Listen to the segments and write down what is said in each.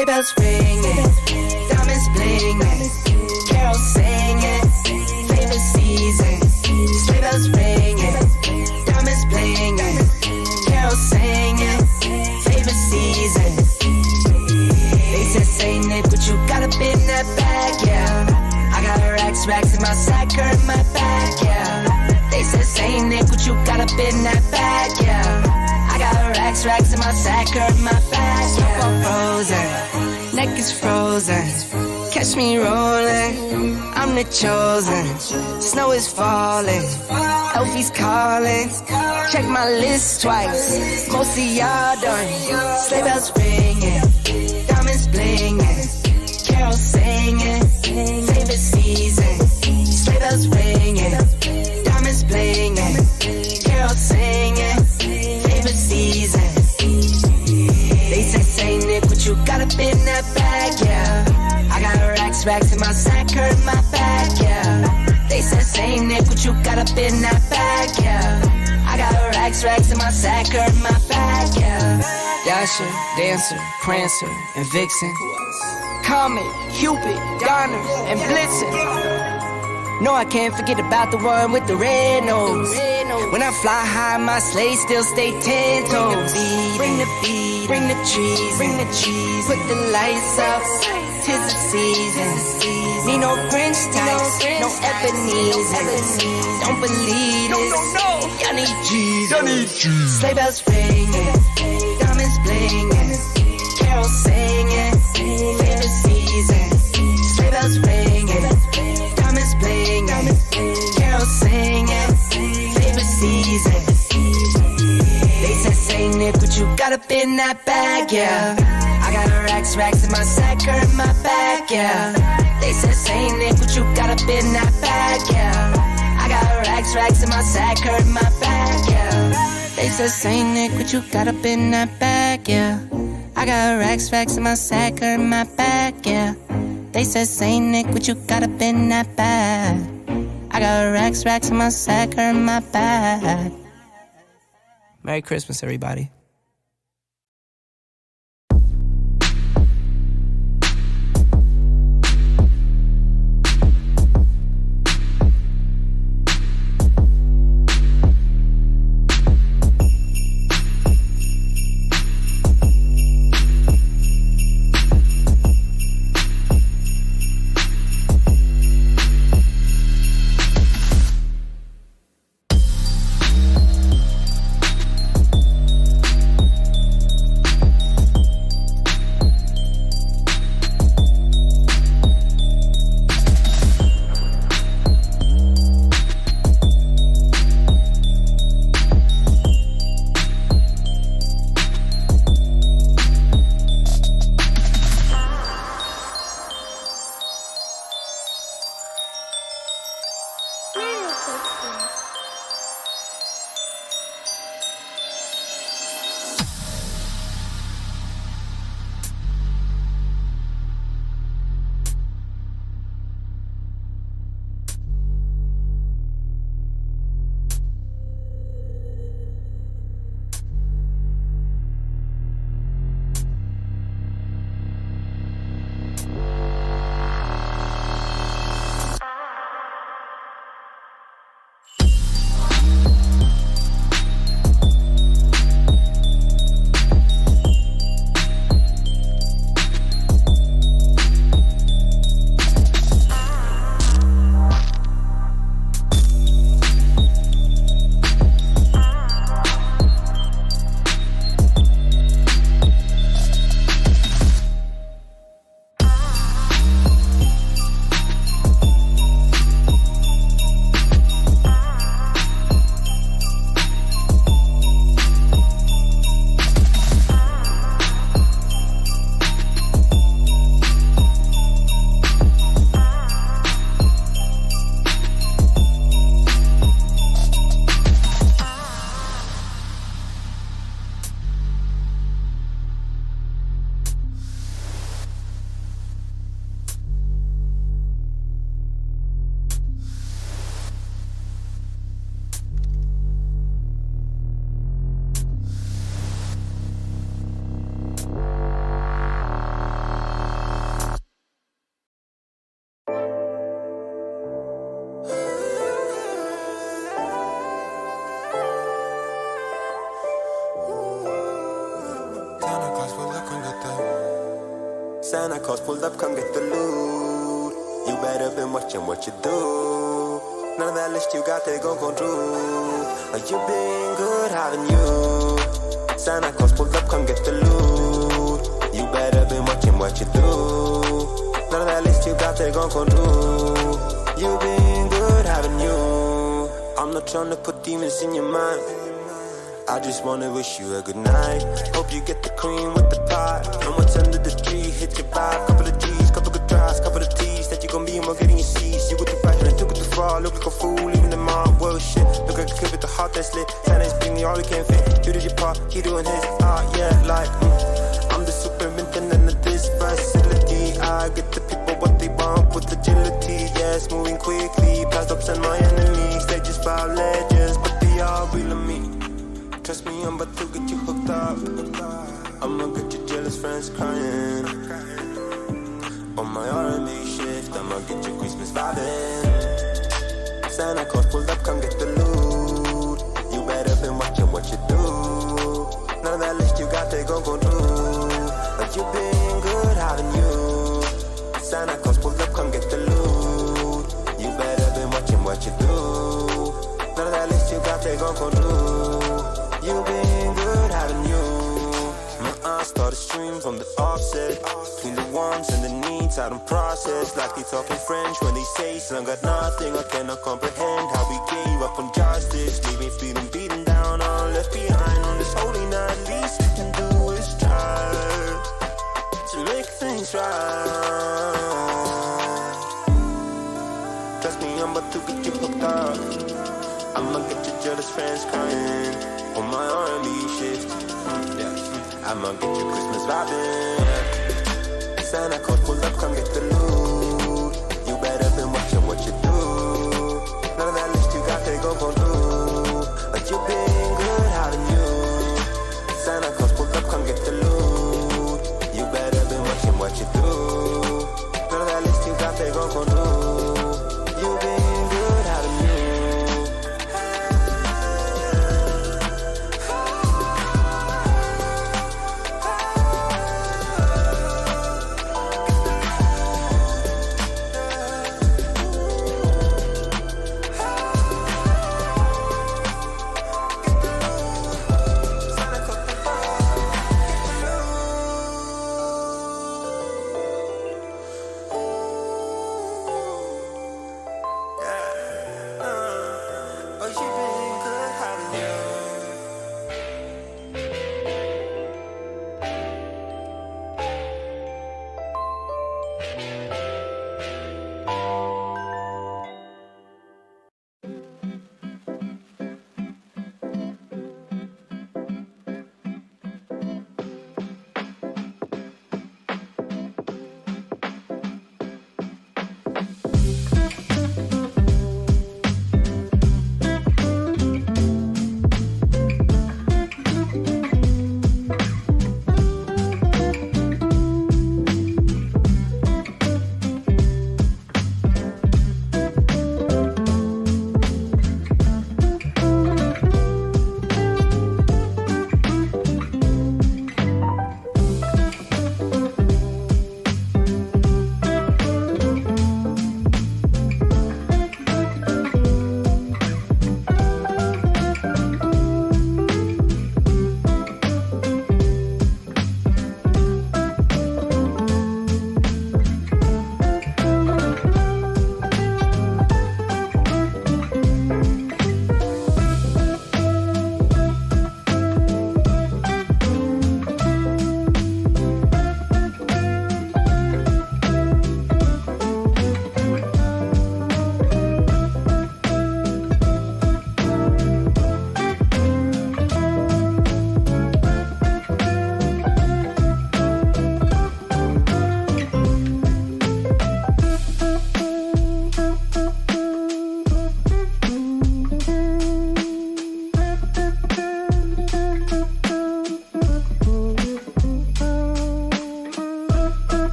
Sleigh bells ringing, diamonds blinging, carols singing, favorite season. Sleigh bells ringing, diamonds blinging, carols singing, favorite season. They said, Saint Nick, what you got up in that bag, yeah. I got racks in my sack, her in my back, yeah. They said, Saint Nick, what you got up in that bag, yeah. I got racks in my sack, her in my back, yeah. I'm frozen, neck is frozen. Catch me rolling, I'm the chosen. Snow is falling, Elfie's calling. Check my list twice, most of y'all done. Sleigh bells ringing, diamonds blinging, carols singing, favorite season. Sleigh bells ringing, diamonds blinging, carols singing, favorite season. They say, Saint Nick, what you got up in that bag, yeah. I got racks in my sack, her in my back, yeah. They said, Saint Nick, what you got up in that bag, yeah. I got racks in my sack, her in my back, yeah. Dasher, Dancer, Prancer, and Vixen. Comet, Cupid, Donner, and Blitzen. No, I can't forget about the one with the red nose. When I fly high, my sleigh still stay 10 toes. Bring the beat, bring the trees, bring the cheese. Put the lights up, 'tis the season. Need no Grinch types, no Ebenezer. Don't believe this, y'all need Jesus. Sleigh bells ringing, diamonds blinging, carols singing, favorite season. Sleigh bells ringing, diamonds blinging, carols singing, favorite season. They said, Saint Nick, what you got up in that bag, yeah. I got racks in my sack, her in my back, yeah. They said, Saint Nick, what you got up in that bag, yeah. I got racks in my sack, her in my back, yeah. They said, Saint Nick, what you got up in that bag, yeah. I got racks in my sack, her in my back, yeah. They said, Saint Nick, what you got up in that bag. I got racks in my sack, her in my bag. Merry Christmas, everybody. Claus pulled up, come get the loot. You better been watching what you do. None of that list you got, they gon' come true. You been good, haven't you? Santa Claus pulled up, come get the loot. You better been watching what you do. None of that list you got, they gon' come true. You been good, haven't you? I'm not trying to put demons in your mind. I just wanna wish you a good night. Hope you get the cream with the pie. And what's under the tree, hit your vibe. Couple of G's, couple of tries, couple of T's. That you gon' be more getting your C's. You with the fashion and took it too far. Look like a fool, even the mom, well shit. Look like a kid with the heart that's lit. Santa's bring me all we can fit. You did your part, he doing his. Yeah, like I'm the superintendent of this facility. I get the people what they want with agility. Yes, moving quickly, past ups and my enemies. They just foul legends, but they all real of me. Trust me, I'm about to get you hooked up. I'ma get your jealous friends crying. On my R&B shift, I'ma get your Christmas vibing. Santa Claus pulled up, come get the loot. You better been watching what you do. None of that list you got, they gon' go through. Like you been good, haven't you? Santa Claus pulled up, come get the loot. You better been watching what you do. None of that list you got, they gon' go through. You been good, haven't you? My eyes start to stream from the offset. Between the wants and the needs, I don't process. Like they talking French when they say son got nothing. I cannot comprehend how we gave up on justice. Leaving feeling beaten down, all left behind on this holy night. Least we can do is try to make things right. Trust me, I'm about to get you hooked up. I'ma get your jealous friends crying. On my R&B shift, I'ma get your Christmas vibing. Santa Claus pulled up, come get the loot. You better been watching what you do. None of that list you got, they gon' go through. Like you been good, haven't you? Santa Claus pulled up, come get the loot. You better been watching what you do. None of that list you got, they gon' go through. You been good, haven't you?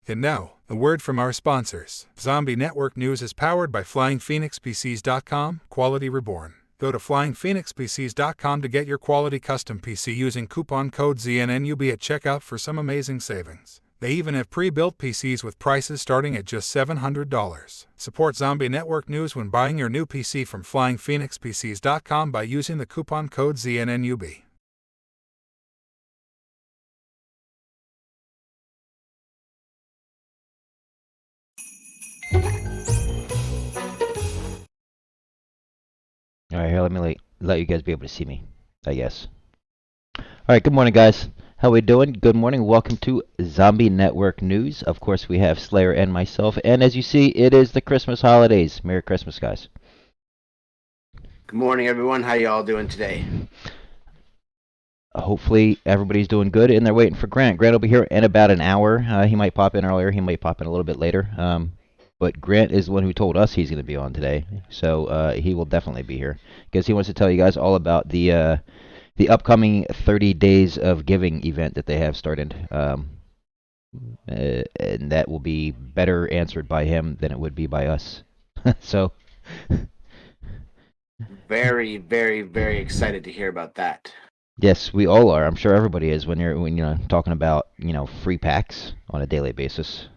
And now, a word from our sponsors. Zombie Network News is powered by FlyingPhoenixPCs.com, Quality Reborn. Go to FlyingPhoenixPCs.com to get your quality custom PC using coupon code ZNNUB at checkout for some amazing savings. They even have pre-built PCs with prices starting at just $700. Support Zombie Network News when buying your new PC from FlyingPhoenixPCs.com by using the coupon code ZNNUB. All right, here, let me let you guys be able to see me, I guess. All right, good morning, guys. How we doing? Good morning. Welcome to Zombie Network News. Of course, we have Slayer and myself, and as you see, it is the Christmas holidays. Merry Christmas, guys. Good morning, everyone. How y'all doing today? Hopefully, everybody's doing good, and they're waiting for Grant. Grant will be here in about an hour. He might pop in earlier. He might pop in a little bit later. But Grant is the one who told us he's going to be on today, so he will definitely be here because he wants to tell you guys all about the upcoming 30 Days of Giving event that they have started, and that will be better answered by him than it would be by us. So, very, very, very excited to hear about that. yes, we all are. I'm sure everybody is when you're talking about free packs on a daily basis.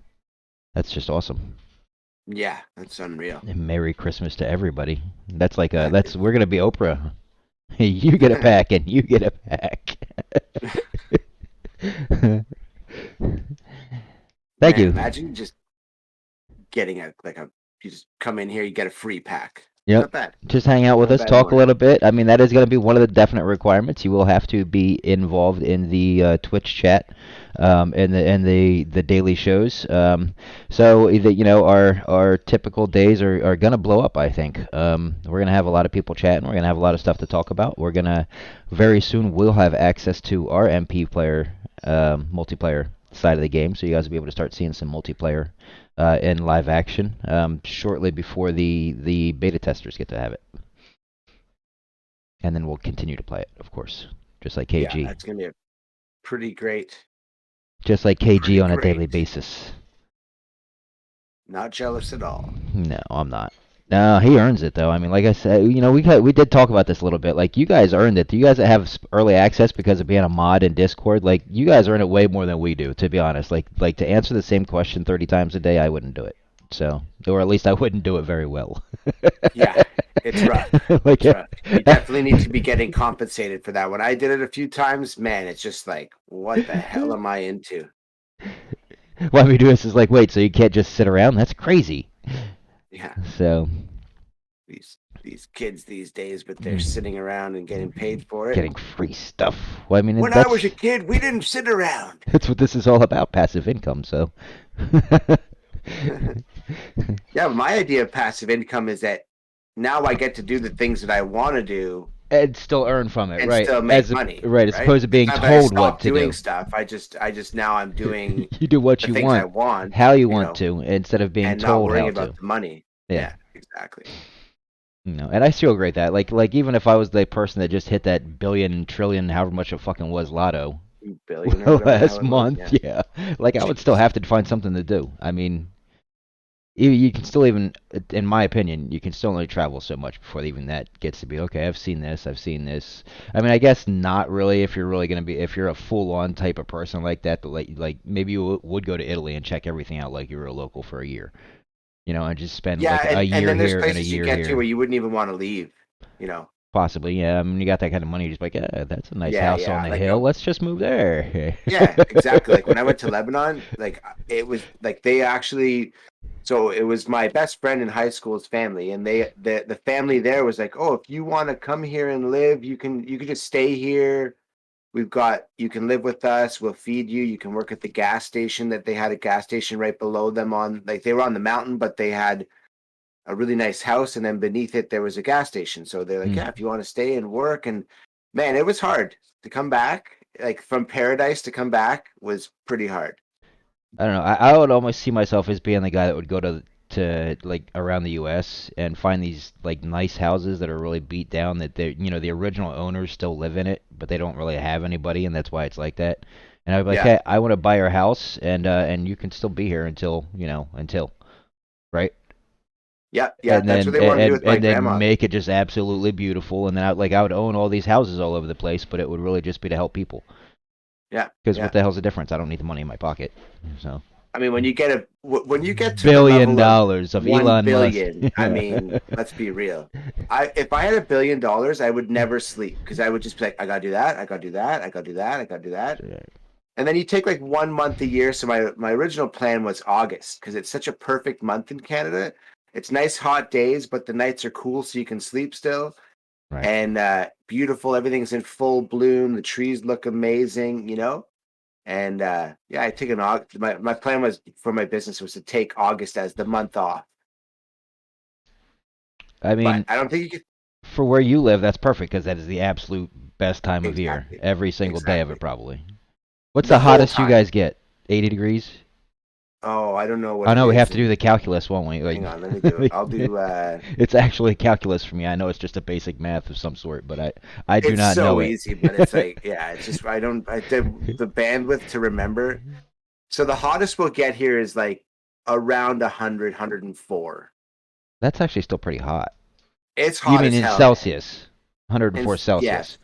That's just awesome. Yeah, that's unreal. And Merry Christmas to everybody. That's like we're gonna be Oprah. You get a pack and you get a pack. Thank you. Imagine just getting you just come in here, you get a free pack. Yep. Not bad. Just hang out with Not us, bad talk a one. little bit. I mean, that is going to be one of the definite requirements. You will have to be involved in the Twitch chat, and the daily shows. So our typical days are going to blow up. I think we're going to have a lot of people chatting. We're going to have a lot of stuff to talk about. We're going to very soon we'll have access to our MP player multiplayer side of the game, so you guys will be able to start seeing some multiplayer in live action shortly before the beta testers get to have it. And then we'll continue to play it, of course, just like KG. Yeah, that's gonna be a pretty great. Just like KG pretty on a daily great. basis. Not jealous at all. No, I'm not. No, he earns it though. I mean, like I said, we did talk about this a little bit. Like, you guys earned it. You guys that have early access because of being a mod in Discord, like, you guys earn it way more than we do, to be honest. Like to answer the same question 30 times a day, I wouldn't do it. So, or at least I wouldn't do it very well. Yeah, it's rough. Like, It's rough. You definitely need to be getting compensated for that. When I did it a few times, man, it's just like, what the hell am I into? why we do this is like, wait, so you can't just sit around? That's crazy. Yeah, So, these kids these days, but they're sitting around and getting paid for it. getting free stuff. Well, I mean, When I was a kid, we didn't sit around. that's what this is all about, passive income. So, Yeah, my idea of passive income is that now I get to do the things that I want to do and still earn from it, and right? still make money. Right, as opposed to being Not that I told what stopped to doing do. stuff. I just now I'm doing You do what the you things I want, want, how you know, want to, instead of being and not told worrying how about to. the money. Yeah. Exactly. And I still agree with that. Like even if I was the person that just hit that billion, trillion, however much it fucking was, lotto Billion or whatever the hell last it was, month, yeah. like I would still have to find something to do. I mean, you can still even, in my opinion, you can still only travel so much before even that gets to be, okay, I've seen this. I mean, I guess not really if you're really going to be, if you're a full-on type of person like that, like maybe you would go to Italy and check everything out like you were a local for a year. And just spend Yeah, like a and year then there's here and a places you year get to here. where you wouldn't even want to leave. Possibly, yeah. I mean, you got that kind of money, you're just like, yeah, that's a nice Yeah, house yeah, on the like hill. Let's just move there. Yeah, exactly. Like when I went to Lebanon, like it was like they actually. So it was my best friend in high school's family, and the family there was like, oh, if you want to come here and live, you can just stay here. You can live with us. We'll feed you. You can work at the gas station. That they had a gas station right below them they were on the mountain, but they had a really nice house, and then beneath it there was a gas station. So they're like, yeah, if you want to stay and work. And man, it was hard to come back. Like from paradise to come back was pretty hard. I don't know. I would almost see myself as being the guy that would go to to like around the U.S. and find these like nice houses that are really beat down that they the original owners still live in it, but they don't really have anybody, and that's why it's like that. And I'd be like, Yeah. hey, I want to buy your house, and you can still be here until right. Yeah, yeah, And that's then what they wanted to do with my and then grandma. make it just absolutely beautiful, and then I would own all these houses all over the place, but it would really just be to help people. Yeah, Because yeah. what the hell's the difference? I don't need the money in my pocket. So I mean, when you get to the $1 billion level of 1 Elon billion, Musk. I mean, let's be real. If I had $1 billion, I would never sleep because I would just be like, I gotta do that, I gotta do that, I gotta do that, I gotta do that. And then you take like 1 month a year. So my original plan was August because it's such a perfect month in Canada. It's nice hot days, but the nights are cool, so you can sleep still. Right. And beautiful, everything's in full bloom. The trees look amazing, And yeah, I take an August. My plan was for my business was to take August as the month off. I But mean, I don't think you could. for where you live, that's perfect because that is the absolute best time of year. Exactly. Every single day of it, Exactly. probably. What's The the whole hottest you time. guys get? 80 degrees? Oh, I don't know what. I know it we have is. to do the calculus, won't we? Hang on, let me do it. I'll do. It's actually calculus for me. I know it's just a basic math of some sort, but I do It's not so know it. easy, but it's like, yeah, it's just I the bandwidth to remember. So the hottest we'll get here is like around 100, 104. That's actually still pretty hot. It's You hot mean as in hell. Celsius? 104 In- Celsius. yes.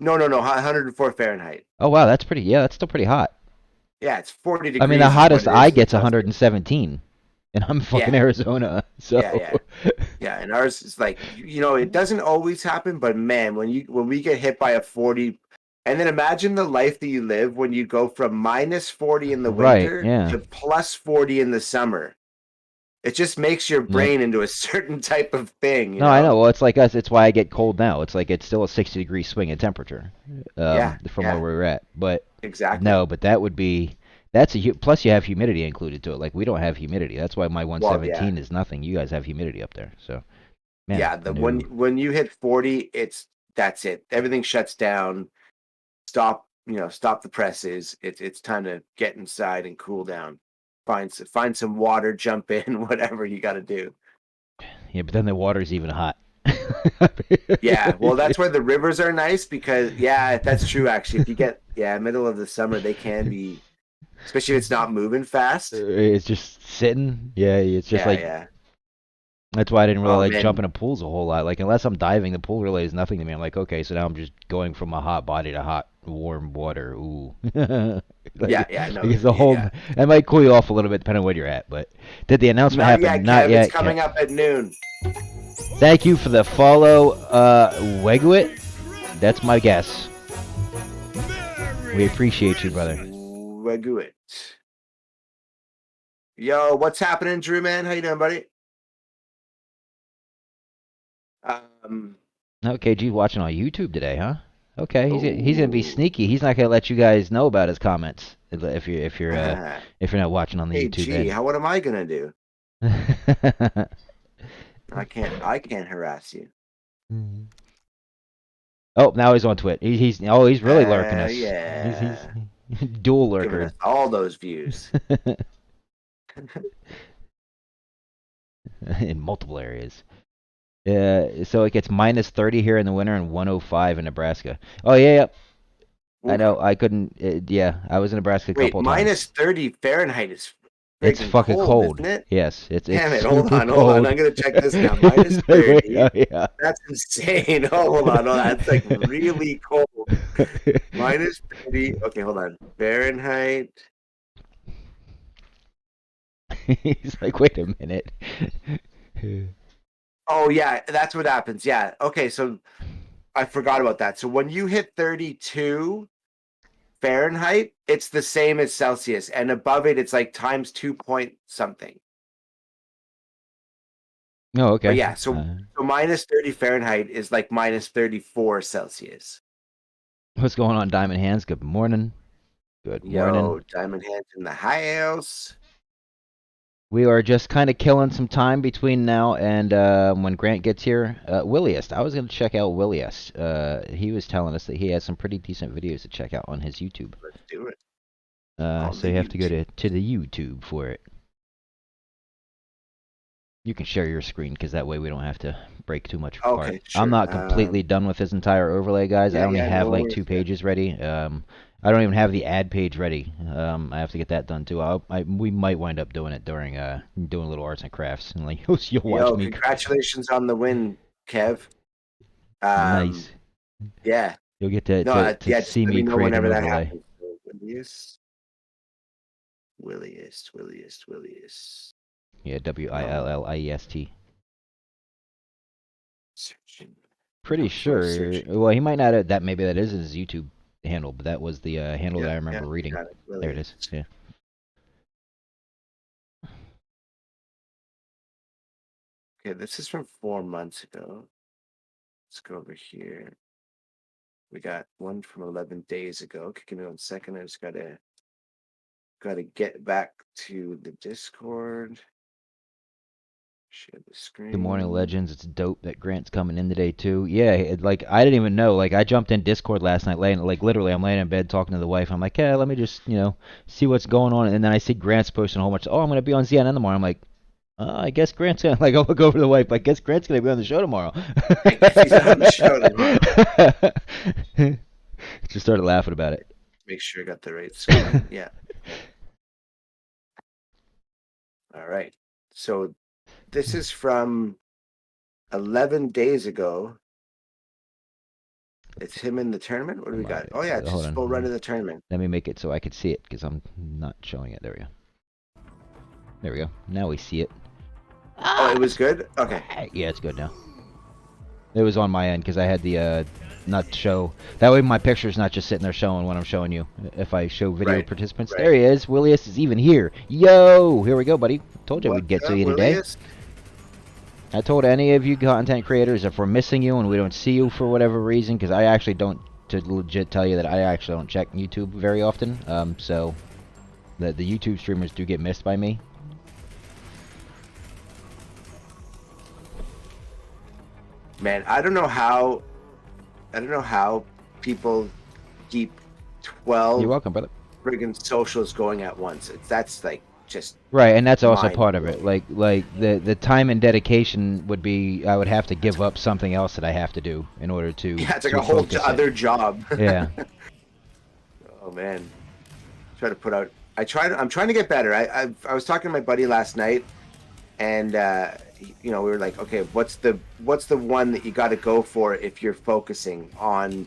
No, 104 Fahrenheit. Oh wow, that's pretty. Yeah, that's still pretty hot. Yeah, it's 40 degrees. I mean, the is what hottest it is I in get's Celsius. 117, and I'm fucking Yeah. Arizona. So Yeah. Yeah, and ours is like, it doesn't always happen, but man, when we get hit by a 40, and then imagine the life that you live when you go from minus 40 in the Right, winter yeah. to plus 40 in the summer. It just makes your brain into a certain type of thing. No, I know. Well, it's like us. It's why I get cold now. It's like it's still a 60-degree swing in temperature from where we're at. But Exactly. no, but plus you have humidity included to it. Like we don't have humidity. That's why my 117 is nothing. You guys have humidity up there. So man, Yeah, when you hit 40, that's it. Everything shuts down. Stop the presses. It's time to get inside and cool down. Find some water, jump in, whatever you got to do. Yeah, but then the water's even hot. Yeah, well, that's where the rivers are nice because that's true actually. If you get middle of the summer, they can be, especially if it's not moving fast. It's just sitting. Yeah, it's just Yeah. That's why I didn't really man. jump into pools a whole lot. Like unless I'm diving, the pool really is nothing to me. I'm like, okay, so now I'm just going from a hot body to hot warm water. Ooh. No, It's the whole. That might cool you off a little bit depending on where you're at. But did the announcement Not happen? yet, Not Kev. yet. It's coming up at noon. Thank you for the follow, Weguit. That's my guess. We appreciate you, brother. Weguit. Yo, what's happening, Drew? Man, how you doing, buddy? Okay, G's watching on YouTube today, huh? Okay, he's gonna be sneaky. He's not gonna let you guys know about his comments if you're not watching on the Hey, YouTube. G, what am I gonna do? I can't harass you. Oh, now he's on Twitch. He's really lurking us. Yeah. He's dual Giving lurker. us all those views. In multiple areas. So it gets minus 30 here in the winter and 105 in Nebraska. Oh yeah. I know. I couldn't. I was in Nebraska a couple of times. Minus 30 Fahrenheit is It's fucking cold. isn't it? Yes, it's. Damn it! It's Hold super on. cold. I'm gonna check this now. Minus 30. Yeah. That's insane. Hold on. That's like really cold. Minus 30. Okay, hold on. Fahrenheit. He's like, wait a minute. Oh yeah, that's what happens. Yeah. Okay, so I forgot about that. So when you hit 32 Fahrenheit, it's the same as Celsius, and above it, it's like times 2 point something. Oh, okay. But yeah, so minus 30 Fahrenheit is like minus 34 Celsius. What's going on, Diamond Hands? Good morning. Good morning. Yo, Diamond Hands in the house. We are just kind of killing some time between now and when Grant gets here. Williest. I was going to check out Williest. He was telling us that he has some pretty decent videos to check out on his YouTube. Let's do it. So you have to go to the YouTube for it. You can share your screen because that way we don't have to break too much apart. Okay, sure. I'm not completely done with this entire overlay, guys. I Yeah, only yeah, have no like worries, 2 yeah. pages ready. I don't even have the ad page ready. I have to get that done too. We might wind up doing it during doing little arts and crafts and like you'll watch Yo, me. congratulations on the win, Kev. Nice. Yeah. You'll get to No, to yeah, just see let me me know create an whenever that overlay. happens. So, Williest. Yeah, WILLIEST. Searching. Pretty I'm sorry, sure. searching. Well, he might not have that. Maybe that is his YouTube handle, but that was the handle that I remember reading. got it, There it is. Williest. Yeah. Okay, this is from 4 months ago. Let's go over here. We got one from 11 days ago. Okay, give me 1 second. I just gotta get back to the Discord. Share the screen. Good morning, legends. It's dope that Grant's coming in today too. Yeah, like I didn't even know. Like I jumped in Discord last night, literally, I'm laying in bed talking to the wife. I'm like, yeah, let me just see what's going on. And then I see Grant's posting a whole bunch. Oh, I'm gonna be on CNN tomorrow. I'm like, I guess Grant's gonna like. I look over to the wife. I guess Grant's gonna be on the show tomorrow. I guess he's on the show tomorrow. Just started laughing about it. Make sure I got the right screen. Yeah. All right. So this is from 11 days ago. It's him in the tournament. What do we got? Oh yeah, it's Hold just on. full run in the tournament. Let me make it so I could see it because I'm not showing it. There we go. There we go. Now we see it. Oh, it was good. Okay. Yeah, it's good now. It was on my end because I had the not show. That way my picture's not just sitting there showing what I'm showing you. If I show video Right, participants, right. there he is. Willius is even here. Yo, here we go, buddy. Told you we'd get What's to up, you today. Willius? I told any of you content creators if we're missing you and we don't see you for whatever reason, because I actually don't, to legit tell you that I actually don't check YouTube very often. So the YouTube streamers do get missed by me. Man, I don't know how people keep 12 You're welcome, brother. friggin' socials going at once. That's like just Right, and that's also mind part of it. Like the time and dedication would be I would have to give up something else that I have to do in order to yeah, it's like to a whole focus it. other job. Yeah. Oh man, try to put out. I'm trying to get better. I was talking to my buddy last night, and we were like, okay, what's the one that you got to go for if you're focusing on,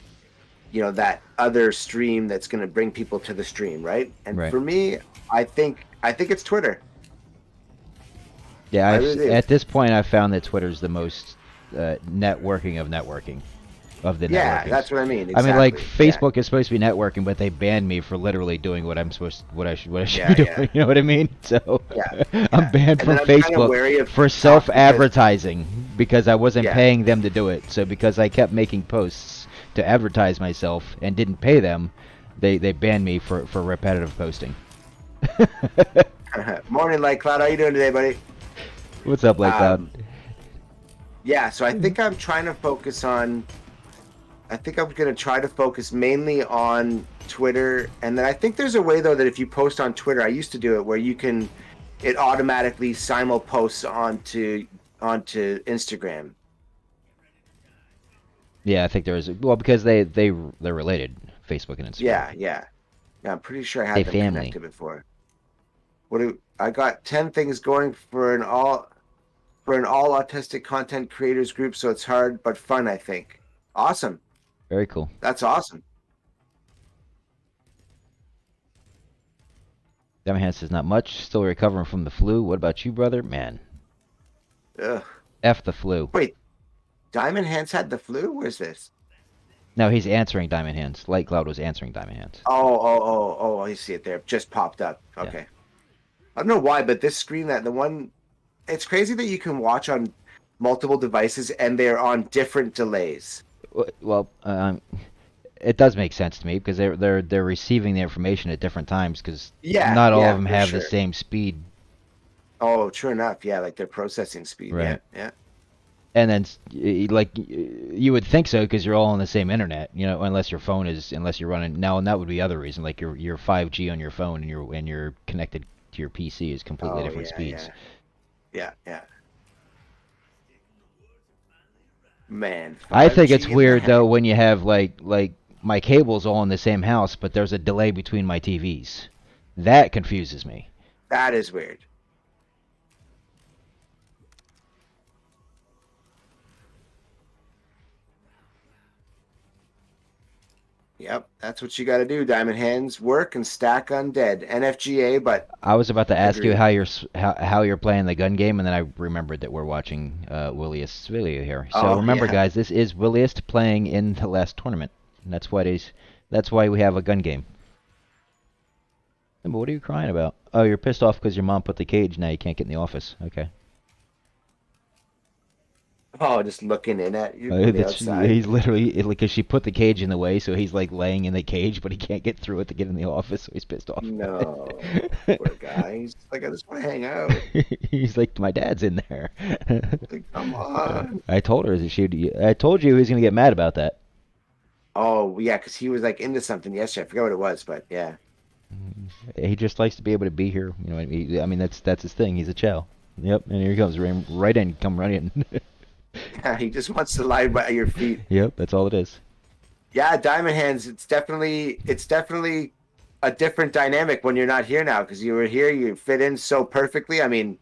that other stream that's going to bring people to the stream, right? And Right. for me, I think it's Twitter. Yeah, I really do. at this point I've found that Twitter's the most networking of networking of the Yeah, networkers. that's what I mean. I mean, like exactly. Yeah. Facebook is supposed to be networking, but they banned me for literally doing what I should Yeah, be doing. yeah. You know what I mean? So Yeah, I'm banned And from then I'm kinda Facebook wary of for TikTok self-advertising because I wasn't Yeah. paying them to do it. So because I kept making posts to advertise myself and didn't pay them, they banned me for repetitive posting. Morning, Light Cloud. How you doing today, buddy? What's up, like that? Yeah, so I think I'm trying to focus on. I think I'm going to try to focus mainly on Twitter, and then I think there's a way though that if you post on Twitter, I used to do it where it automatically simul posts onto Instagram. Yeah, I think there is. Well, because they're related, Facebook and Instagram. Yeah. I'm pretty sure I They had them family. connected before. I got 10 things going for an all autistic content creators group, so it's hard but fun, I think. Awesome. Very cool. That's awesome. Diamond Hand says not much. Still recovering from the flu. What about you, brother? Man, Ugh. F the flu. Wait, Diamond Hands had the flu? Where's this? No, he's answering Diamond Hands. Light Cloud was answering Diamond Hands. Oh, I see it there. Just popped up. Okay. I don't know why, but this screen, it's crazy that you can watch on multiple devices and they're on different delays. Well, it does make sense to me because they're receiving the information at different times because not all of them for have sure. the same speed. Oh, true enough. Yeah, like their processing speed. Right. Yeah. And then, like, you would think so because you're all on the same internet, unless you're running now, and that would be other reason, like your 5G on your phone and you're connected to your PC is completely different speeds. Yeah. Man, I think it's 5G in weird the though when you have like my cables all in the same house, but there's a delay between my TVs. That confuses me. That is weird. Yep, that's what you got to do. Diamond Hands work and stack undead. NFGA, but I was about to ask you Agreed. how you're playing the gun game, and then I remembered that we're watching Willius Villia here. So Oh, remember, yeah. guys, this is Willius playing in the last tournament. And that's why we have a gun game. But what are you crying about? Oh, you're pissed off because your mom put the cage. Now you can't get in the office. Okay. oh, just looking in at you from the That's, outside. he's literally because she put the cage in the way, so he's like laying in the cage, but he can't get through it to get in the office, so he's pissed off. No, poor guy. He's like, I just want to hang out. He's like, my dad's in there. Like, come on. I told her that I told you he was gonna get mad about that. Oh yeah, because he was like into something yesterday. I forgot what it was, but yeah. He just likes to be able to be here. You know, I mean that's his thing. He's a chow. Yep, and here he comes, right in, come running. Yeah, he just wants to lie by your feet. Yep, that's all it is. Yeah, Diamond Hands. It's definitely a different dynamic when you're not here now, because you were here, you fit in so perfectly. I mean,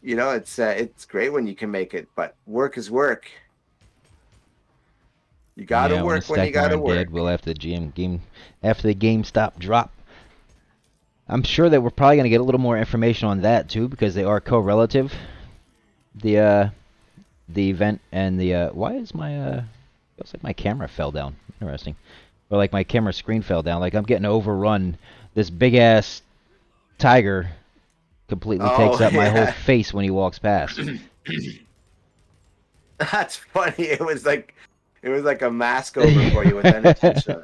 you know, it's great when you can make it, but work is work. You gotta Yeah, work when you gotta work. Well, after the GameStop drop. I'm sure that we're probably gonna get a little more information on that too, because they are co-relative. The event and the why is my feels like my camera fell down. Interesting. Or like my camera screen fell down. Like I'm getting overrun. This big ass tiger completely takes up my whole yeah. face when he walks past. That's funny. It was like a mask over for you with unintentional.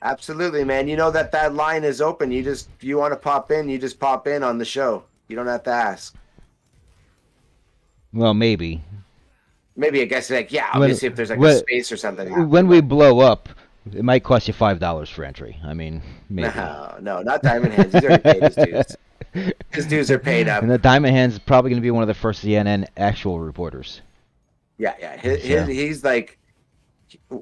Absolutely, man. You know that line is open. If you want to pop in, you just pop in on the show. You don't have to ask. Well, maybe. Maybe I guess like yeah, When- obviously if there's like when- a space or something. When we blow up, it might cost you $5 for entry. I mean, maybe. No, not Diamond Hands. He's already paid his dues. His dues are paid up. And the Diamond Hands is probably going to be one of the first CNN actual reporters. Yeah. Yeah. He's like,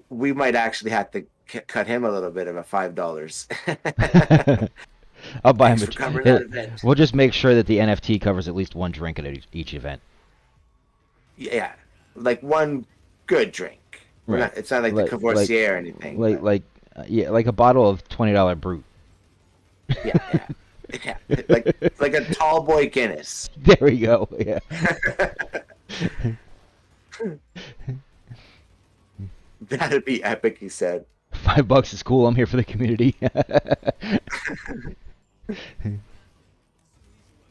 we might actually have to cut him a little bit of a $5. I'll buy him. Thanks for covering that event. We'll just make sure that the NFT covers at least one drink at each event. Yeah, like one good drink. Right. It's not like the Cavoursier or anything. Like a bottle of $20 Brut. Yeah. like a tall boy Guinness. There we go. Yeah. That'd be epic, he said. $5 is cool. I'm here for the community.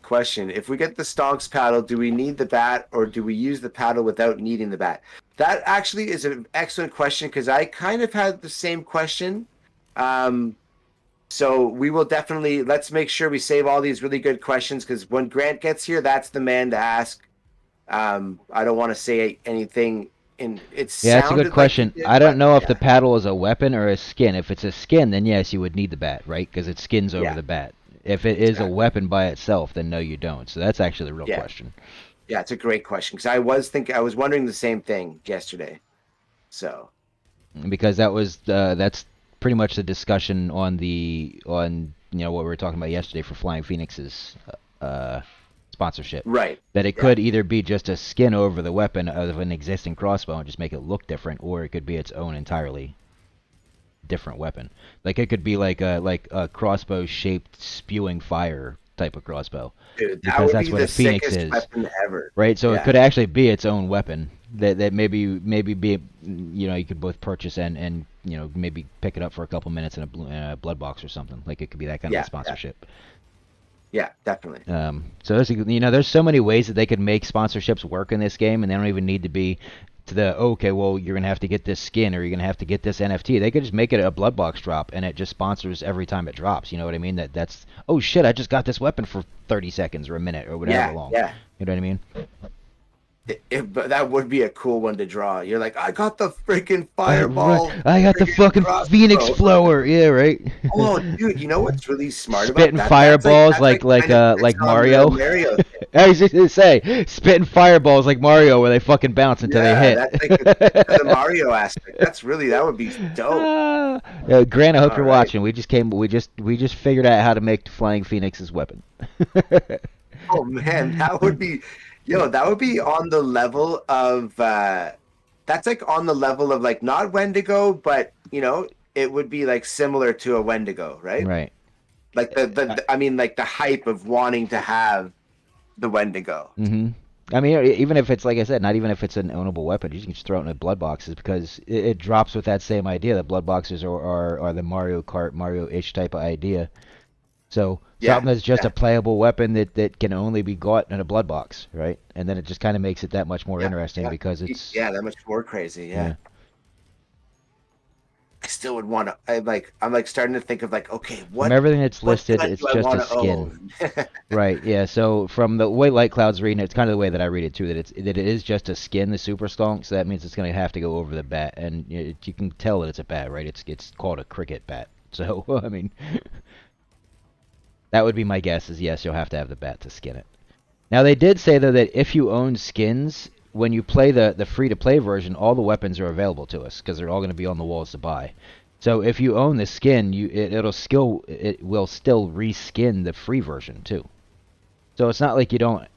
Question: if we get the Stonks paddle, do we need the bat, or do we use the paddle without needing the bat? That actually is an excellent question, because I kind of had the same question. So we will definitely, let's make sure we save all these really good questions, because when Grant gets here, that's the man to ask. I don't want to say anything. Yeah, that's a good question. I don't know if the paddle is a weapon or a skin. If it's a skin, then yes, you would need the bat, right? Because it skins over the bat. If it is a weapon by itself, then no, you don't. So that's actually the real question. Yeah, it's a great question, because I was wondering the same thing yesterday. So because that's pretty much the discussion on what we were talking about yesterday for Flying Phoenix's sponsorship. right. That it could either be just a skin over the weapon of an existing crossbow and just make it look different, or it could be its own entirely different weapon. Like it could be like a crossbow shaped spewing fire type of crossbow. Dude, that because would that's be what the a Phoenix sickest is. weapon ever. Right, so Yeah. it could actually be its own weapon that maybe be, you could both purchase and maybe pick it up for a couple minutes in a blood box or something. Like it could be that kind of a sponsorship. Yeah, definitely. So there's so many ways that they could make sponsorships work in this game, and they don't even need to be to you're gonna have to get this skin or you're gonna have to get this NFT. They could just make it a blood box drop, and it just sponsors every time it drops. You know what I mean? That's oh shit, I just got this weapon for 30 seconds or a minute or whatever long. Yeah. You know what I mean? But that would be a cool one to draw. You're like, I got the freaking fireball. I got the fucking crossbow. Phoenix flower. Yeah, right. Oh, dude, you know what's really smart Spitting about that? fireballs That's like kind of- like it's on Mario. the Mario thing. I was just gonna say, spitting fireballs like Mario, where they fucking bounce until they hit. That's like the Mario aspect. That would be dope. Grant, I hope All you're right. watching. We just figured out how to make Flying Phoenix's weapon. Oh man, that would be, that would be on the level of, that's like on the level of like not Wendigo, but it would be like similar to a Wendigo, right? Right. Like I mean, like the hype of wanting to have the Wendigo. Mm-hmm. I mean, even if it's like I said, not even if it's an ownable weapon, you can just throw it in blood boxes because it drops with that same idea. That blood boxes are the Mario Kart, Mario-ish type of idea. So something that's just a playable weapon that can only be got in a blood box, right? And then it just kind of makes it that much more interesting because it's that much more crazy. Yeah. I still would want to. I'm like starting to think of like, okay, what? From everything that's what listed, gun it's do I just a wanna skin. own? Right, yeah. So from the way Light Cloud's reading it, it's kind of the way that I read it too. That it is just a skin, the Super Stonk. So that means it's going to have to go over the bat, and you can tell that it's a bat, right? It's called a cricket bat. So I mean, that would be my guess. Is yes, you'll have to have the bat to skin it. Now they did say though that if you own skins, when you play the free-to-play version, all the weapons are available to us because they're all going to be on the walls to buy. So if you own the skin, it will still reskin the free version too. So it's not like you don't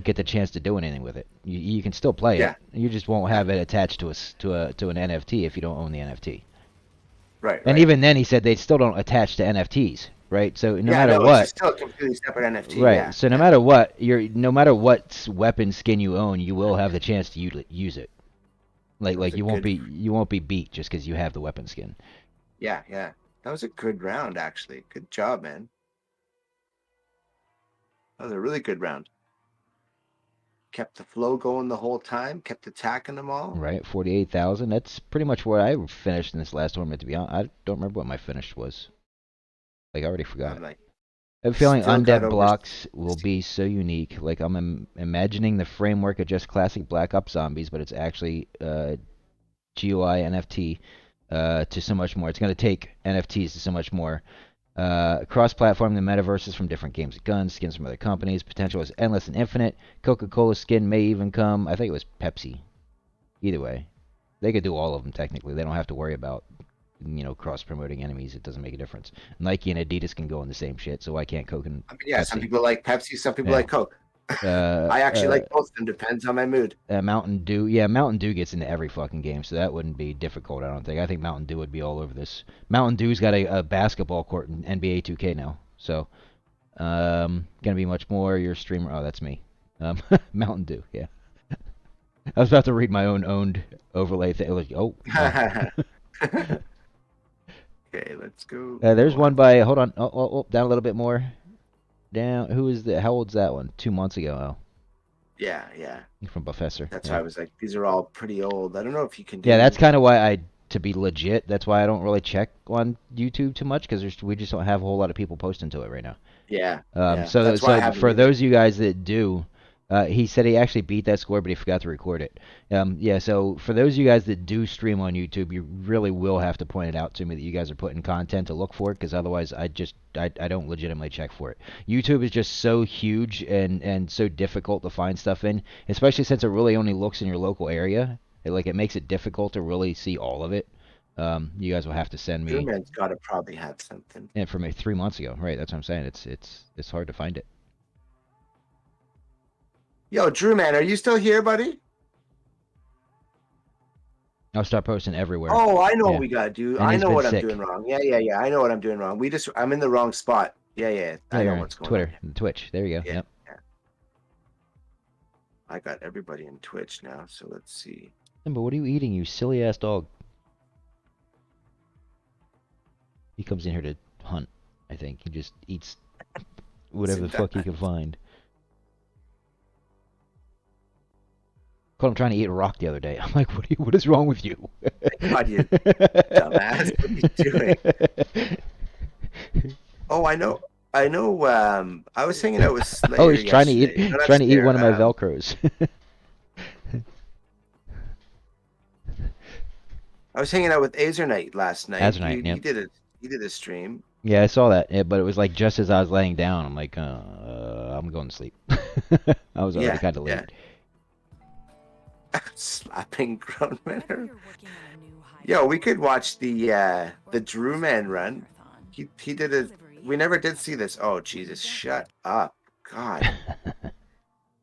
get the chance to do anything with it. You can still play it. You just won't have it attached to an NFT if you don't own the NFT. Right. And even then, he said they still don't attach to NFTs, right? So no matter no, what, it's still a completely separate NFT. right? Yeah. So no matter what weapon skin you own, you will have the chance to use it. Like you won't be beat just because you have the weapon skin. Yeah. That was a good round, actually. Good job, man. That was a really good round. Kept the flow going the whole time. Kept attacking them all. Right, 48,000. That's pretty much where I finished in this last tournament. To be honest, I don't remember what my finish was. Like I already forgot. I'm like, I'm feeling still got undead over blocks will be so unique. Like I'm imagining the framework of just classic Black Ops Zombies, but it's actually GUI NFT to so much more. It's going to take NFTs to so much more. Cross-platform, the metaverses from different games of guns, skins from other companies. Potential is endless and infinite. Coca-Cola skin may even come. I think it was Pepsi. Either way, they could do all of them technically. They don't have to worry about cross-promoting enemies. It doesn't make a difference. Nike and Adidas can go in the same shit, so why can't Coke and Pepsi? Some people like Pepsi, some people like Coke. I actually like both of them. Depends on my mood. Mountain Dew. Yeah, Mountain Dew gets into every fucking game, so that wouldn't be difficult, I don't think. I think Mountain Dew would be all over this. Mountain Dew's got a basketball court in NBA 2K now, so gonna be much more your streamer. Oh, that's me. Mountain Dew, yeah. I was about to read my own owned overlay thing. Like, Okay, let's go. There's one by. Hold on. Oh, down a little bit more. Down. Who is that? How old's that one? 2 months ago. Oh. Yeah. From Professor. That's why I was like, these are all pretty old. I don't know if you can do. Yeah, that's kind of why to be legit. That's why I don't really check on YouTube too much because we just don't have a whole lot of people posting to it right now. Yeah. So for those of you guys that do. He said he actually beat that score, but he forgot to record it. So for those of you guys that do stream on YouTube, you really will have to point it out to me that you guys are putting content to look for it, because otherwise I don't legitimately check for it. YouTube is just so huge and so difficult to find stuff in, especially since it really only looks in your local area. It makes it difficult to really see all of it. You guys will have to send me. Drewman's got to probably have something. And from 3 months ago, right? That's what I'm saying. It's hard to find it. Yo, Drew, man, are you still here, buddy? I'll start posting everywhere. Oh, I know what we gotta do. And I he's know been what sick. I'm doing wrong. Yeah. I know what I'm doing wrong. I'm in the wrong spot. Yeah. I know what's going Twitter, on. Twitch. There you go. Yeah. Yep. I got everybody in Twitch now, so let's see. Simba, what are you eating, you silly ass dog? He comes in here to hunt, I think. He just eats whatever the fuck he can find. Caught him trying to eat a rock the other day. I'm like, what is wrong with you? God, you dumbass. What are you doing? Oh, I know. I was hanging out with Slayer. Oh, he's trying to eat yesterday. No, not trying to eat Slayer, one of my Velcros. I was hanging out with Azernite last night. Azernite, He did a stream. Yeah, I saw that, but it was like just as I was laying down, I'm like, I'm going to sleep. I was already Yeah, kind of yeah. late. Slapping grown men. Whether you're working on a new high Yo, we could watch the or Drew just Man a run. marathon, He did it. We never did see this. Oh Jesus! Shut up, God!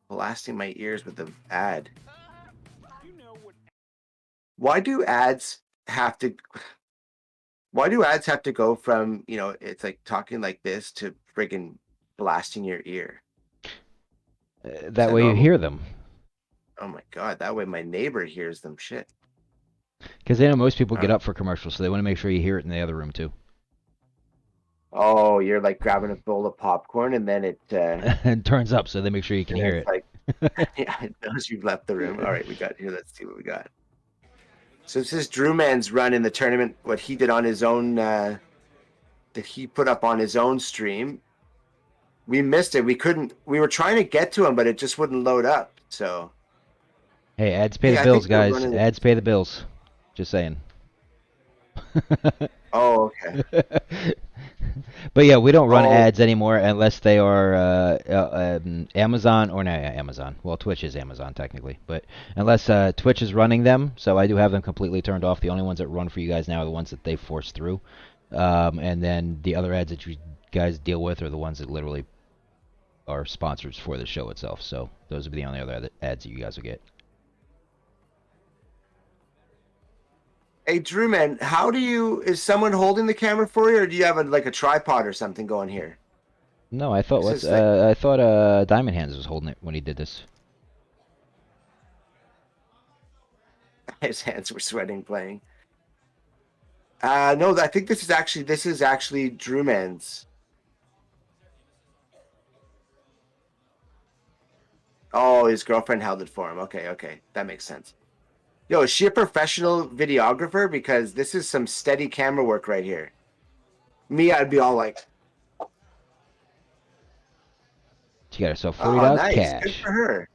Blasting my ears with the ad. Why do ads have to? Why do ads have to go from it's like talking like this to friggin' blasting your ear? Is That that way you normal? hear them. Oh my God! That way my neighbor hears them. Shit. Because they know most people get Uh, up for commercials, so they want to make sure you hear it in the other room too. Oh, you're like grabbing a bowl of popcorn and then And turns up, so they make sure you can and hear it's it. like yeah, it knows you've left the room. All right, we got here. Let's see what we got. So this is Drew Man's run in the tournament. What he did on his own, that he put up on his own stream. We missed it. We couldn't. We were trying to get to him, but it just wouldn't load up. So Hey, ads pay the I bills, think they're guys. running. Ads pay the bills. Just saying. Oh, okay. But yeah, we don't run Oh, ads anymore unless they are Amazon or no, yeah, Amazon. Well, Twitch is Amazon technically, but unless Twitch is running them, so I do have them completely turned off. The only ones that run for you guys now are the ones that they force through, and then the other ads that you guys deal with are the ones that literally are sponsors for the show itself. So those would be the only other ads that you guys will get. hey, Drew Man, how do you? Is someone holding the camera for you, or do you have like a tripod or something going here? No, I thought This is like Diamond Hands was holding it when he did this. his hands were sweating playing. No, I think this is actually Drew Man's. Oh, his girlfriend held it for him. Okay, okay, that makes sense. Yo, is she a professional videographer? Because this is some steady camera work right here. Me, I'd be all like, She got herself oh, $40 nice, good cash. for her.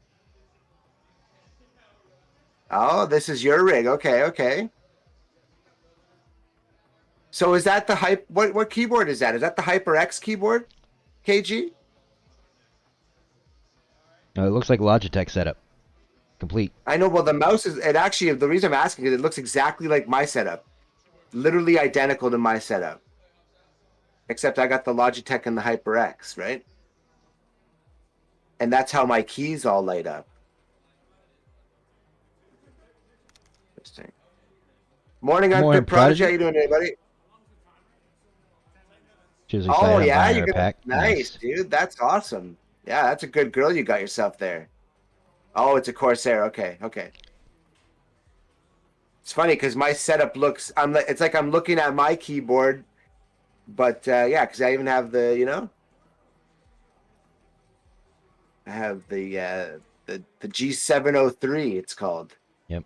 Oh, this is your rig. Okay, okay. So is that the hype? What keyboard is that? Is that the HyperX keyboard? KG? No, it looks like Logitech setup. Complete. I know. Well, the mouse is. It actually. The reason I'm asking is it looks exactly like my setup, literally identical to my setup, except I got the Logitech and the HyperX, right? And that's how my keys all light up. Interesting. Morning, Morning, Unfit Prodigy. Prodigy. How you doing, everybody? She was Oh excited about yeah, buying you're her gonna. pack. Nice, dude. That's awesome. Yeah, that's a good girl you got yourself there. Oh, it's a Corsair. Okay, okay. It's funny because my setup looks. It's like I'm looking at my keyboard, but yeah, because I even have the. I have the G703. It's called. Yep.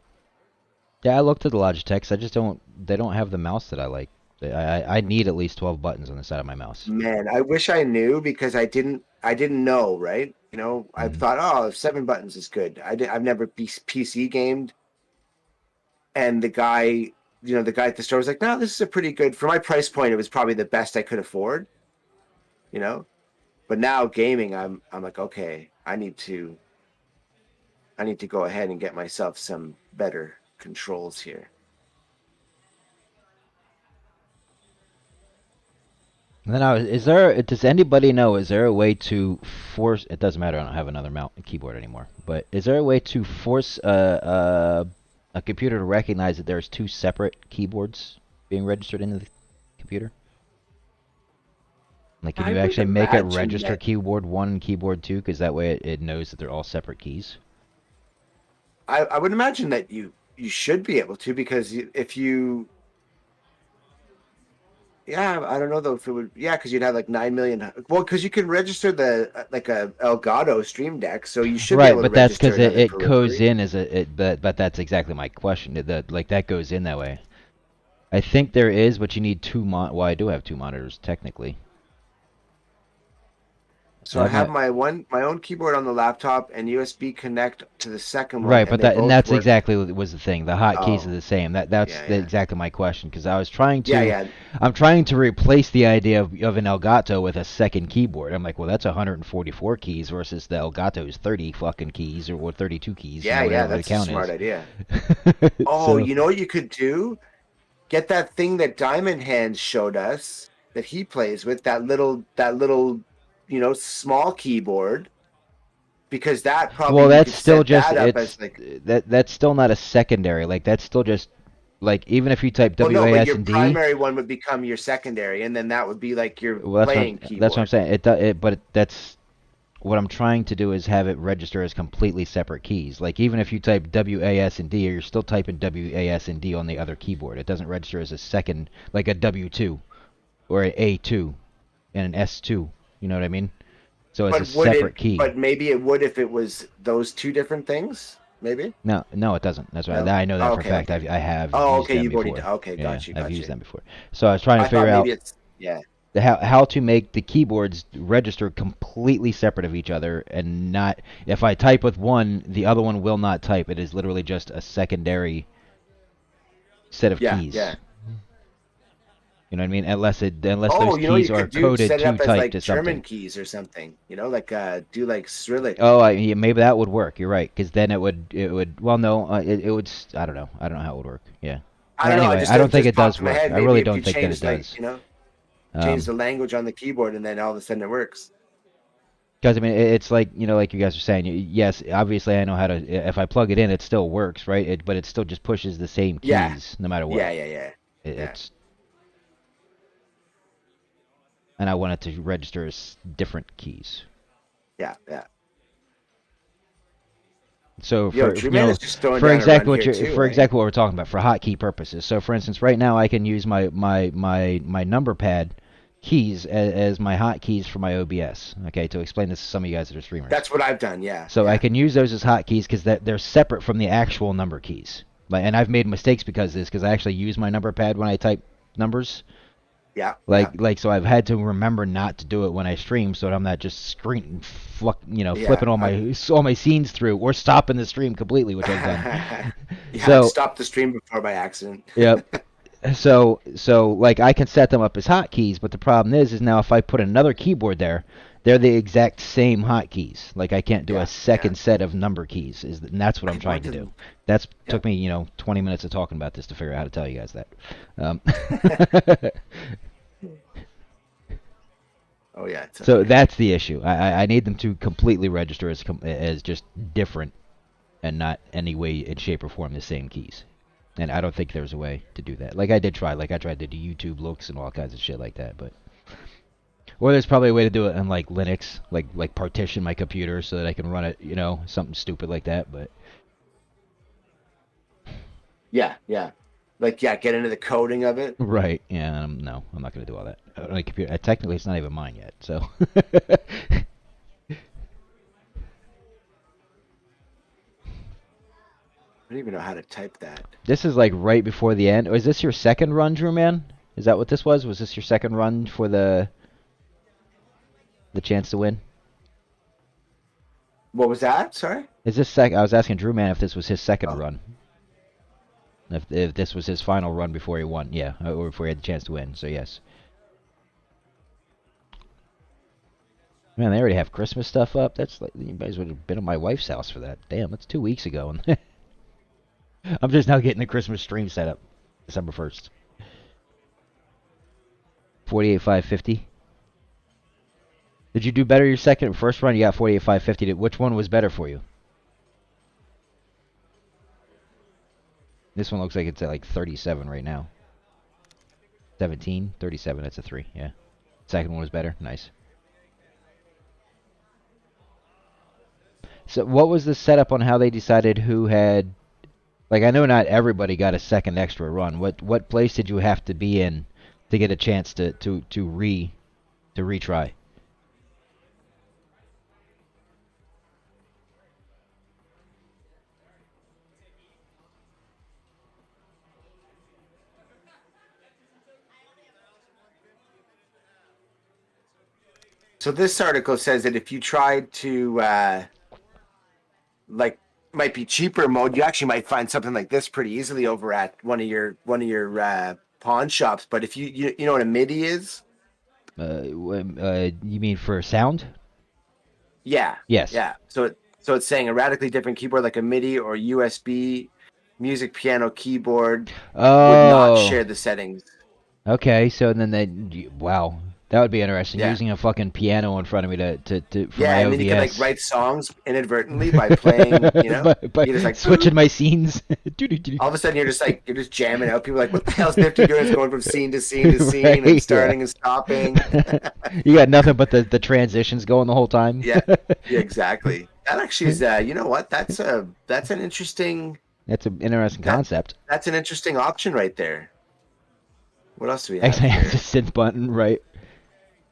Yeah, I looked at the Logitechs. I just don't. They don't have the mouse that I like. I need at least 12 buttons on the side of my mouse. Man, I wish I knew because I didn't know, right? I thought, oh, 7 buttons is good. I've never PC gamed. And the guy at the store was like, no, this is a pretty good, for my price point, it was probably the best I could afford, But now gaming, I'm like, okay, I need to go ahead and get myself some better controls here. And then does anybody know, is there a way to force, it doesn't matter, I don't have another keyboard anymore, but is there a way to force a computer to recognize that there's 2 separate keyboards being registered into the computer? Like, can I you would actually make it imagine register that- keyboard 1 and keyboard 2? Because that way it knows that they're all separate keys. I would imagine that you should be able to, because if you, yeah, I don't know though if it would, yeah, because you'd have like 9 million. Well, because you can register like a Elgato Stream Deck, so you should be Right, able but to that's register because it another goes periphery. in as but that's exactly my question. That goes in that way. I think there is, but you need 2 well, I do have 2 monitors technically. So I have my own keyboard on the laptop and USB connect to the second one. Right, and but they that and both that's work. exactly what was the thing. The hotkeys are Oh, the same. That's yeah, yeah. exactly my question because I was trying Yeah, to yeah. I'm trying to replace the idea of an Elgato with a second keyboard. I'm like, well, that's 144 keys versus the Elgato's 30 fucking keys or 32 keys, Yeah, yeah, whatever the that's a count smart is. idea. Oh, So, you know what you could do? Get that thing that Diamond Hands showed us that he plays with, that little, small keyboard, because that probably well, you that's could still set just that up as it's like, that's still not a secondary. Like that's still just like even if you type well, no, but WAS your and D. primary one would become your secondary, and then that would be like your Well, playing that's what I'm keyboard. saying. That's what I'm trying to do is have it register as completely separate keys. Like even if you type WAS and D, you're still typing WAS and D on the other keyboard. It doesn't register as a second, like a W2 or an A2 and an S2. You know what I mean? So it's a But would separate it? key. But maybe it would if it was those two different things. Maybe. No, no, it doesn't. That's right. No. I know that Oh, for a okay, fact. okay. I have Oh, used okay. them You've already. before. Okay, Yeah, got you, I've got used you. them before. So I was trying to I figure thought out maybe it's yeah. how to make the keyboards register completely separate of each other and not if I type with one, the other one will not type. It is literally just a secondary set of Yeah, keys. yeah. You know what I mean? Unless Oh, those keys you are could do coded set it to up as type to like German something. keys or something. Like do like Cyrillic. Oh, yeah, maybe that would work. You're right, because then it would. Well, no, it would. I don't know. I don't know how it would work. Yeah. I But don't know. anyway, Just I don't it think just it popped does in my work. head. I Maybe really if you don't think that it change does. change Um, the language on the keyboard, and then all of a sudden it works. Because I mean, it's like like you guys are saying. Yes, obviously I know how to. If I plug it in, it still works, right? But it still just pushes the same Yeah, keys no matter what. yeah, yeah, yeah, yeah, It's and I want it to register as different keys. yeah, yeah. So Yo, for Drew Man is just throwing down a exactly run what here you're too, for eh? exactly what we're talking about for hotkey purposes. So for instance, right now I can use my number pad keys as my hotkeys for my OBS. Okay, to explain this to some of you guys that are streamers. That's what I've done. Yeah. So yeah. I can use those as hotkeys because they're separate from the actual number keys. And I've made mistakes because of this because I actually use my number pad when I type numbers. Yeah. So I've had to remember not to do it when I stream, so that I'm not just Yeah, flipping all my scenes through or stopping the stream completely, which I've done. You So- had to stop the stream before by accident. Yep. So like I can set them up as hotkeys, but the problem is now if I put another keyboard there, they're the exact same hotkeys. Like I can't do Yeah, a second set of number keys, and that's what I'm trying to do. That's took me 20 minutes of talking about this to figure out how to tell you guys that. Oh yeah. So that's the issue. I need them to completely register as just different, and not any way, in shape, or form the same keys. And I don't think there's a way to do that. Like I did try. Like I tried to do YouTube looks and all kinds of shit like that, but. Or there's probably a way to do it in like Linux, like partition my computer so that I can run it, something stupid like that. But Yeah, yeah. Get into the coding of it. right, yeah, no, I'm not gonna do all that on a computer. Technically, it's not even mine yet, so. I don't even know how to type that. This is like right before the end. Or is this your second run, Drew Man? Is that what this was? Was this your second run for the chance to win? What was that? Sorry. Is this I was asking Drew Man if this was his second run. If this was his final run before he won, yeah, or before he had the chance to win. So yes. Man, they already have Christmas stuff up. That's like you guys would have been at my wife's house for that. Damn, that's 2 weeks ago. I'm just now getting the Christmas stream set up, December 1st. 48,550. Did you do better your second and first run? You got 48,550. Which one was better for you? This one looks like it's at like 37 right now. 17, 37. That's a 3. Yeah. Second one was better. Nice. So what was the setup on how they decided who had... Like, I know not everybody got a second extra run. What place did you have to be in to get a chance to retry? So this article says that if you tried to like might be cheaper mode, you actually might find something like this pretty easily over at one of your pawn shops. But if you know what a MIDI is? You mean for sound? Yeah. Yes. Yeah. So it's saying a radically different keyboard like a MIDI or USB music piano keyboard would not share the settings. Okay, so then wow, that would be interesting. Yeah. Using a fucking piano in front of me to for Yeah, my and OBS. then you can like write songs inadvertently by playing, you know, by you just like switching my scenes. all of a sudden you're just jamming out. People are like, what the hell's Nifty doing? It's going from scene to scene to scene Right, and starting and stopping. You got nothing but the transitions going the whole time. Yeah, exactly. That actually is, you know what? That's an interesting. That's an interesting concept. That's an interesting option right there. What else do we have Actually, here? has a synth button, right?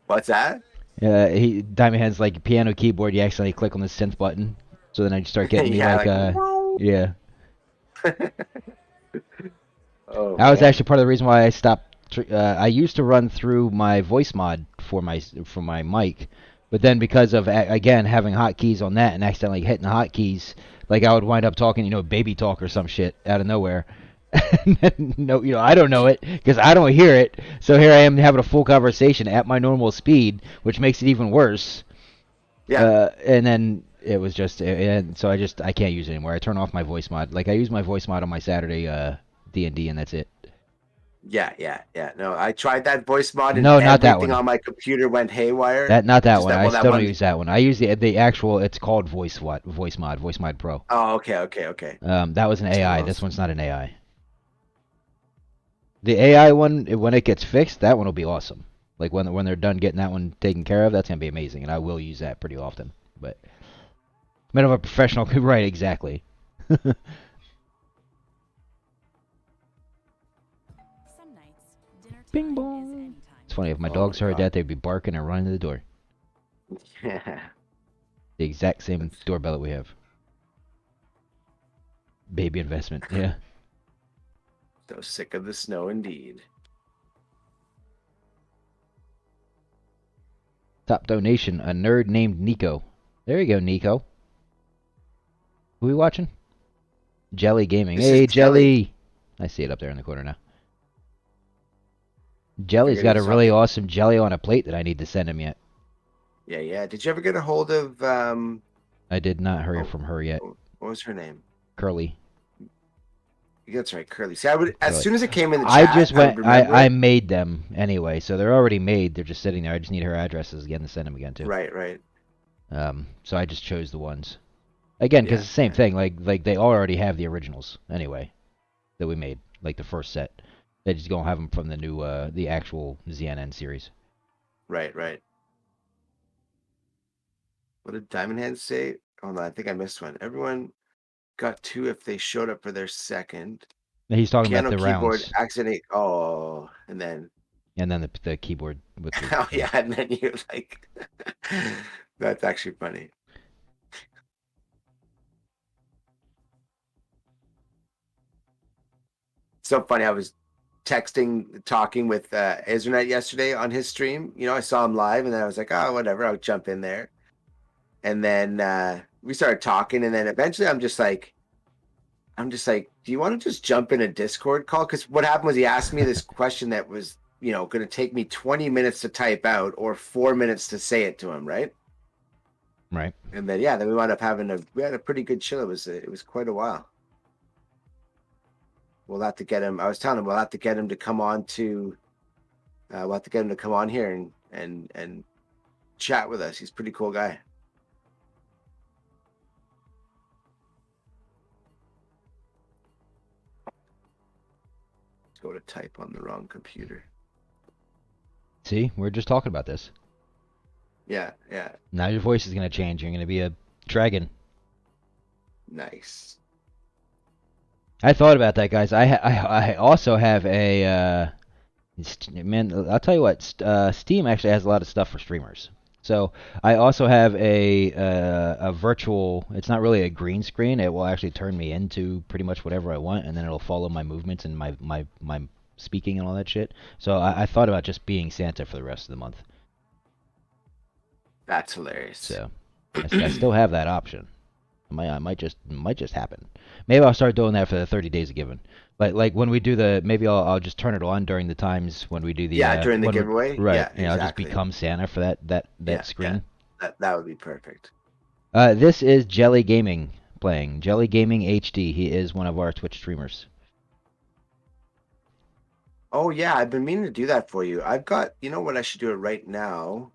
What's that? Diamond has like a piano keyboard. You accidentally click on the synth button, so then I just start getting Yeah, yeah. Oh, That was man. actually part of the reason why I stopped. I used to run through my voice mod for my mic, but then because of again having hotkeys on that and accidentally hitting the hotkeys, like I would wind up talking, baby talk or some shit out of nowhere. No, I don't know it because I don't hear it. So here I am having a full conversation at my normal speed, which makes it even worse. Yeah. And then it was just, and so I can't use it anymore. I turn off my voice mod. Like I use my voice mod on my Saturday D&D, and that's it. Yeah. No, I tried that voice mod and No, not that everything one. on my computer went haywire. Not that Just one. that- I well, that still one- don't use that one. I use the actual. It's called voice mod Pro. Oh, okay. That was an AI. else? This one's not an AI. The AI one, when it gets fixed, that one will be awesome. Like when they're done getting that one taken care of, that's gonna be amazing, and I will use that pretty often. But I'm of a professional, right? Exactly. Some nights, dinner time Bing is bong. anytime. It's funny if my Oh dogs my heard God. that, they'd be barking and running to the door. Yeah. The exact same doorbell that we have. Baby investment. Yeah. So sick of the snow indeed. Top donation, a nerd named Nico. There you go, Nico. Who we watching? Jelly Gaming. This Hey, is Jelly. I see it up there in the corner now. Jelly's Figured got a it's really something. awesome jelly on a plate that I need to send him yet. Yeah. Did you ever get a hold of I did not hear Oh. from her yet. what was her name? Curly. That's right, Curly. See, I would as Curly. soon as it came in the I chat, just would went. remember I it. made them anyway, so they're already made. They're just sitting there. I just need her addresses again to send them again to. Right. So I just chose the ones. Again, because Yeah, it's the same yeah. thing. Like they already have the originals anyway that we made, like the first set. They just gonna have them from the new, the actual ZNN series. Right. What did Diamond Hands say? Oh no, I think I missed one. Everyone got 2 if they showed up for their second. He's talking Piano about the keyboard rounds, accident. Oh, and then and then the keyboard with the, oh yeah, and then you're like, that's actually funny. So funny. I was talking with Ezranet yesterday on his stream. I saw him live, and then I was like, oh, whatever, I'll jump in there. And then we started talking, and then eventually I'm just like, do you want to just jump in a Discord call? Because what happened was he asked me this question that was, going to take me 20 minutes to type out or 4 minutes to say it to him, right? right. And then then we wound up we had a pretty good chill. It was quite a while. We'll have to get him. I was telling him we'll have to get him to come on we'll have to get him to come on here and chat with us. He's a pretty cool guy. Let's go to type on the wrong computer. See, we're just talking about this. Yeah. Now your voice is gonna change. You're gonna be a dragon. Nice. I thought about that, guys. I also have a man. I'll tell you what. Steam actually has a lot of stuff for streamers. So I also have a virtual. It's not really a green screen. It will actually turn me into pretty much whatever I want, and then it'll follow my movements and my speaking and all that shit. So I thought about just being Santa for the rest of the month. That's hilarious. So I still have that option. I might just happen. Maybe I'll start doing that for the 30 days of giving. Like when we do maybe I'll just turn it on during the times when we do the during the when we- giveaway. right? Yeah, I'll just exactly. become Santa for that Yeah, screen. That would be perfect. This is Jelly Gaming playing. Jelly Gaming HD. He is one of our Twitch streamers. Oh yeah, I've been meaning to do that for you. I've got. You know what? I should do it right now.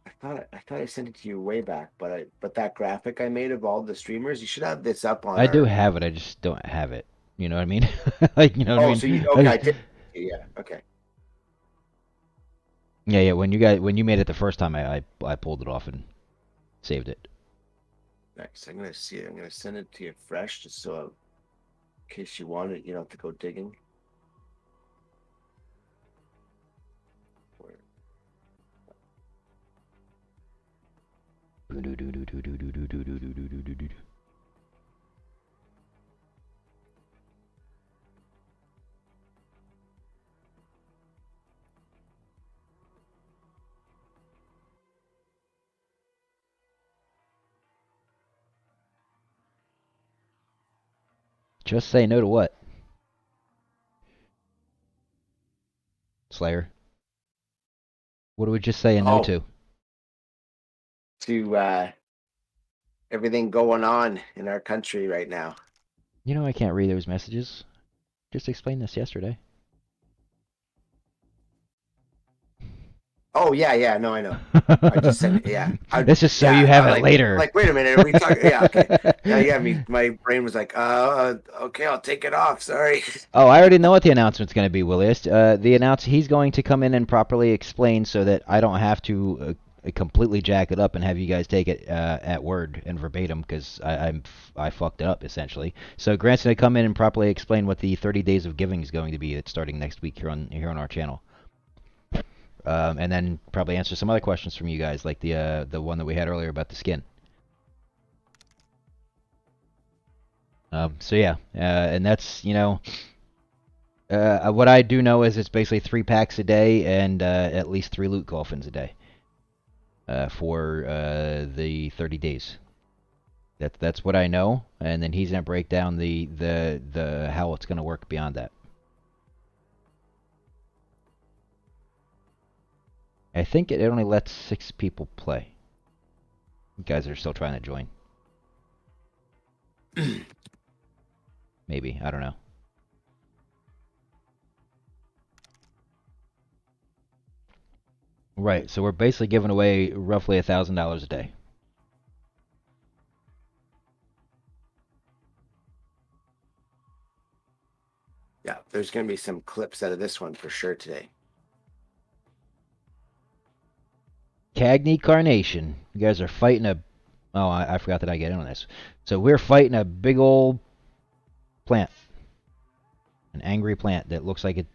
I thought I sent it to you way back, but that graphic I made of all the streamers, you should have this up on. I do have it. I just don't have it. You know what I mean? Like, you know what I mean? So okay, I did. Yeah, okay. Yeah. When you made it the first time, I pulled it off and saved it. Nice. I'm gonna see it. I'm gonna send it to you fresh, just so in case you want it, you don't have to go digging. Just say no to what? Slayer. What do we just say a no Oh. to? To everything going on in our country right now. You know I can't read those messages. Just explained this yesterday. Oh yeah, no, I know. I just sent it. Yeah, This is so you have it later. Like, wait a minute, are we talking? Yeah, okay. Yeah. My brain was like, okay, I'll take it off. Sorry. Oh, I already know what the announcement's going to be, Williest. He's going to come in and properly explain so that I don't have to completely jack it up and have you guys take it at word and verbatim because I fucked it up essentially. So Grant's going to come in and properly explain what the 30 days of giving is going to be. That's starting next week here on our channel. And then probably answer some other questions from you guys, like the one that we had earlier about the skin. So yeah, and that's what I do know is it's basically 3 packs a day and at least 3 loot coffins a day for the 30 days. That's what I know, and then he's gonna break down the how it's gonna work beyond that. I think it only lets 6 people play. You guys are still trying to join. Maybe, I don't know. Right, so we're basically giving away roughly $1,000 a day. Yeah, there's gonna be some clips out of this one for sure today. Cagney Carnation. You guys are fighting a... Oh, I forgot that I get in on this. So we're fighting a big old plant. An angry plant that looks like it's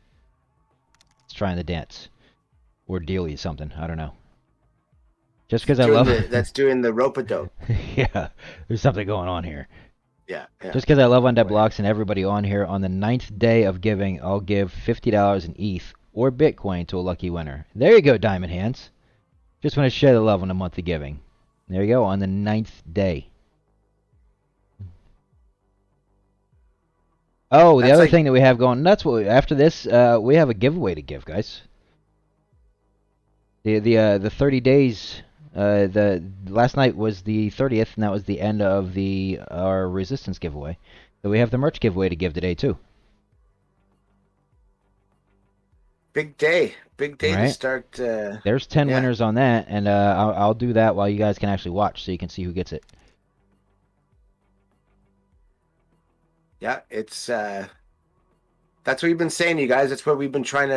trying to dance. Or deal you something. I don't know. Just because I love... That's doing the rope-a-dope. Yeah, there's something going on here. Yeah. Just because I love Undead Blocks and everybody on here, on the 9th day of giving, I'll give $50 in ETH or Bitcoin to a lucky winner. There you go, Diamond Hands. Just want to share the love on the month of giving. There you go, on the 9th day. Oh, the other thing that we have going, that's what after this, we have a giveaway to give, guys. The 30 days, the last night was the 30th, and that was the end of our Resistance giveaway. So we have the merch giveaway to give today too. Big day Right. to start. There's 10 winners on that, and I'll do that while you guys can actually watch, so you can see who gets it. Yeah, it's that's what we've been saying, you guys. That's what we've been trying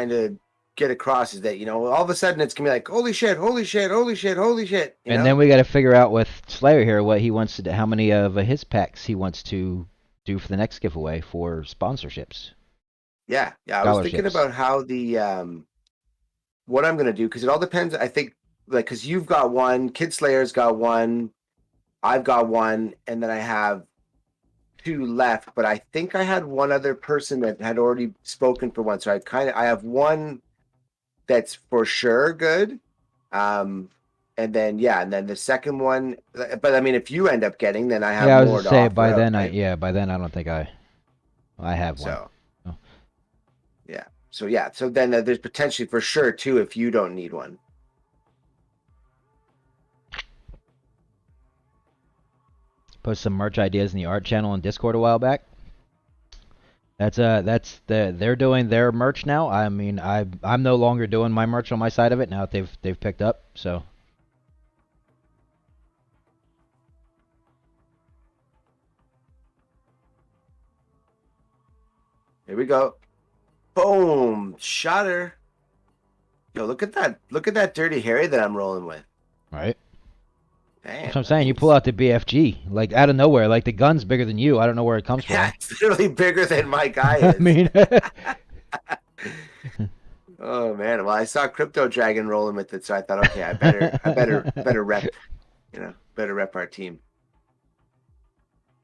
to get across is that all of a sudden it's gonna be like holy shit. And then we got to figure out with Slayer here what he wants to do, how many of his packs he wants to do for the next giveaway for sponsorships. Yeah. I was thinking about how the what I'm gonna do because it all depends. I think because you've got one, Kid Slayer's got one, I've got one, and then I have 2 left. But I think I had one other person that had already spoken for one, so I have one that's for sure good, And then and then the second one. But I mean, if you end up getting, then I have Yeah, I was more just to saying offer by out, then right? by then I don't think I have one. So Oh. so then there's potentially for sure too if you don't need one. Post some merch ideas in the art channel on Discord a while back. They're doing their merch now. I mean, I'm no longer doing my merch on my side of it now that they've picked up. So Here we go. Boom, shot her. Yo, look at that! Look at that Dirty Harry that I'm rolling with. right. Damn, That's what I'm saying. You pull out the BFG like out of nowhere. Like the gun's bigger than you. I don't know where it comes from. Yeah, it's literally bigger than my guy I is. mean, Oh man, well I saw Crypto Dragon rolling with it, so I thought, okay, I better rep, better rep our team.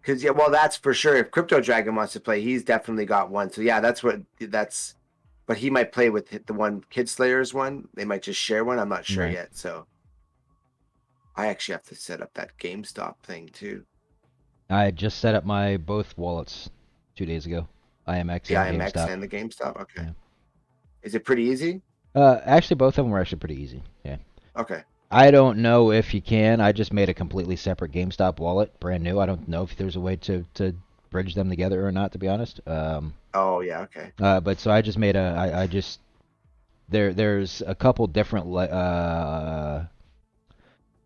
Because well, that's for sure. If Crypto Dragon wants to play, he's definitely got one. So yeah, but he might play with the one Kid Slayer's one. They might just share one. I'm not sure Right. yet. So I actually have to set up that GameStop thing too. I just set up my both wallets 2 days ago. IMX The and IMX GameStop. and the GameStop. Okay. Yeah. Is it pretty easy? Actually, both of them were actually pretty easy. Yeah. Okay. I don't know if you can. I just made a completely separate GameStop wallet, brand new. I don't know if there's a way to bridge them together or not, to be honest. Oh yeah. Okay. But so I just made there's a couple different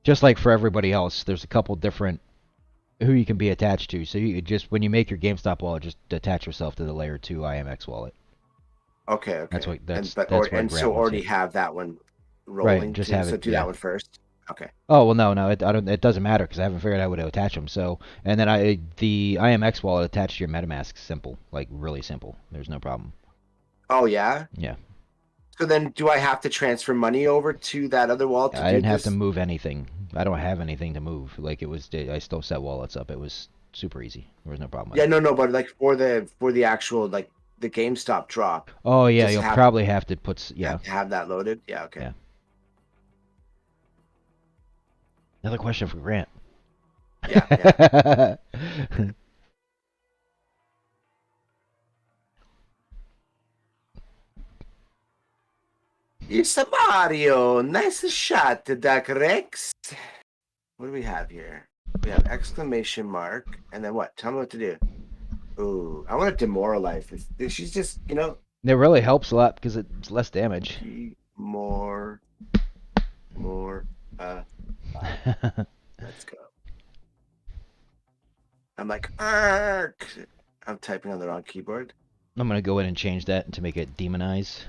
just like for everybody else, there's a couple different who you can be attached to. So you just when you make your GameStop wallet, just attach yourself to the Layer 2 IMX wallet. Okay. That's what that's and, that's what and Grant so wants already it. have that one rolling. just too, have so it, do yeah. that one first. Okay. Oh well, no, it, I don't. It doesn't matter because I haven't figured out how to attach them. So, and then the IMX wallet attached to your MetaMask, simple, like really simple. There's no problem. Oh yeah. Yeah, So then, do I have to transfer money over to that other wallet to I do didn't have this? to move anything. I don't have anything to move. Like it was, I still set wallets up. It was super easy. There was no problem. With Yeah, it. no, but like for the actual like the GameStop drop, Oh yeah, just you'll have- probably have to put. you Yeah. have to have that loaded. Yeah. Okay. Yeah. Another question for Grant. Yeah. It's a Mario. Nice shot, Duck Rex. What do we have here? We have exclamation mark, and then what? Tell me what to do. Ooh, I want to demoralize this. She's just, It really helps a lot because it's less damage. more. Let's go. I'm like, ark. I'm typing on the wrong keyboard. I'm gonna go in and change that to make it demonize.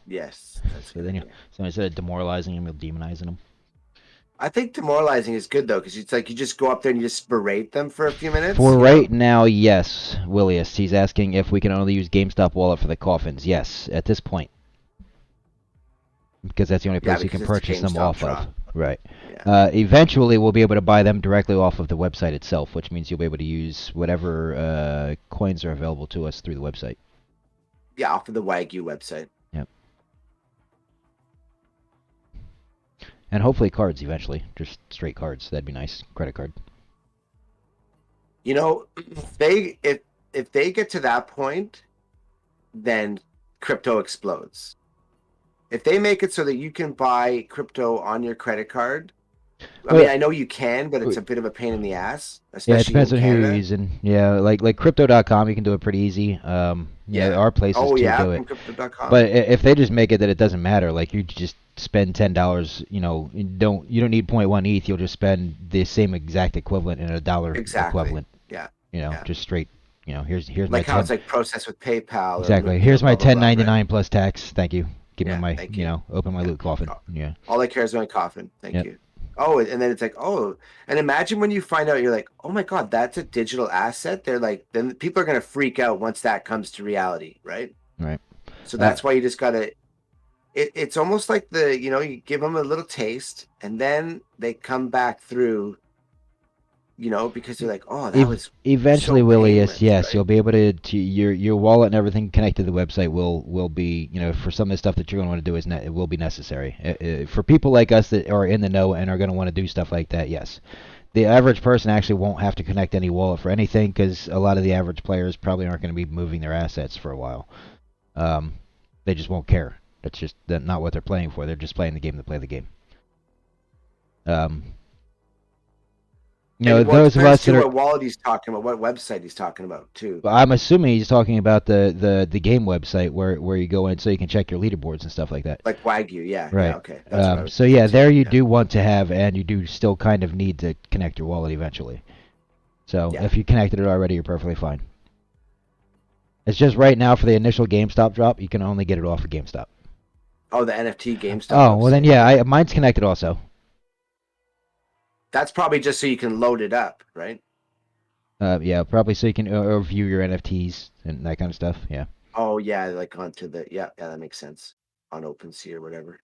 Yes. That's So good then idea. so instead of demoralizing them, you'll demonizing them. I think demoralizing is good though, because it's like you just go up there and you just berate them for a few minutes. For you right know? now, yes, Willius. He's asking if we can only use GameStop wallet for the coffins. Yes, at this point. Because that's the only place you can because it's a purchase them GameStop off drop. of. Right. Yeah. Eventually, we'll be able to buy them directly off of the website itself, which means you'll be able to use whatever coins are available to us through the website. Yeah, off of the Wagyu website. Yep. And hopefully cards eventually. Just straight cards. That'd be nice. Credit card. If they get to that point, then crypto explodes. If they make it so that you can buy crypto on your credit card, I know you can, but it's a bit of a pain in the ass, Yeah, it especially depends in on who Canada. you're using. Yeah, like crypto.com, you can do it pretty easy. Yeah, our places Oh too yeah, do from it. crypto.com. But if they just make it that it doesn't matter, like you just spend $10, you don't need 0.1 ETH. You'll just spend the same exact equivalent in a dollar Exactly. equivalent. Yeah. Just straight. Here's my Like how 10. it's like processed with PayPal. Exactly. Or, Here's my blah, blah, blah, right? 1099 plus tax. Thank you. Give me Yeah, my, thank you. open my Yeah. loot coffin. Yeah. All I care is my coffin. Thank Yep. you. Oh, and then it's like, oh, and imagine when you find out, you're like, oh my God, that's a digital asset. They're like, then people are going to freak out once that comes to reality, right? Right. So that's why you just got to, it's almost like you give them a little taste and then they come back through you know, because you're like, oh, that was Eventually, so Willie, painless, yes, right? you'll be able to your wallet and everything connected to the website will be, for some of the stuff that you're going to want to do it will be necessary. For people like us that are in the know and are going to want to do stuff like that, yes. The average person actually won't have to connect any wallet for anything because a lot of the average players probably aren't going to be moving their assets for a while. They just won't care. That's just not what they're playing for. They're just playing the game to play the game. And, well, it Those of depends us that too are. what wallet he's talking about, what website he's talking about too. I'm assuming he's talking about the game website where you go in so you can check your leaderboards and stuff like that. Like Wagyu, yeah, Right. yeah, okay. That's what I was So yeah, thinking, there too. you Yeah. do want to have, and you do still kind of need to connect your wallet eventually. So Yeah. if you connected it already, you're perfectly fine. It's just right now for the initial GameStop drop, you can only get it off of GameStop. Oh, the NFT GameStop. Oh, well then website. yeah, mine's connected also. That's probably just so you can load it up, right? Yeah, probably so you can or view your NFTs and that kind of stuff. Yeah. Oh yeah, like onto the yeah, that makes sense. On OpenSea or whatever.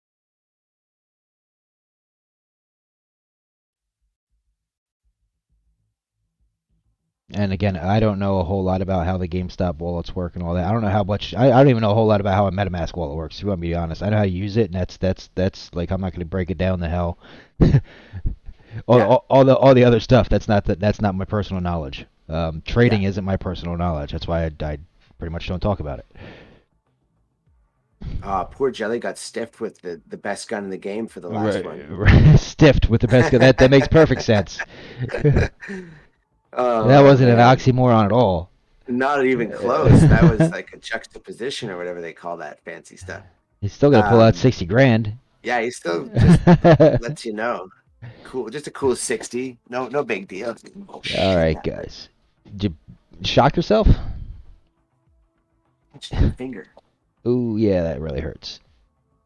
And again, I don't know a whole lot about how the GameStop wallets work and all that. I don't know how much. I don't even know a whole lot about how a MetaMask wallet works. To be honest, I know how to use it, and that's like I'm not going to break it down to hell. all the other stuff that's not my personal knowledge. Trading isn't my personal knowledge. That's why I pretty much don't talk about it. Poor Jelly got stiffed with the best gun in the game for the last one. Right. Stiffed with the best. That makes perfect sense. That wasn't an oxymoron at all. Not even close. That was like a juxtaposition or whatever they call that fancy stuff. He's still gonna pull out 60 grand. Yeah, he still just lets you know. Cool, just a cool 60. No big deal. All right, guys. Did you shock yourself? Just your finger. Ooh, yeah, that really hurts.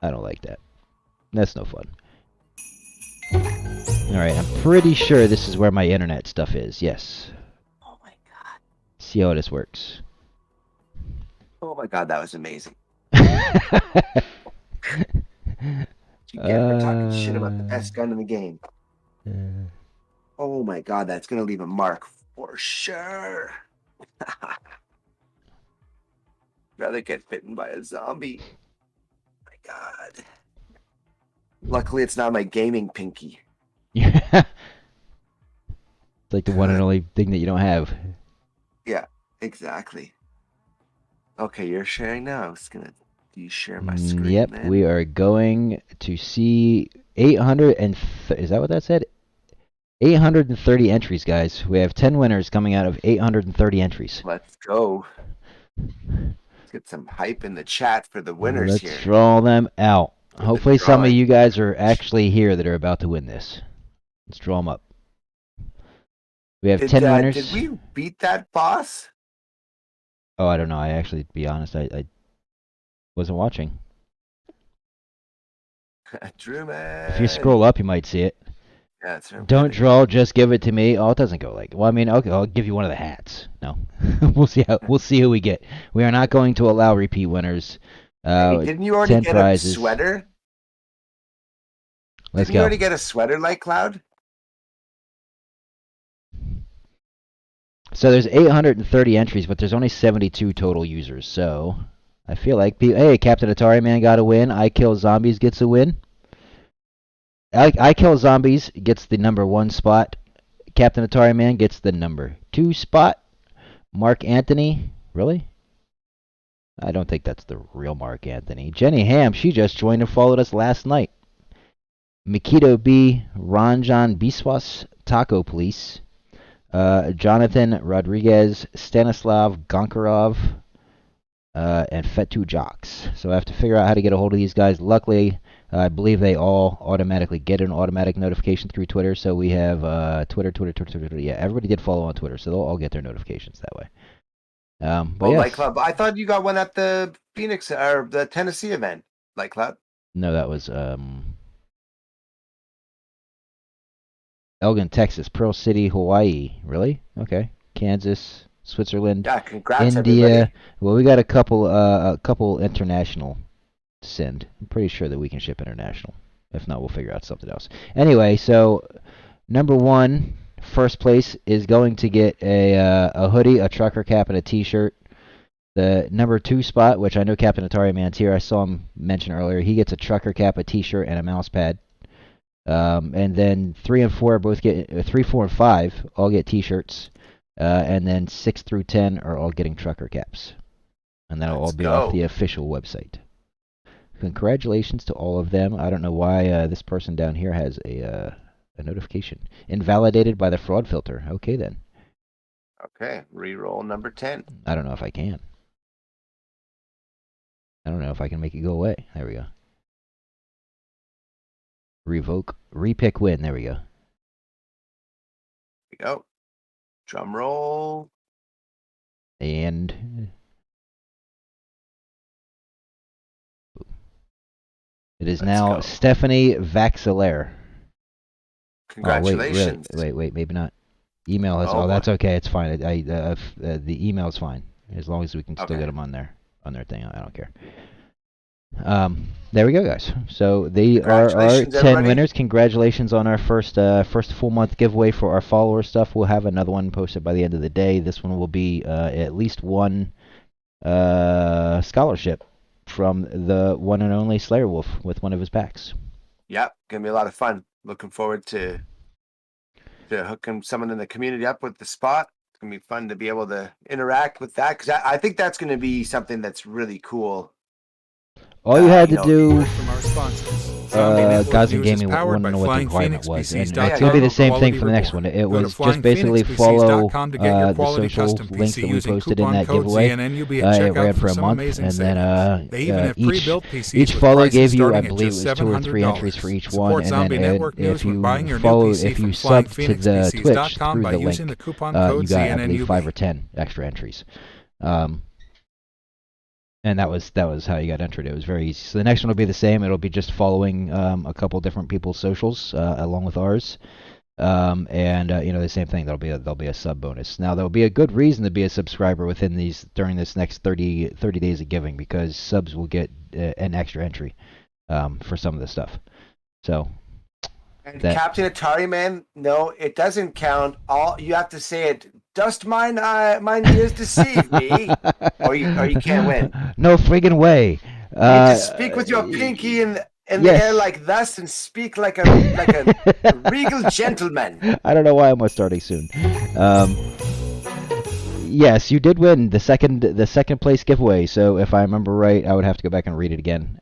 I don't like that. That's no fun. Alright, I'm pretty sure this is where my internet stuff is. Yes. Oh my god. See how this works. Oh my god, that was amazing. You get for talking shit about the best gun in the game. Oh my god, that's gonna leave a mark for sure. Rather get bitten by a zombie. My god. Luckily, it's not my gaming pinky. Yeah. It's like the one and only thing that you don't have. Yeah, exactly. Okay, you're sharing now. I was gonna. Do you share my screen? Yep, man? we are going to see 800 and is that what that said? 830 entries, guys. We have 10 winners coming out of 830 entries. Let's go. Let's get some hype in the chat for the winners Let's here. draw them out. the Hopefully some of drawing. you guys are actually here that are about to win this. Let's draw them up. We have 10 winners. Did we beat that boss? Oh, I don't know. I actually, to be honest, I wasn't watching. Truman. If you scroll up, you might see it. Yeah, that's right. Don't draw, just give it to me. Oh, it doesn't go like. Well, I mean, okay, I'll give you one of the hats. No, we'll see who we get. We are not going to allow repeat winners. Hey, didn't you already 10 get prizes. a sweater? Let's Didn't you go. already get a sweater like Cloud? So there's 830 entries, but there's only 72 total users. So I feel like, hey, Captain Atari Man got a win. I Kill Zombies gets a win. I Kill Zombies gets the number 1 spot. Captain Atari Man gets the number 2 spot. Mark Anthony, really? I don't think that's the real Mark Anthony. Jenny Ham, she just joined and followed us last night. Mikito B, Ranjan Biswas, Taco Police, Jonathan Rodriguez, Stanislav Gonkarov, and Fetu Jocks. So I have to figure out how to get a hold of these guys. Luckily, I believe they all automatically get an automatic notification through Twitter. So we have Twitter. Yeah, everybody did follow on Twitter, so they'll all get their notifications that way. But Oh, yes. Light Club. I thought you got one at the Phoenix or the Tennessee event. Light Club. No, that was Elgin, Texas, Pearl City, Hawaii. Really? Okay. Kansas, Switzerland, Yeah, congrats, India. everybody. Well, we got a couple international to send. I'm pretty sure that we can ship international. If not, we'll figure out something else. Anyway, so number 1 First place is going to get a hoodie, a trucker cap, and a T-shirt. The number 2 spot, which I know Captain Atari Man's here, I saw him mention earlier, he gets a trucker cap, a T-shirt, and a mouse pad. And then 3 and 4 both get 3, 4, and 5 all get T-shirts, and then 6 through 10 are all getting trucker caps, and that'll all be off the official website. Congratulations to all of them. I don't know why this person down here has a notification invalidated by the fraud filter. Okay then. Okay, re-roll number 10. I don't know if I can. I don't know if I can make it go away. There we go. Revoke, repick, win. There we go. Here we go. Drum roll. And it is Let's now go. Stephanie Vaxilaire. Congratulations. Oh, wait, maybe not. Email has. Oh, that's okay. It's fine. The email is fine as long as we can still get them on their thing. I don't care. There we go, guys. So they are our 10 everybody. winners. Congratulations on our first full month giveaway for our follower stuff. We'll have another one posted by the end of the day. This one will be at least one scholarship from the one and only Slayer Wolf with one of his packs. Yep, gonna be a lot of fun. Looking forward to hooking someone in the community up with the spot. It's gonna be fun to be able to interact with that, because I think that's gonna be something that's really cool. All you had to do, Word from our sponsors. Zombie Network Gods and News is Gaming powered wanted by to know what the Flying requirement Phoenix was, and PCs. it's going to be the same thing for the next one. It Go to was just basically follow flyingphoenixpcs.com to get your the quality social custom links PC that we using posted in coupon that code giveaway. ZNNUB It at checkout ran for a some month, amazing and then savings. They even have pre-built PCs each with follow prices gave you, I starting at believe, it just was 2 or 3 $700. entries for each Support one, and Zombie then Network News if when you buying your new follow, PC if you from subbed to the Twitch flyingphoenixpcs.com through by the using link, the coupon code you got, I believe, ZNNUB. 5 or 10 extra entries. And that was how you got entered. It was very easy. So the next one will be the same. It'll be just following a couple different people's socials along with ours, and the same thing. There'll be a sub bonus. Now there'll be a good reason to be a subscriber during this next 30 days of giving, because subs will get an extra entry for some of the stuff. So. And Captain Atari Man, no, it doesn't count. All you have to say it. Dost mine ears deceive me, or you can't win. No friggin' way. You need to speak with your pinky in the air like thus, and speak like a regal gentleman. I don't know why I'm starting soon. Yes, you did win the second place giveaway. So if I remember right, I would have to go back and read it again.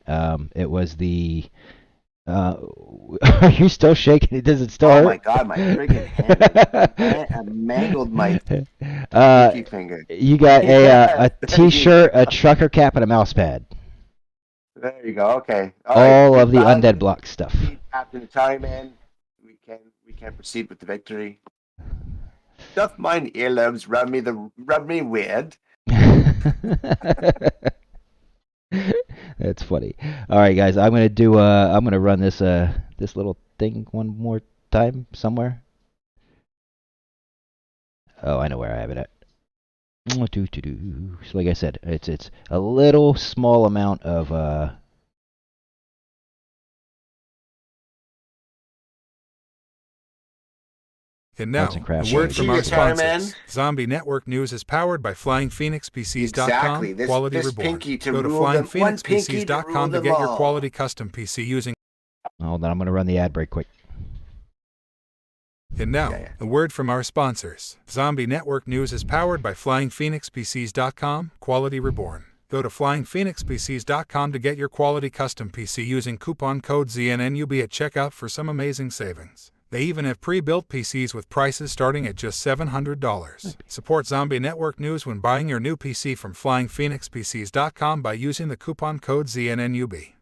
It was the. Are you still shaking? Does it still hurt? Oh my god, my friggin' hand! I mangled my pinky finger. You got a T-shirt, a trucker cap, and a mouse pad. There you go. Okay. All of the Undead Block stuff. Captain Atari Man, we can proceed with the victory. Doth mine earlobes rub me weird? That's funny. All right, guys, I'm gonna run this little thing one more time somewhere. Oh, I know where I have it at. So like I said, it's a little small amount of And now, Arts and crafts a word from our Atari Man. sponsors. Zombie Network News is powered by flyingphoenixpcs.com. Exactly. Quality This Reborn. pinky to Go to rule them. One pinky to flyingphoenixpcs.com rule to them get your all. quality custom PC using. Hold on, I'm gonna run the ad break quick. And now, a word from our sponsors. Zombie Network News is powered by flyingphoenixpcs.com. Quality Reborn. Go to flyingphoenixpcs.com to get your quality custom PC using coupon code ZNNUB at checkout for some amazing savings. They even have pre-built PCs with prices starting at just $700. Support Zombie Network News when buying your new PC from flyingphoenixpcs.com by using the coupon code ZNNUB.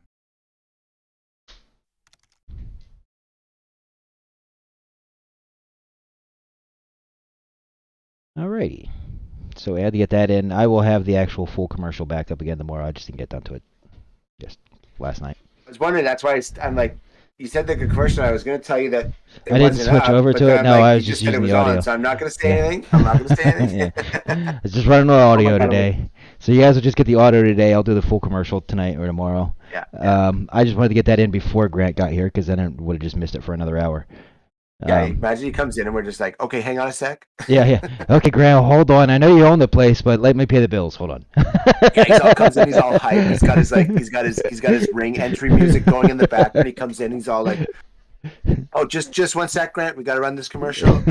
Alrighty. So we had to get that in. I will have the actual full commercial back up again tomorrow. I just didn't get down to it just last night. I was wondering. That's why I'm like, you said the commercial. I was going to tell you that it I didn't wasn't switch up, over but to then it. I'm No, like, I you was just said it using was the audio. on, so I'm not going to say anything. I'm not going to say anything. Yeah. It's just running the audio Oh my God, today. So you guys will just get the audio today. I'll do the full commercial tonight or tomorrow. Yeah. I just wanted to get that in before Grant got here, because then I would have just missed it for another hour. Yeah, imagine he comes in and we're just like, okay, hang on a sec. Yeah. Okay, Graham, hold on. I know you own the place, but let me pay the bills. Hold on. Yeah, he all comes in, he's all hyped. He's got his ring entry music going in the back. When he comes in, he's all like, "Oh, just one sec, Grant. We got to run this commercial."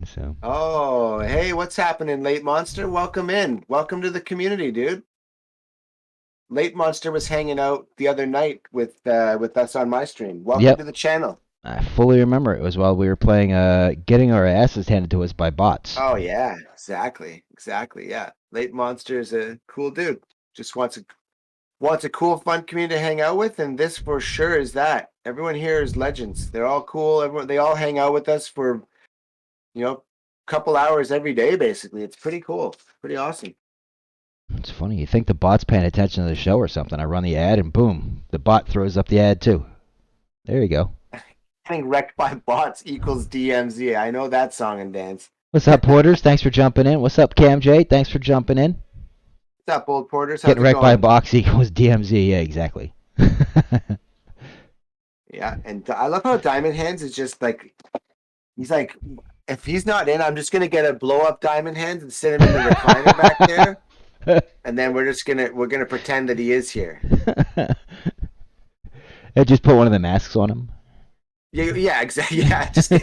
So. Oh, hey, what's happening, Late Monster? Welcome in. Welcome to the community, dude. Late Monster was hanging out the other night with us on my stream. Welcome to the channel. I fully remember it was while we were playing getting our asses handed to us by bots. Oh yeah, exactly. Yeah. Late Monster is a cool dude. Just wants a cool, fun community to hang out with, and this for sure is that. Everyone here is legends. They're all cool. They all hang out with us for, a couple hours every day, basically. It's pretty cool. Pretty awesome. It's funny. You think the bot's paying attention to the show or something. I run the ad and boom, the bot throws up the ad too. There you go. Getting wrecked by bots equals DMZ. I know that song and dance. What's up, Porters? Thanks for jumping in. What's up, Cam J? Thanks for jumping in. What's up, old Porters? How's Getting it wrecked by going? box equals DMZ. Yeah, exactly. Yeah, and I love how Diamond Hands is just like, he's like, if he's not in, I'm just gonna get a blow up Diamond Hands and sit him in the recliner back there, and then we're gonna pretend that he is here. And just put one of the masks on him. Yeah, exactly. Yeah, just he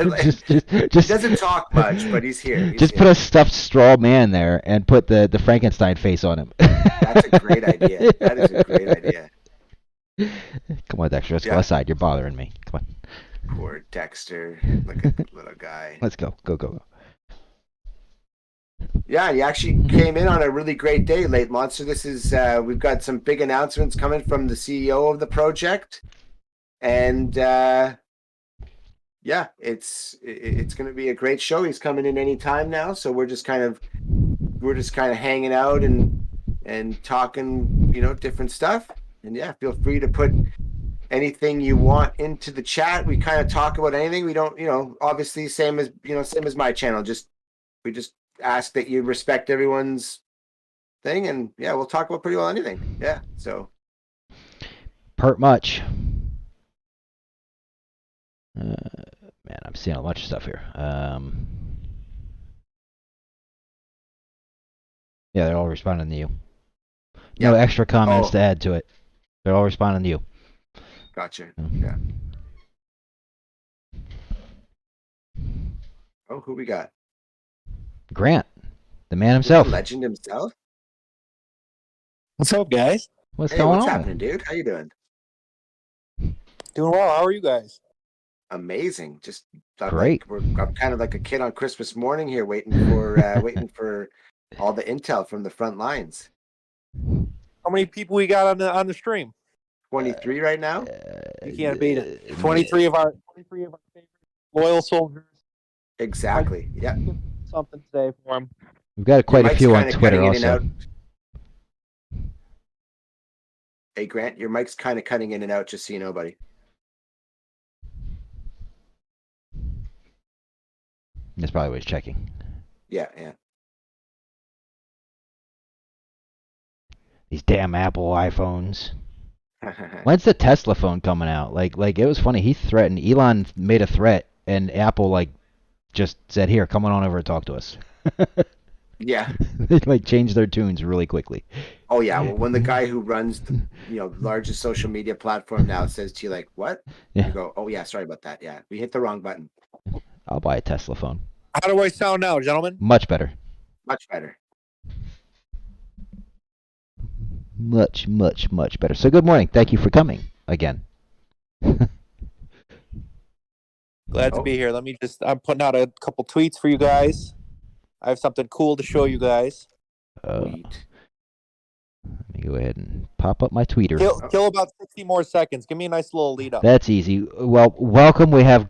doesn't talk much, but he's here. Just put a stuffed straw man there and put the Frankenstein face on him. That's a great idea. That is a great idea. Come on, Dexter. Let's go outside. You're bothering me. Come on. Poor Dexter. Look at the little guy. Let's go. Go. Yeah, he actually came in on a really great day, Late Monster. This is we've got some big announcements coming from the CEO of the project, and yeah, it's going to be a great show. He's coming in any time now, so we're just kind of hanging out and talking, different stuff. And yeah, feel free to put anything you want into the chat. We kind of talk about anything. We don't, obviously same as my channel. We just ask that you respect everyone's thing, and yeah, we'll talk about pretty well anything. Yeah, so Pert much. Man, I'm seeing a bunch of stuff here. Yeah, they're all responding to you. No extra comments to add to it. They're all responding to you. Gotcha. Yeah. Oh, who we got? Grant, the man himself. The legend himself. What's up, guys? What's going what's on? happening, dude? How you doing? Doing well. How are you guys? Amazing. Just great. I'm kind of like a kid on Christmas morning here, waiting for all the intel from the front lines. How many people we got on the stream? 23 right now. You can't beat it. 23 of our favorite loyal soldiers. Exactly. Yeah. Something today for them. We've got quite a few on kinda Twitter cutting in and also. out. Hey Grant, your mic's kind of cutting in and out, just so you know, buddy. That's probably what he's checking. Yeah. These damn Apple iPhones. When's the Tesla phone coming out? Like it was funny. He threatened. Elon made a threat, and Apple just said, "Here, come on over and talk to us." Yeah. They changed their tunes really quickly. Oh yeah. Well, when the guy who runs the largest social media platform now says to you like, "What?" Yeah. You go, "Oh yeah, sorry about that. Yeah, we hit the wrong button." I'll buy a Tesla phone. How do I sound now, gentlemen? Much better. Much better. Much better. So good morning. Thank you for coming again. Glad to be here. I'm putting out a couple tweets for you guys. I have something cool to show you guys. Let me go ahead and pop up my tweeter. Kill about 60 more seconds. Give me a nice little lead up. That's easy. Well, welcome. We have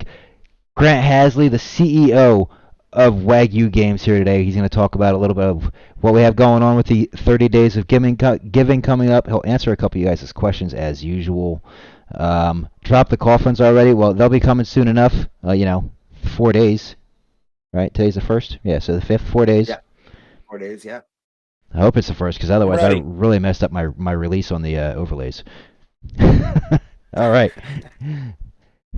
Grant Hasley, the CEO of Wagyu Games, here today. He's going to talk about a little bit of what we have going on with the 30 days of giving coming up. He'll answer a couple of you guys' questions as usual. Drop the coffins already. Well, they'll be coming soon enough. 4 days. Right? Today's the 1st? Yeah, so the 5th, 4 days. Yeah. 4 days, yeah. I hope it's the 1st, because otherwise I really messed up my release on the overlays. All right.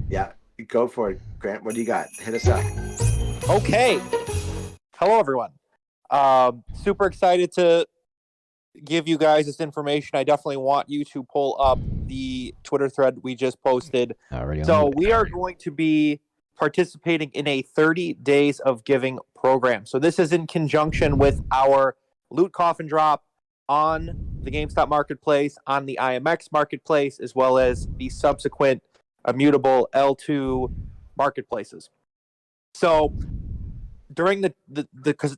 Yeah, go for it, Grant. What do you got? Hit us up. Okay. Hello, everyone. Super excited to give you guys this information. I definitely want you to pull up the Twitter thread we just posted. Already on the So way. we are going to be participating in a 30 days of giving program. So this is in conjunction with our loot coffin drop on the GameStop marketplace, on the IMX marketplace, as well as the subsequent immutable L2 marketplaces. So during the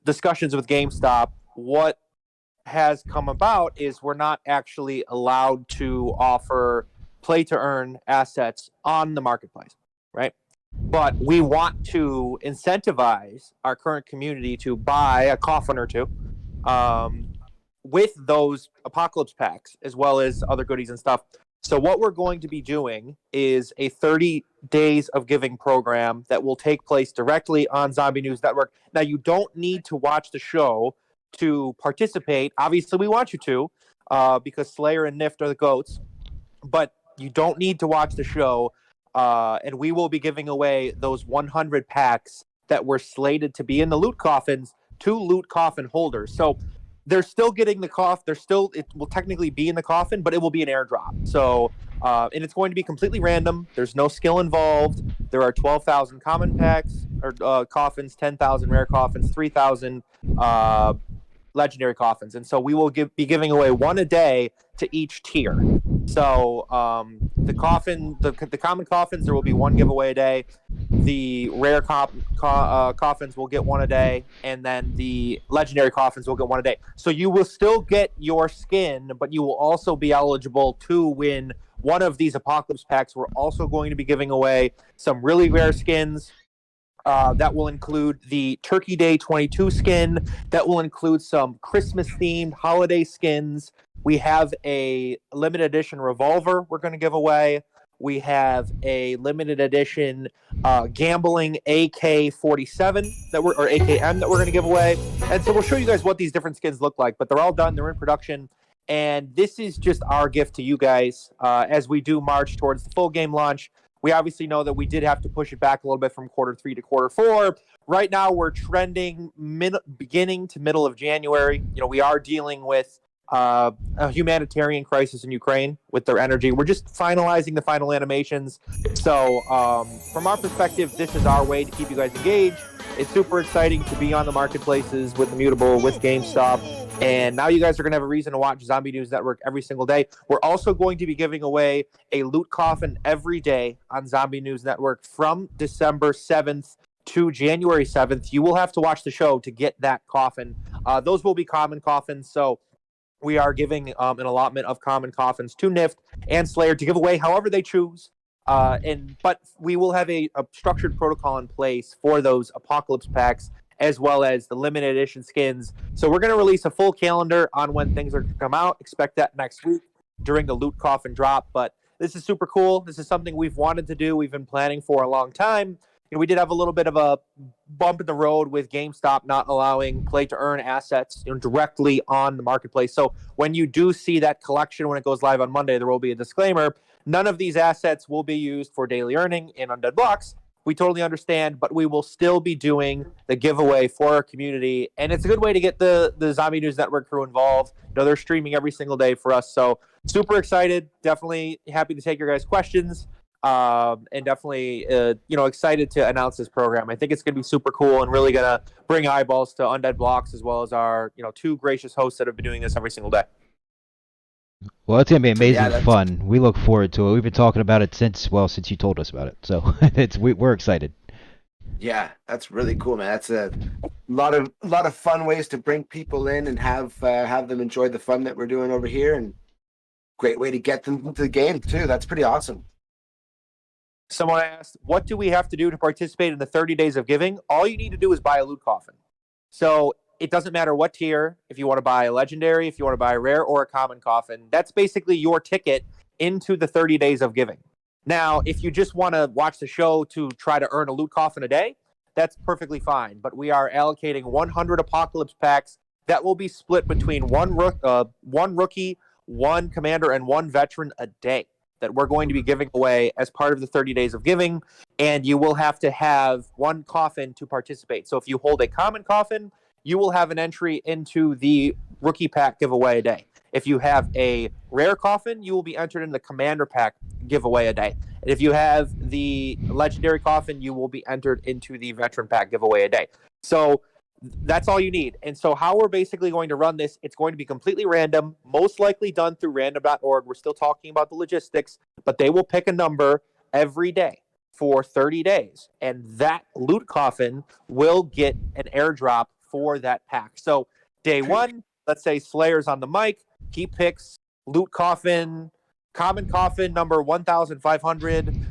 discussions with GameStop, what has come about is we're not actually allowed to offer play to earn assets on the marketplace, right? But we want to incentivize our current community to buy a coffin or two with those apocalypse packs, as well as other goodies and stuff. So what we're going to be doing is a 30 days of giving program that will take place directly on Zombie News Network. Now, you don't need to watch the show to participate. Obviously, we want you to, because Slayer and Nift are the GOATs, but you don't need to watch the show, and we will be giving away those 100 packs that were slated to be in the loot coffins to loot coffin holders. So they're still getting the it will technically be in the coffin, but it will be an airdrop. So, and it's going to be completely random. There's no skill involved. There are 12,000 common packs or coffins, 10,000 rare coffins, 3,000 legendary coffins, and so we will be giving away one a day to each tier. So the common coffins, there will be one giveaway a day. The rare coffins will get one a day, and then the legendary coffins will get one a day. So you will still get your skin, but you will also be eligible to win one of these apocalypse packs. We're also going to be giving away some really rare skins. That will include the Turkey Day 22 skin. That will include some Christmas-themed holiday skins. We have a limited edition revolver we're going to give away. We have a limited edition gambling AK-47 or AKM that we're going to give away. And so we'll show you guys what these different skins look like. But they're all done. They're in production. And this is just our gift to you guys as we do march towards the full game launch. We obviously know that we did have to push it back a little bit from Q3 to Q4. Right now, we're trending beginning to middle of January. You know, we are dealing with a humanitarian crisis in Ukraine with their energy. We're just finalizing the final animations. So, from our perspective, this is our way to keep you guys engaged. It's super exciting to be on the marketplaces with Immutable, with GameStop. And now you guys are going to have a reason to watch Zombie News Network every single day. We're also going to be giving away a loot coffin every day on Zombie News Network from December 7th to January 7th. You will have to watch the show to get that coffin. Those will be common coffins. So we are giving an allotment of common coffins to Nift and Slayer to give away however they choose. But we will have a structured protocol in place for those apocalypse packs, as well as the limited edition skins. So we're going to release a full calendar on when things are going to come out. Expect that next week during the loot coffin drop. But this is super cool. This is something we've wanted to do. We've been planning for a long time. You know, we did have a little bit of a bump in the road with GameStop not allowing play to earn assets, you know, directly on the marketplace. So when you do see that collection when it goes live on Monday, there will be a disclaimer. None of these assets will be used for daily earning in Undead Blocks. We totally understand, but we will still be doing the giveaway for our community. And it's a good way to get the Zombie News Network crew involved. You know, they're streaming every single day for us. So super excited. Definitely happy to take your guys' questions. And definitely, excited to announce this program. I think it's going to be super cool and really going to bring eyeballs to Undead Blocks, as well as our, two gracious hosts that have been doing this every single day. Well, it's gonna be amazing fun. We look forward to it. We've been talking about it since you told us about it. So we're excited. Yeah, that's really cool, man. That's a lot of fun ways to bring people in and have them enjoy the fun that we're doing over here, and great way to get them into the game too. That's pretty awesome. Someone asked, what do we have to do to participate in the 30 days of giving? All you need to do is buy a loot coffin. So it doesn't matter what tier, if you want to buy a legendary, if you want to buy a rare or a common coffin, that's basically your ticket into the 30 days of giving. Now, if you just want to watch the show to try to earn a loot coffin a day, that's perfectly fine. But we are allocating 100 apocalypse packs that will be split between one rookie, one commander, and one veteran a day. that we're going to be giving away as part of the 30 days of giving, and you will have to have one coffin to participate. So if you hold a common coffin, you will have an entry into the rookie pack giveaway a day. If you have a rare coffin, you will be entered in the commander pack giveaway a day. And if you have the legendary coffin, you will be entered into the veteran pack giveaway a day. So that's all you need. And so how we're basically going to run this, it's going to be completely random, most likely done through random.org. We're still talking about the logistics, but they will pick a number every day for 30 days. And that loot coffin will get an airdrop for that pack. So day one, let's say Slayer's on the mic. He picks loot coffin, common coffin number 1,500,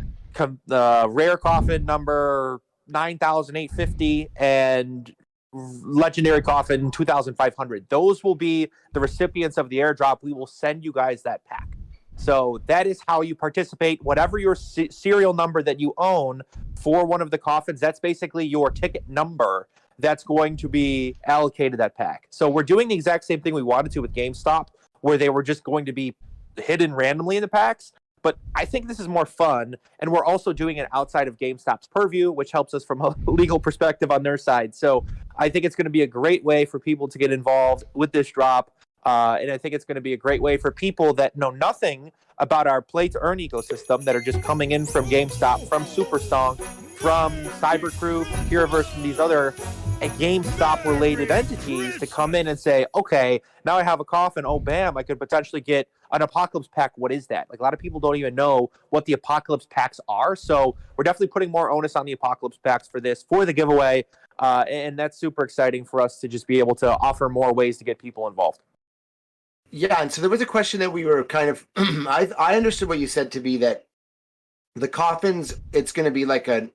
rare coffin number 9,850, and legendary coffin 2,500. Those will be the recipients of the airdrop. We will send you guys that pack. So that is how you participate. Whatever your serial number that you own for one of the coffins, that's basically your ticket number that's going to be allocated that pack. So we're doing the exact same thing we wanted to with GameStop, where they were just going to be hidden randomly in the packs. But I think this is more fun, and we're also doing it outside of GameStop's purview, which helps us from a legal perspective on their side. So I think it's going to be a great way for people to get involved with this drop, and I think it's going to be a great way for people that know nothing about our play-to-earn ecosystem that are just coming in from GameStop, from Supersong, from Cybercrew, from Puriverse, from these other GameStop-related entities to come in and say, okay, now I have a coffin. Oh, bam, I could potentially get an Apocalypse pack. What is that? Like, a lot of people don't even know what the Apocalypse packs are. So we're definitely putting more onus on the Apocalypse packs for this, for the giveaway. And that's super exciting for us to just be able to offer more ways to get people involved. Yeah, and so there was a question that we were kind of I understood what you said to be that the coffins, it's going to be like a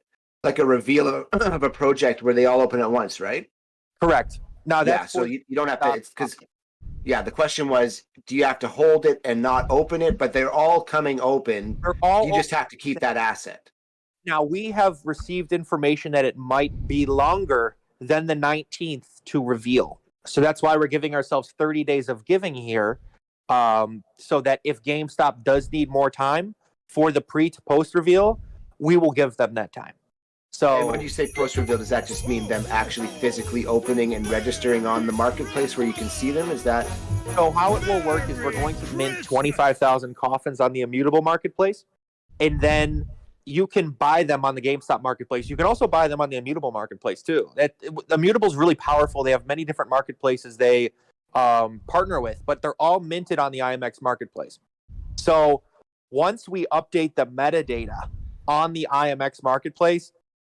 reveal of a project where they all open at once, right? Correct. Now that's so you don't have to. It's because the question was, do you have to hold it and not open it? But they're all coming open. They're all you just have to keep that asset. Now we have received information that it might be longer than the 19th to reveal. So that's why we're giving ourselves 30 days of giving here, so that if GameStop does need more time for the pre to post reveal, we will give them that time. So and when you say post reveal, does that just mean them actually physically opening and registering on the marketplace where you can see them? Is that so? How it will work is we're going to mint 25,000 coffins on the Immutable marketplace, and then you can buy them on the GameStop marketplace. You can also buy them on the Immutable marketplace too. Immutable is really powerful. They have many different marketplaces they partner with, but they're all minted on the IMX marketplace. So once we update the metadata on the IMX marketplace,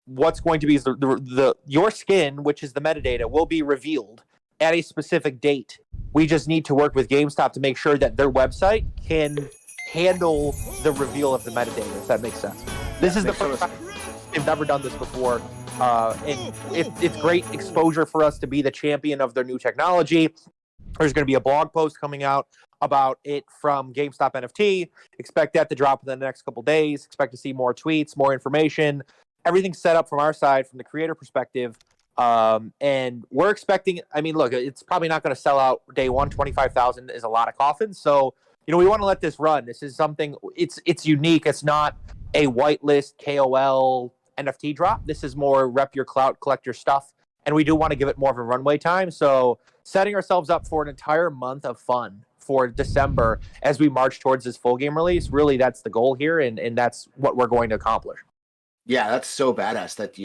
what's going to be is your skin, which is the metadata, will be revealed at a specific date. We just need to work with GameStop to make sure that their website can handle the reveal of the metadata, if that makes sense. This is the first time they've never done this before, and it's great exposure for us to be the champion of their new technology. There's going to be a blog post coming out about it from GameStop NFT. Expect that to drop in the next couple days. Expect to see more tweets, more information. Everything's set up from our side, from the creator perspective. And we're expecting, I mean, look, it's probably not going to sell out day one. 25,000 is a lot of coffins. So, we want to let this run. This is something, it's unique. It's not a whitelist KOL NFT drop. This is more rep your clout, collect your stuff. And we do want to give it more of a runway time. So setting ourselves up for an entire month of fun for December as we march towards this full game release. Really, that's the goal here. And that's what we're going to accomplish. Yeah, that's so badass that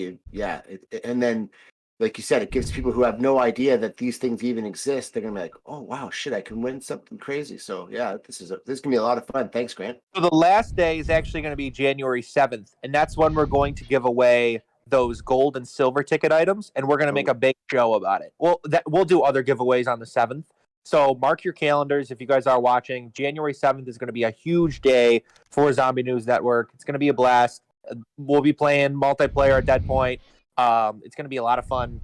and then, like you said, it gives people who have no idea that these things even exist. They're gonna be like, "Oh wow, shit! I can win something crazy." So yeah, this is gonna be a lot of fun. Thanks, Grant. So the last day is actually going to be January 7th, and that's when we're going to give away those gold and silver ticket items, and we're going to make a big show about it. Well, we'll do other giveaways on the 7th. So mark your calendars if you guys are watching. January 7th is going to be a huge day for Zombie News Network. It's going to be a blast. We'll be playing multiplayer at that point. It's going to be a lot of fun.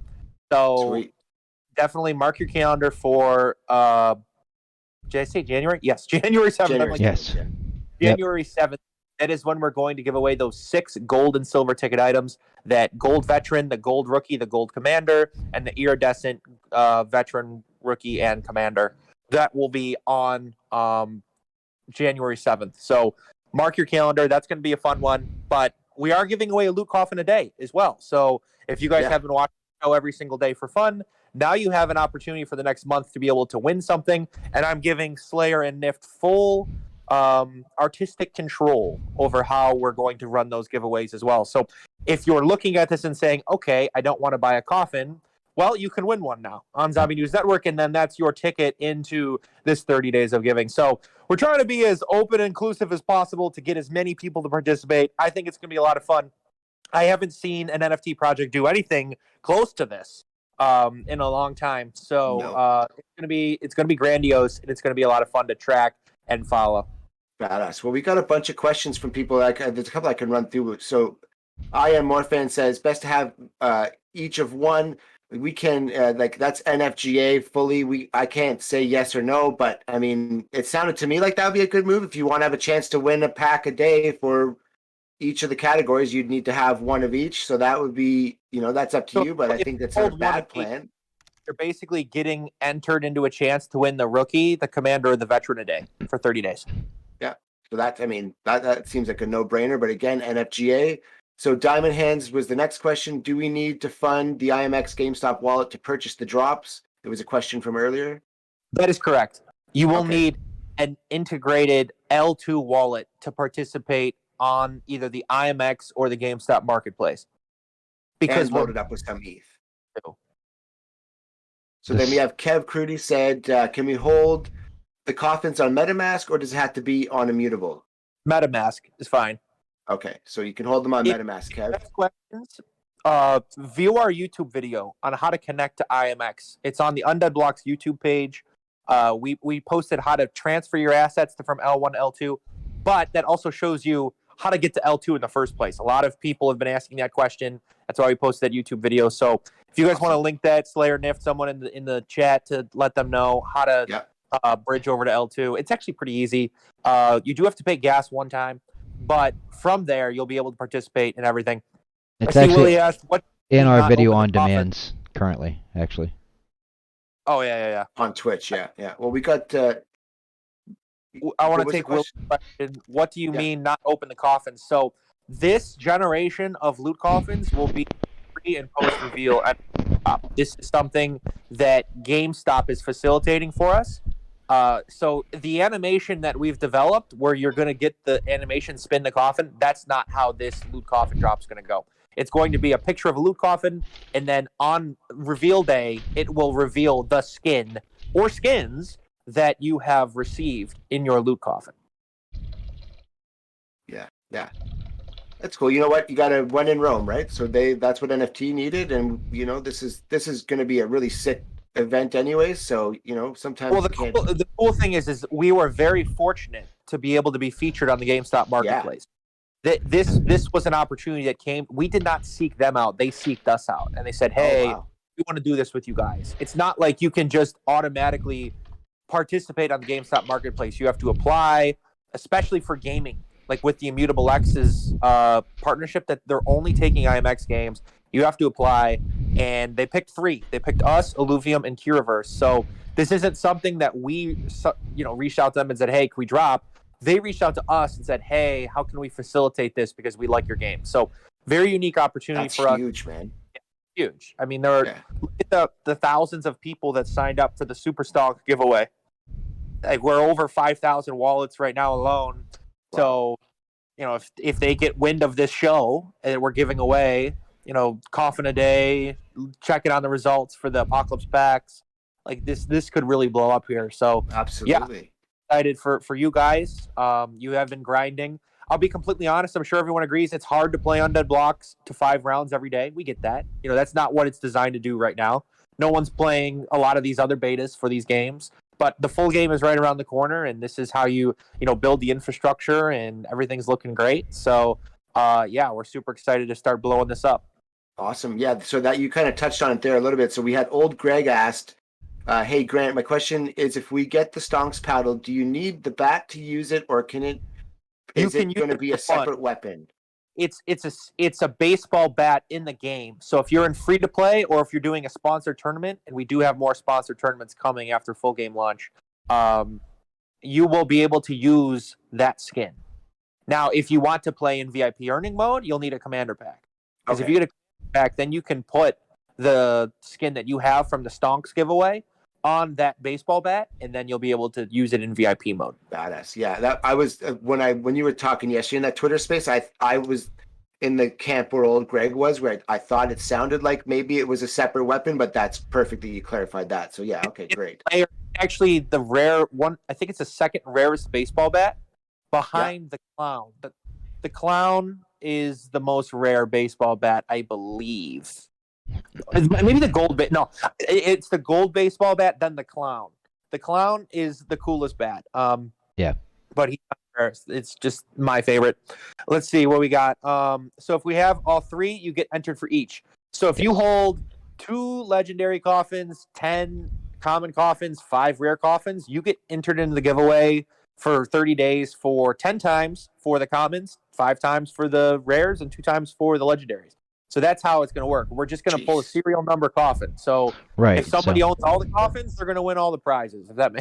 So Sweet. Definitely mark your calendar for, did I say January? Yes, January 7th. Yes. January 7th. That is when we're going to give away those 6 gold and silver ticket items. That gold veteran, the gold rookie, the gold commander, and the iridescent veteran, rookie, and commander. That will be on January 7th. So mark your calendar. That's going to be a fun one. But we are giving away a loot coffin a day as well. So if you guys have been watching the show every single day for fun, now you have an opportunity for the next month to be able to win something. And I'm giving Slayer and Nift full artistic control over how we're going to run those giveaways as well. So if you're looking at this and saying, okay, I don't want to buy a coffin, well, you can win one now on Zombie News Network, and then that's your ticket into this 30 days of giving. So we're trying to be as open and inclusive as possible to get as many people to participate. I think it's going to be a lot of fun. I haven't seen an NFT project do anything close to this in a long time. So it's going to be grandiose, and it's going to be a lot of fun to track and follow. Badass. Well, we got a bunch of questions from people. There's a couple I can run through. So I Am Morphan says, best to have each of one. We can that's NFGA fully. I can't say yes or no, but I mean, it sounded to me like that would be a good move. If you want to have a chance to win a pack a day for each of the categories, you'd need to have one of each. So that would be, that's up to you. But I think that's not a bad plan. You're basically getting entered into a chance to win the rookie, the commander, or the veteran a day for 30 days. Yeah. So that seems like a no-brainer. But again, NFGA. So Diamond Hands was the next question. Do we need to fund the IMX GameStop wallet to purchase the drops? There was a question from earlier. That is correct. You will need an integrated L2 wallet to participate on either the IMX or the GameStop marketplace. Because and loaded up with some ETH. So then we have Kev Crudy said, can we hold the coffins on MetaMask, or does it have to be on Immutable? MetaMask is fine. Okay, so you can hold them on MetaMask, Kev. Questions? View our YouTube video on how to connect to IMX. It's on the Undead Blocks YouTube page. We posted how to transfer your assets from L1 to L2, but that also shows you how to get to L2 in the first place. A lot of people have been asking that question. That's why we posted that YouTube video. So if you guys want to link that, Slayer, Nift, someone in the chat to let them know how to bridge over to L2. It's actually pretty easy. You do have to pay gas one time, but from there you'll be able to participate in everything. It's actually asked, what in our video on demands currently, actually. Oh yeah. On Twitch, yeah. Well, we got. I want to take Will's question. What do you mean not open the coffins? So this generation of loot coffins will be pre and post reveal. This is something that GameStop is facilitating for us. So the animation that we've developed, where you're going to get the animation spin the coffin, that's not how this loot coffin drop is going to go. It's going to be a picture of a loot coffin, and then on reveal day, it will reveal the skin or skins that you have received in your loot coffin. Yeah. That's cool. You know what? You got to run in Rome, right? So that's what NFT needed, and this is going to be a really sick event anyways. So sometimes. Well, the cool thing is we were very fortunate to be able to be featured on the GameStop marketplace. This was an opportunity that came. We did not seek them out; they seeked us out, and they said, "Hey, we want to do this with you guys." It's not like you can just automatically participate on the GameStop marketplace. You have to apply, especially for gaming, like with the Immutable X's partnership that they're only taking IMX games. You have to apply, and they picked 3. They picked us, Illuvium, and Kiraverse. So this isn't something that we, reached out to them and said, "Hey, can we drop?" They reached out to us and said, "Hey, how can we facilitate this because we like your game?" So very unique opportunity for us. That's huge, man. Huge. I mean, there are look at the thousands of people that signed up for the Super Stonk giveaway. Like, we're over 5,000 wallets right now alone. Wow. So, if they get wind of this show and we're giving away, coffin a day, checking on the results for the Apocalypse packs, like this could really blow up here. So absolutely excited for you guys. You have been grinding. I'll be completely honest. I'm sure everyone agrees it's hard to play Undead Blocks to 5 rounds every day. We get that. That's not what it's designed to do right now. No one's playing a lot of these other betas for these games, but the full game is right around the corner, and this is how you build the infrastructure, and everything's looking great. So, we're super excited to start blowing this up. Awesome. Yeah. So that you kind of touched on it there a little bit. So we had Old Greg asked, hey, Grant, my question is, if we get the Stonks paddle, do you need the bat to use it, or can it? Is it going to be a separate weapon? It's a baseball bat in the game. So if you're in free to play, or if you're doing a sponsored tournament, and we do have more sponsored tournaments coming after full game launch, you will be able to use that skin. Now, if you want to play in VIP earning mode, you'll need a commander pack. Because if Okay. you get a commander pack, then you can put the skin that you have from the Stonks giveaway on that baseball bat, and then you'll be able to use it in VIP mode. Badass. Yeah, that I was when you were talking yesterday in that Twitter space. I was in the camp where old Greg was, where I thought it sounded like maybe it was a separate weapon, but that's perfect that you clarified that. So yeah, okay, great. Actually, the rare one, I think it's the second rarest baseball bat behind the clown. The clown is the most rare baseball bat, I believe. Maybe the gold bat. No, it's the gold baseball bat, then the clown. The clown is the coolest bat. Yeah. But it's just my favorite. Let's see what we got. So if we have all three, you get entered for each. So if you hold 2 legendary coffins, 10 common coffins, 5 rare coffins, you get entered into the giveaway for 30 days for 10 times for the commons, 5 times for the rares, and 2 times for the legendaries. So that's how it's going to work. We're just going to pull a serial number coffin. So Right. if somebody so, owns all the coffins, they're going to win all the prizes. If that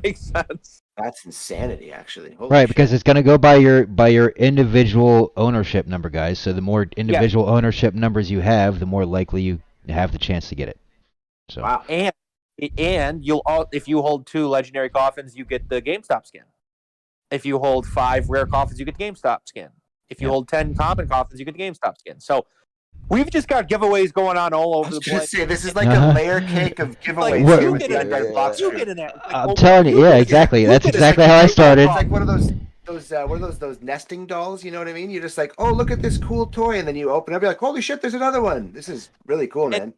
makes sense. That's insanity, actually. Holy right, shit. because it's going to go by your individual ownership number, guys. So the more individual ownership numbers you have, the more likely you have the chance to get it. So Wow. And you'll all, if you hold 2 legendary coffins, you get the GameStop skin. If you hold 5 rare coffins, you get the GameStop skin. If you hold 10 common coffins, you get the GameStop skin. So we've just got giveaways going on all I over was the gonna place. say this is like Uh-huh. a layer cake of giveaways. Like, here you with get the an Undead Block you Stream. get an I'm telling you, yeah, exactly. That's exactly how I started. It's like one of those what are those nesting dolls? You know what I mean? You're just like, oh, look at this cool toy, and then you open up, you're like, holy shit, there's another one. This is really cool, man.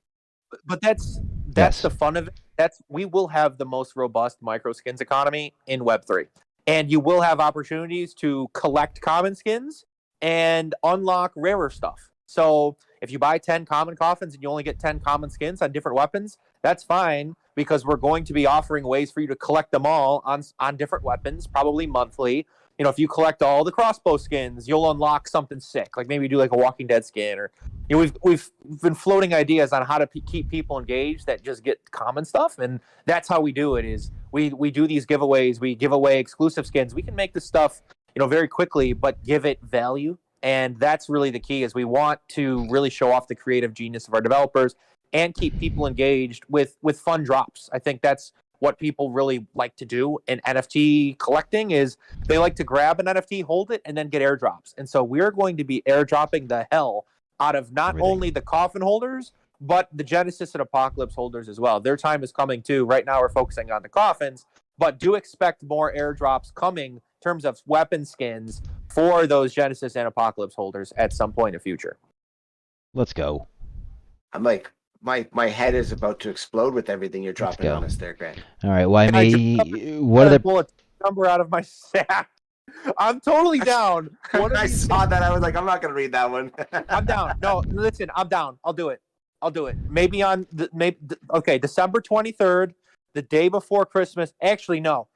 But that's Yes. the fun of it. We will have the most robust micro skins economy in Web3, and you will have opportunities to collect common skins and unlock rarer stuff. So if you buy 10 common coffins and you only get 10 common skins on different weapons, that's fine, because we're going to be offering ways for you to collect them all on different weapons, probably monthly. You know, if you collect all the crossbow skins, you'll unlock something sick, like maybe do like a Walking Dead skin, or you know, we've been floating ideas on how to keep people engaged that just get common stuff, and that's how we do it. Is we do these giveaways, we give away exclusive skins. We can make this stuff, you know, very quickly, but give it value, and that's really the key. Is we want to really show off the creative genius of our developers and keep people engaged with fun drops. I think that's what people really like to do in NFT collecting. Is they like to grab an NFT, hold it, and then get airdrops. And so we're going to be airdropping the hell out of not Everything. only the coffin holders, but the Genesis and Apocalypse holders as well. Their time is coming too. Right now we're focusing on the coffins, but do expect more airdrops coming in terms of weapon skins for those Genesis and Apocalypse holders at some point in the future. Let's go. I'm like, my head is about to explode with everything you're dropping go. on us there, Grant. All right. Well, I Can I mean, what are the pull a number out of my sack? I'm totally down. One of I these- saw that. I was like, I'm not gonna read that one. I'm down. No, listen, I'm down. I'll do it. Maybe on December 23rd, the day before Christmas. Actually, no,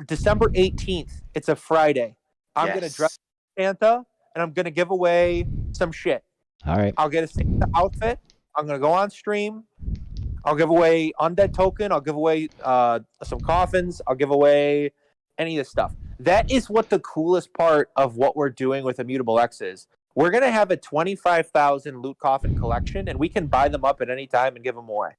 December 18th. It's a Friday. I'm gonna Yes. dress Santa, and I'm gonna give away some shit. All right. I'll get a Santa outfit. I'm gonna go on stream. I'll give away Undead token. I'll give away some coffins. I'll give away any of this stuff. That is what the coolest part of what we're doing with Immutable X is. We're going to have a 25,000 loot coffin collection, and we can buy them up at any time and give them away.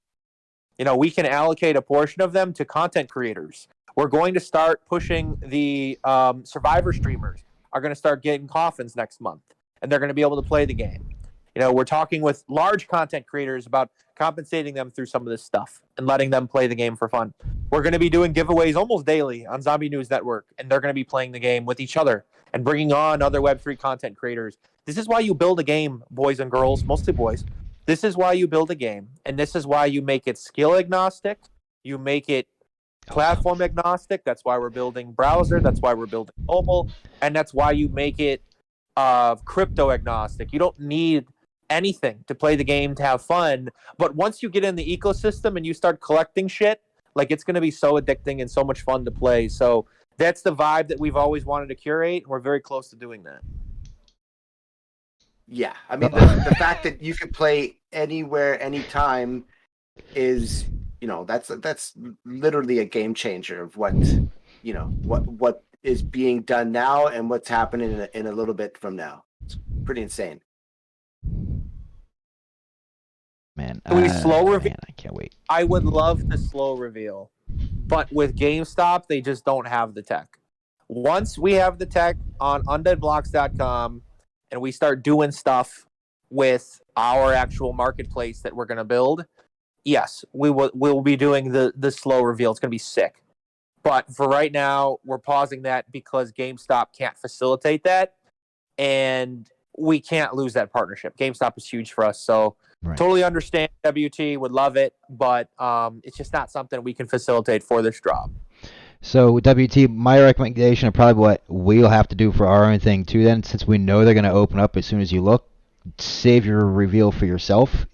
You know, we can allocate a portion of them to content creators. We're going to start pushing the Survivor streamers are going to start getting coffins next month, and they're going to be able to play the game. You know, we're talking with large content creators about compensating them through some of this stuff and letting them play the game for fun. We're going to be doing giveaways almost daily on Zombie News Network, and they're going to be playing the game with each other and bringing on other Web3 content creators. This is why you build a game, boys and girls, mostly boys. This is why you build a game, and this is why you make it skill agnostic. You make it platform agnostic. That's why we're building browser. That's why we're building mobile, and that's why you make it crypto agnostic. You don't need anything to play the game to have fun, but once you get in the ecosystem and you start collecting shit, like, it's going to be so addicting and so much fun to play. So that's the vibe that we've always wanted to curate. We're very close to doing that. Yeah, I mean, the fact that you can play anywhere, anytime, is, you know, that's literally a game changer of what, you know, what is being done now and what's happening in a little bit from now. It's pretty insane. Man, Can we slow reveal? man, I can't wait. I would love to slow reveal, but with GameStop, they just don't have the tech. Once we have the tech on undeadblocks.com and we start doing stuff with our actual marketplace that we're going to build, yes, we'll be doing the slow reveal. It's going to be sick. But for right now, we're pausing that because GameStop can't facilitate that, and we can't lose that partnership. GameStop is huge for us, so Right. totally understand. WT would love it, but it's just not something we can facilitate for this drop. So WT, my recommendation, and probably what we'll have to do for our own thing too, then, since we know they're going to open up as soon as you look, save your reveal for yourself,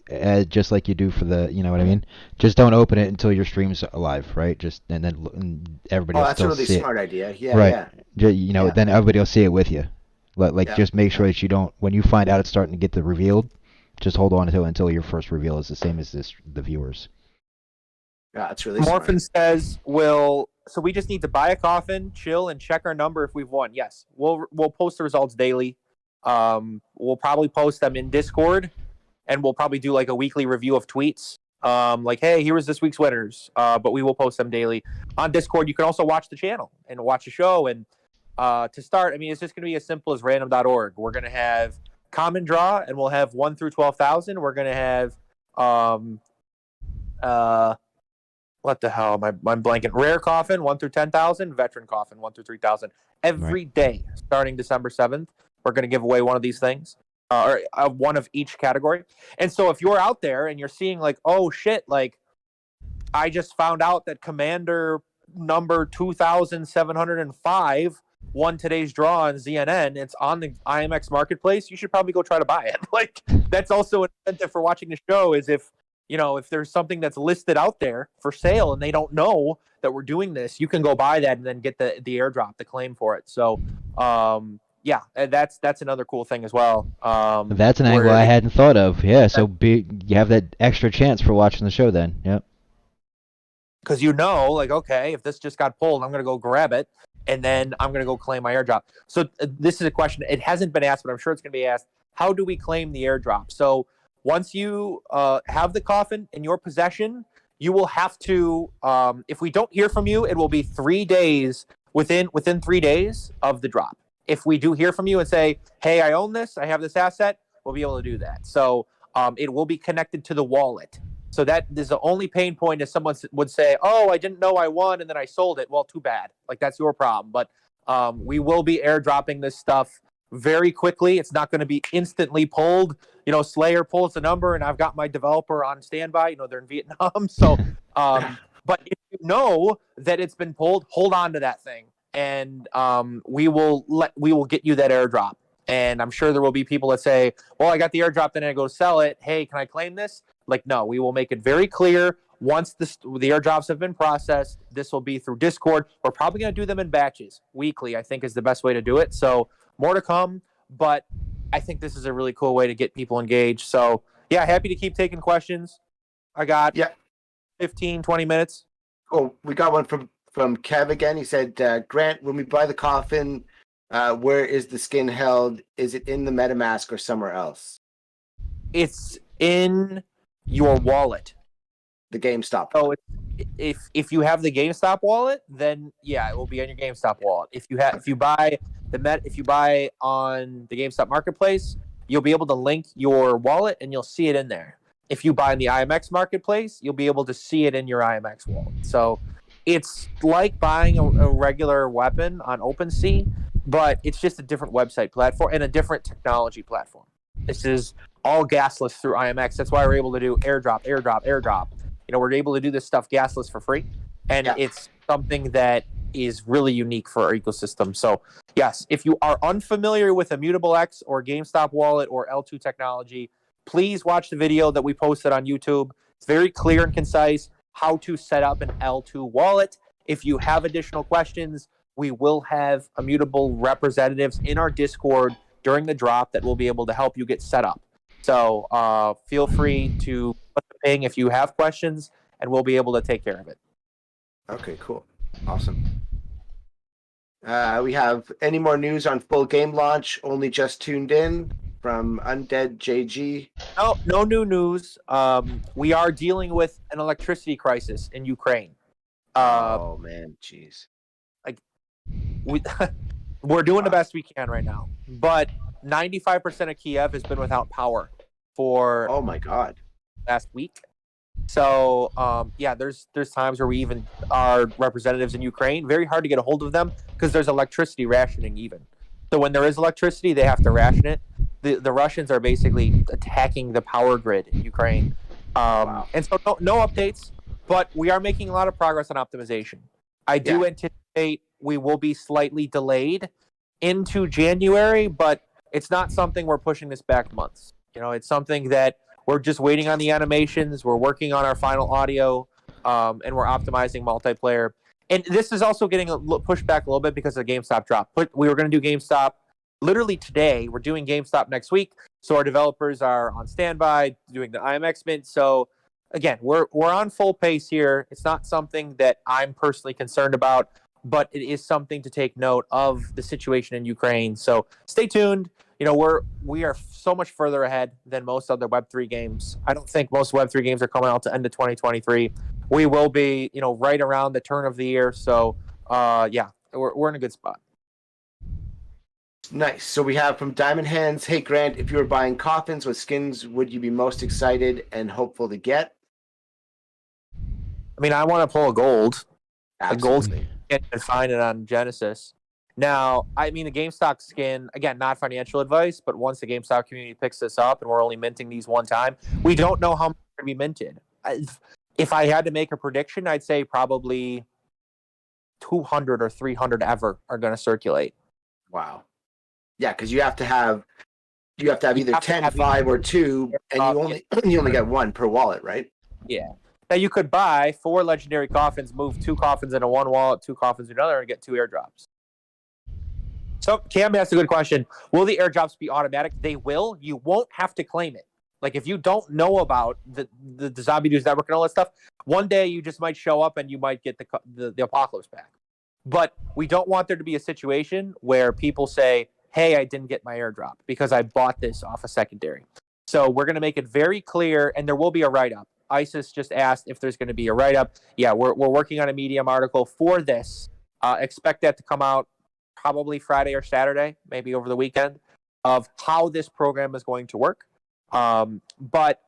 just like you do for the, you know what I mean? Just don't open it until your stream's alive, right? Just and then and everybody Oh, will that's a still really see smart idea. Yeah, Right. yeah. You know, Yeah. then everybody will see it with you. Like Yeah. just make sure that you don't, when you find out it's starting to get the revealed, just hold on to it until your first reveal is the same as the viewers. Yeah, that's really smart. Morphin says, so we just need to buy a coffin, chill, and check our number if we've won. Yes, we'll post the results daily. We'll probably post them in Discord, and we'll probably do like a weekly review of tweets. Like, hey, here was this week's winners. But we will post them daily on Discord. You can also watch the channel and watch the show. And to start, I mean, it's just going to be as simple as random.org. We're going to have common draw, and we'll have 1 through 12,000. We're going to have what the hell? I'm blanking. Rare coffin 1 through 10,000. Veteran coffin 1 through 3,000. Every day starting December 7th, we're going to give away one of these things, or one of each category. And so if you're out there and you're seeing like, oh shit, like I just found out that Commander number 2,705 won today's draw on ZNN. It's on the IMX marketplace. You should probably go try to buy it. Like that's also an incentive for watching the show, is if there's something that's listed out there for sale and they don't know that we're doing this, you can go buy that and then get the airdrop, the claim for it. So yeah, that's another cool thing as well. That's an angle I hadn't thought of. Yeah, so you have that extra chance for watching the show then. Yep. Because like, okay, if this just got pulled, I'm going to go grab it, and then I'm going to go claim my airdrop. So this is a question. It hasn't been asked, but I'm sure it's going to be asked. How do we claim the airdrop? So once you have the coffin in your possession, you will have to, if we don't hear from you, it will be 3 days, within 3 days of the drop. If we do hear from you and say, hey, I own this, I have this asset, we'll be able to do that. So it will be connected to the wallet. So that is the only pain point, is someone would say, oh, I didn't know I won and then I sold it. Well, too bad. Like, that's your problem. But we will be airdropping this stuff very quickly. It's not going to be instantly pulled. Slayer pulls the number and I've got my developer on standby. They're in Vietnam. So, but if you know that it's been pulled, hold on to that thing. And we will get you that airdrop. And I'm sure there will be people that say, well, I got the airdrop, then I go sell it. Hey, can I claim this? Like, no, we will make it very clear. Once the airdrops have been processed, this will be through Discord. We're probably going to do them in batches. Weekly, I think, is the best way to do it. So more to come, but I think this is a really cool way to get people engaged. So yeah, happy to keep taking questions. I got 15, 20 minutes. Oh, we got one from Kev again. He said, Grant, when we buy the coffin, where is the skin held? Is it in the MetaMask or somewhere else? It's in your wallet. The GameStop. So if you have the GameStop wallet, then yeah, it will be on your GameStop wallet. If you buy on the GameStop marketplace, you'll be able to link your wallet and you'll see it in there. If you buy in the IMX marketplace, you'll be able to see it in your IMX wallet. So it's like buying a regular weapon on OpenSea, but it's just a different website platform and a different technology platform. This is all gasless through IMX. That's why we're able to do airdrop. We're able to do this stuff gasless for free. And it's something that is really unique for our ecosystem. So yes, if you are unfamiliar with Immutable X or GameStop wallet or L2 technology, please watch the video that we posted on YouTube. It's very clear and concise how to set up an L2 wallet. If you have additional questions, we will have Immutable representatives in our Discord during the drop that will be able to help you get set up. So feel free to put the ping if you have questions, and we'll be able to take care of it. Okay, cool. Awesome. We have any more news on full game launch? Only just tuned in from Undead JG. No new news. We are dealing with an electricity crisis in Ukraine. Oh man, jeez. We we're doing the best we can right now, but 95% of Kiev has been without power for Oh my god. last week. So yeah, there's times where we even our representatives in Ukraine, very hard to get a hold of them because there's electricity rationing even. So when there is electricity, they have to ration it. The Russians are basically attacking the power grid in Ukraine. And so no updates, but we are making a lot of progress on optimization. I do anticipate we will be slightly delayed into January, but it's not something we're pushing this back months. You know, it's something that we're just waiting on the animations. We're working on our final audio, and we're optimizing multiplayer. And this is also getting pushed back a little bit because of the GameStop drop. But we were going to do GameStop literally today. We're doing GameStop next week, so our developers are on standby doing the IMX mint. So again, we're on full pace here. It's not something that I'm personally concerned about, but it is something to take note of the situation in Ukraine. So stay tuned. You know, we are so much further ahead than most other Web3 games. I don't think most Web3 games are coming out to end of 2023. We will be, you know, right around the turn of the year. So, yeah, we're in a good spot. Nice. So we have from Diamond Hands, hey Grant, if you were buying coffins, what skins would you be most excited and hopeful to get? I mean, I want to pull a gold Absolutely. and find it on Genesis. Now, I mean, the GameStop skin, again, not financial advice, but once the GameStop community picks this up and we're only minting these one time, we don't know how much are going to be minted. If I had to make a prediction, I'd say probably 200 or 300 ever are going to circulate. Wow. Yeah, because you have to have either 10, 5, or 2, and you only get one per wallet, right? Yeah. Now you could buy 4 legendary coffins, move 2 coffins into one wallet, 2 coffins in another, and get 2 airdrops. So Cam asked a good question. Will the airdrops be automatic? They will. You won't have to claim it. Like if you don't know about the Zombie News Network and all that stuff, one day you just might show up and you might get the apocalypse back. But we don't want there to be a situation where people say, hey, I didn't get my airdrop because I bought this off a secondary. So we're going to make it very clear, and there will be a write-up. ISIS just asked if there's going to be a write-up. Yeah, we're working on a Medium article for this. Expect that to come out probably Friday or Saturday, maybe over the weekend, of how this program is going to work. But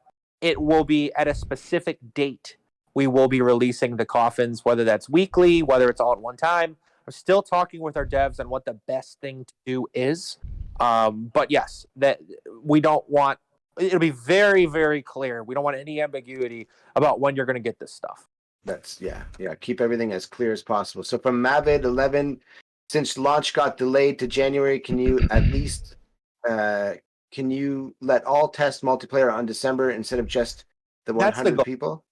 it will be at a specific date. We will be releasing the coffins, whether that's weekly, whether it's all at one time. We're still talking with our devs on what the best thing to do is. But yes, that we don't want. It'll be very, very clear. We don't want any ambiguity about when you're going to get this stuff. That's yeah. Keep everything as clear as possible. So from Mavid11, since launch got delayed to January, can you at least can you let all test multiplayer on December instead of just the 100 people?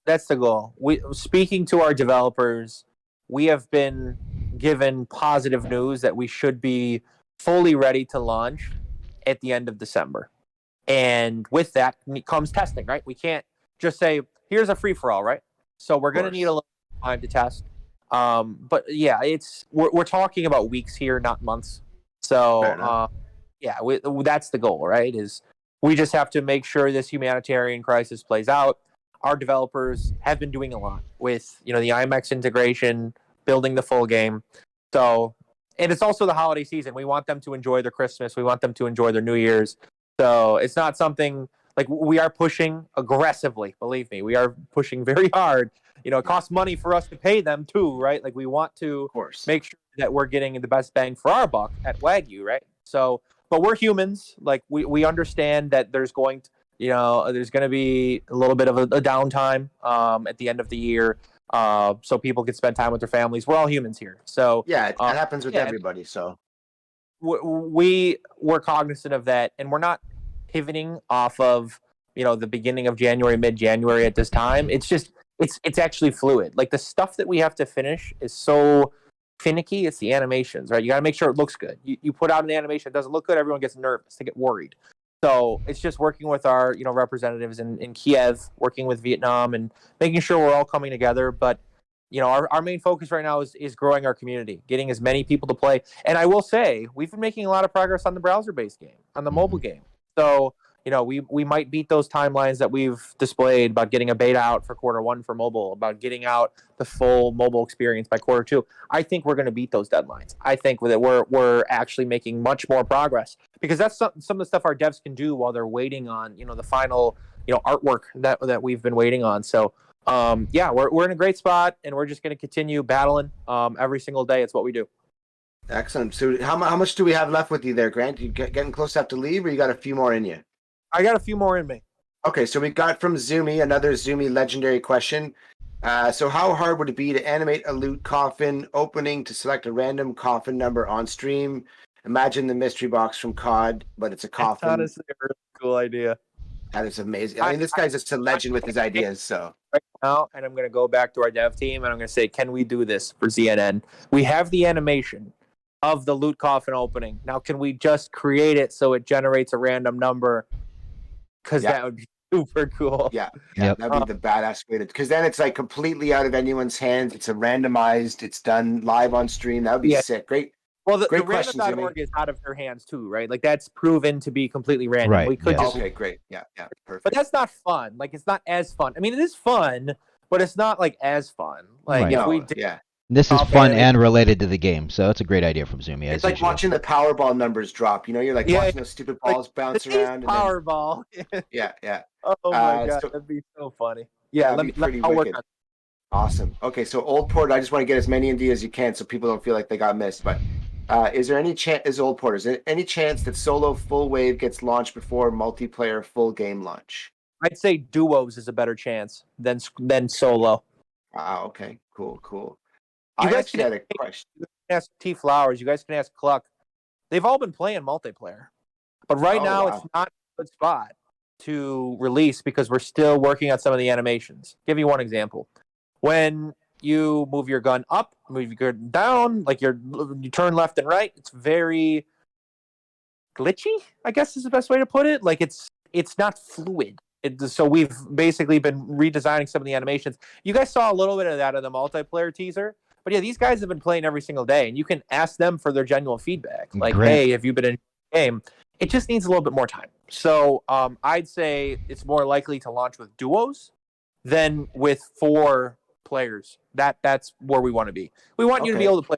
That's the goal. Speaking to our developers, we have been given positive news that we should be fully ready to launch at the end of December. And with that comes testing, right? We can't just say, here's a free-for-all, right? So we're going to need a little time to test. But yeah, we're talking about weeks here, not months. So yeah, that's the goal, right? Is we just have to make sure this humanitarian crisis plays out. Our developers have been doing a lot with, the IMX integration, building the full game. So, and it's also the holiday season. We want them to enjoy their Christmas. We want them to enjoy their New Year's. So it's not something like we are pushing aggressively. Believe me, we are pushing very hard. It costs money for us to pay them too, right? Like we want to make sure that we're getting the best bang for our buck at Wagyu, right? So, but we're humans. Like we understand that there's going to, there's going to be a little bit of a downtime at the end of the year, so people can spend time with their families. We're all humans here, so yeah, it happens with everybody. So we're cognizant of that, and we're not pivoting off of the beginning of January, mid-January at this time. It's just it's actually fluid. Like the stuff that we have to finish is so finicky. It's the animations, right? You got to make sure it looks good. You put out an animation that doesn't look good, everyone gets nervous, they get worried. So it's just working with our representatives in Kiev, working with Vietnam, and making sure we're all coming together. But our main focus right now is growing our community, getting as many people to play. And I will say, we've been making a lot of progress on the browser-based game, on the mobile game. So, we might beat those timelines that we've displayed about getting a beta out for Q1 for mobile, about getting out the full mobile experience by Q2. I think we're going to beat those deadlines. I think that we're actually making much more progress, because that's some of the stuff our devs can do while they're waiting on, the final, artwork that we've been waiting on. So, we're in a great spot, and we're just going to continue battling every single day. It's what we do. Excellent. So how much do we have left with you there, Grant? You getting close to have to leave, or you got a few more in you? I got a few more in me. Okay, so we got from Zoomy, another Zoomy legendary question. So how hard would it be to animate a loot coffin opening to select a random coffin number on stream? Imagine the mystery box from COD, but it's a coffin. That's honestly a really cool idea. That is amazing. I mean, this guy's just a legend with his ideas. So right now, and I'm going to go back to our dev team, and I'm going to say, can we do this for ZNN? We have the animation of the loot coffin opening. Now, can we just create it so it generates a random number? Because that would be super cool. Yeah, that'd be the badass way to, because then it's like completely out of anyone's hands. It's randomized. It's done live on stream. That would be sick. Great. Well, the question, random.org is out of their hands too, right? Like, that's proven to be completely random. Right, We could yes. just, Okay, great. Yeah, perfect. but that's not fun. Like, it's not as fun. I mean, it is fun, but it's not like as fun. Like, Right. if No, we did, yeah. This is Okay. fun and related to the game, so it's a great idea from Zoomy. It's as like usual. watching the Powerball numbers drop. You're like Yeah, watching those stupid balls bounce Today's around. And then, Powerball. yeah. Oh my god, so- that'd be so funny. Yeah, That'd be pretty I'll work wicked. on it. Awesome. Okay, so Old Port, I just want to get as many indie as you can so people don't feel like they got missed. But is there any chance, Old Port, is there any chance that solo full wave gets launched before multiplayer full game launch? I'd say duos is a better chance than solo. Wow, okay, cool. You I guys actually can had a question. ask T Flowers. You guys can ask Cluck. They've all been playing multiplayer, but right Oh, now wow. it's not a good spot to release because we're still working on some of the animations. Give you one example. When you move your gun up, move your gun down, like you turn left and right, it's very glitchy, I guess is the best way to put it. Like, it's not fluid. So we've basically been redesigning some of the animations. You guys saw a little bit of that in the multiplayer teaser. But yeah, these guys have been playing every single day, and you can ask them for their genuine feedback. Like, Great. hey, have you been in the game? It just needs a little bit more time. So I'd say it's more likely to launch with duos than with 4 players. That's where we want to be. We want you to be Okay. able to play.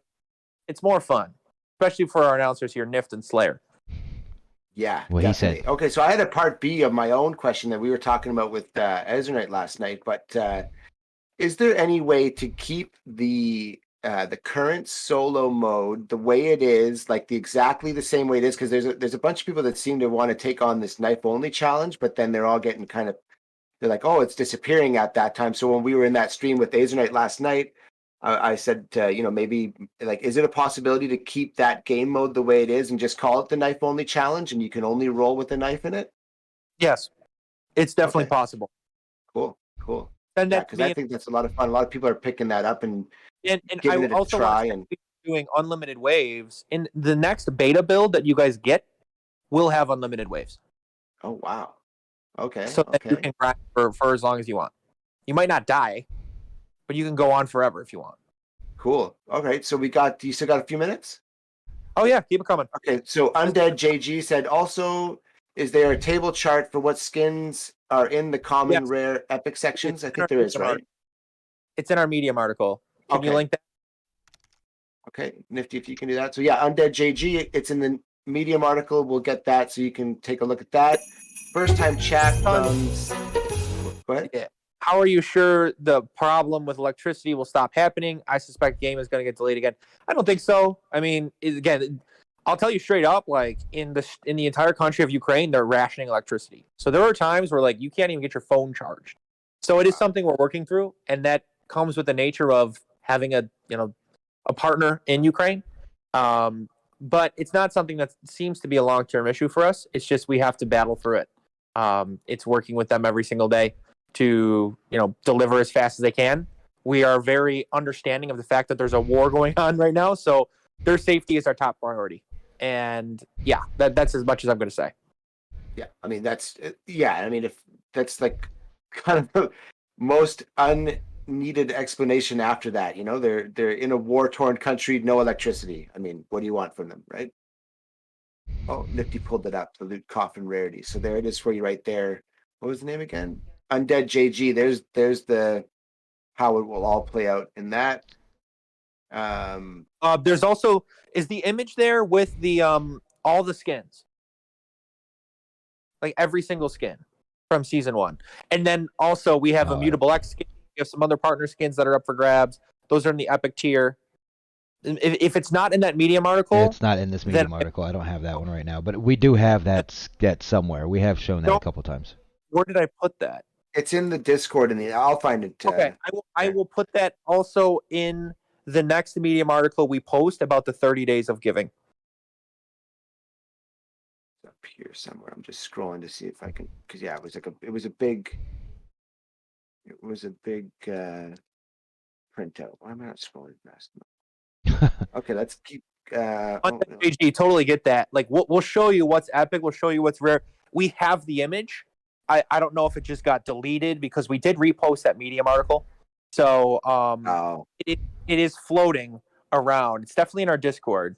It's more fun, especially for our announcers here, Nift and Slayer. Yeah, What he said. definitely. Okay, so I had a part B of my own question that we were talking about with Ezra last night, but is there any way to keep the current solo mode the way it is, like exactly the same way it is? Because there's a bunch of people that seem to want to take on this knife only challenge, but then they're all getting they're like, oh, it's disappearing at that time. So when we were in that stream with Azernite last night, I said, maybe like, is it a possibility to keep that game mode the way it is and just call it the knife only challenge, and you can only roll with a knife in it? Yes, it's definitely Okay. possible. Cool. And Yeah, that because I think that's a lot of fun. A lot of people are picking that up and and giving I it a also try. want And to doing unlimited waves in the next beta build that you guys get. Will have unlimited waves, oh wow, okay, so that you can grind for as long as you want. You might not die, but you can go on forever if you want. cool. All right, so you still got a few minutes? Oh yeah, keep it coming. Okay, so Undead JG said also, is there a table chart for what skins are in the common, Yes. rare, epic sections? It's I in think our there is, Medium right? It's in our Medium article. Can you Okay. link that? Okay, nifty if you can do that. So yeah, Undead JG, it's in the Medium article. We'll get that so you can take a look at that. First time chat from. Go ahead. How are you sure the problem with electricity will stop happening? I suspect game is going to get delayed again. I don't think so. I mean, again, I'll tell you straight up, like in the entire country of Ukraine, they're rationing electricity. So there are times where like you can't even get your phone charged. So it is something we're working through, and that comes with the nature of having a partner in Ukraine. But it's not something that seems to be a long-term issue for us. It's just we have to battle through it. It's working with them every single day to deliver as fast as they can. We are very understanding of the fact that there's a war going on right now, so their safety is our top priority. And yeah, that's as much as I'm going to say. Yeah, I mean if that's like kind of the most needed explanation after that. You know, they're in a war-torn country, no electricity. I mean, what do you want from them, right? Oh, Nifty pulled it up, the Loot Coffin rarity. So there it is for you right there. What was the name again? Undead JG. There's the how it will all play out in that. There's also is the image there with the all the skins, like every single skin from season 1, and then also we have a Mutable X skin. We have some other partner skins that are up for grabs. Those are in the epic tier. If it's not in that Medium article, It's not in this Medium article. I don't have that one right now, but we do have that somewhere. We have shown that a couple times. where did I put that? It's in the Discord, I'll find it. Okay, I will put that also in the next Medium article we post about the 30 days of giving. Up here somewhere. I'm just scrolling to see if I can, because yeah, it was a big printout. Why am I not scrolling fast enough? Okay, let's keep. PG, totally get that. Like we'll show you what's epic. We'll show you what's rare. We have the image. I don't know if it just got deleted because we did repost that Medium article. So it is floating around. It's definitely in our Discord.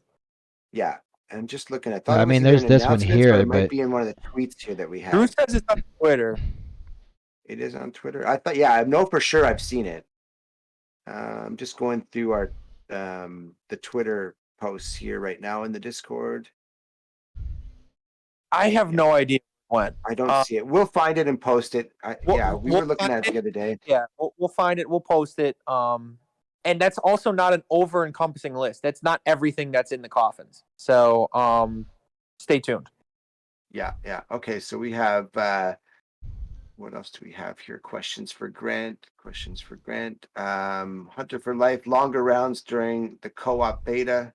Yeah, I'm just looking at. I mean, there's this one here, it might but be in one of the tweets here that we have. Drew says it's on Twitter. It is on Twitter. I thought, yeah, I know for sure I've seen it. I'm just going through our the Twitter posts here right now in the Discord. I have no idea when. I don't see it. We'll find it and post it. We were looking at it the other day. Yeah, we'll find it. We'll post it. And that's also not an over-encompassing list. That's not everything that's in the coffins. So stay tuned. Yeah. Okay, so we have what else do we have here? Questions for Grant. Hunter for Life, longer rounds during the co-op beta.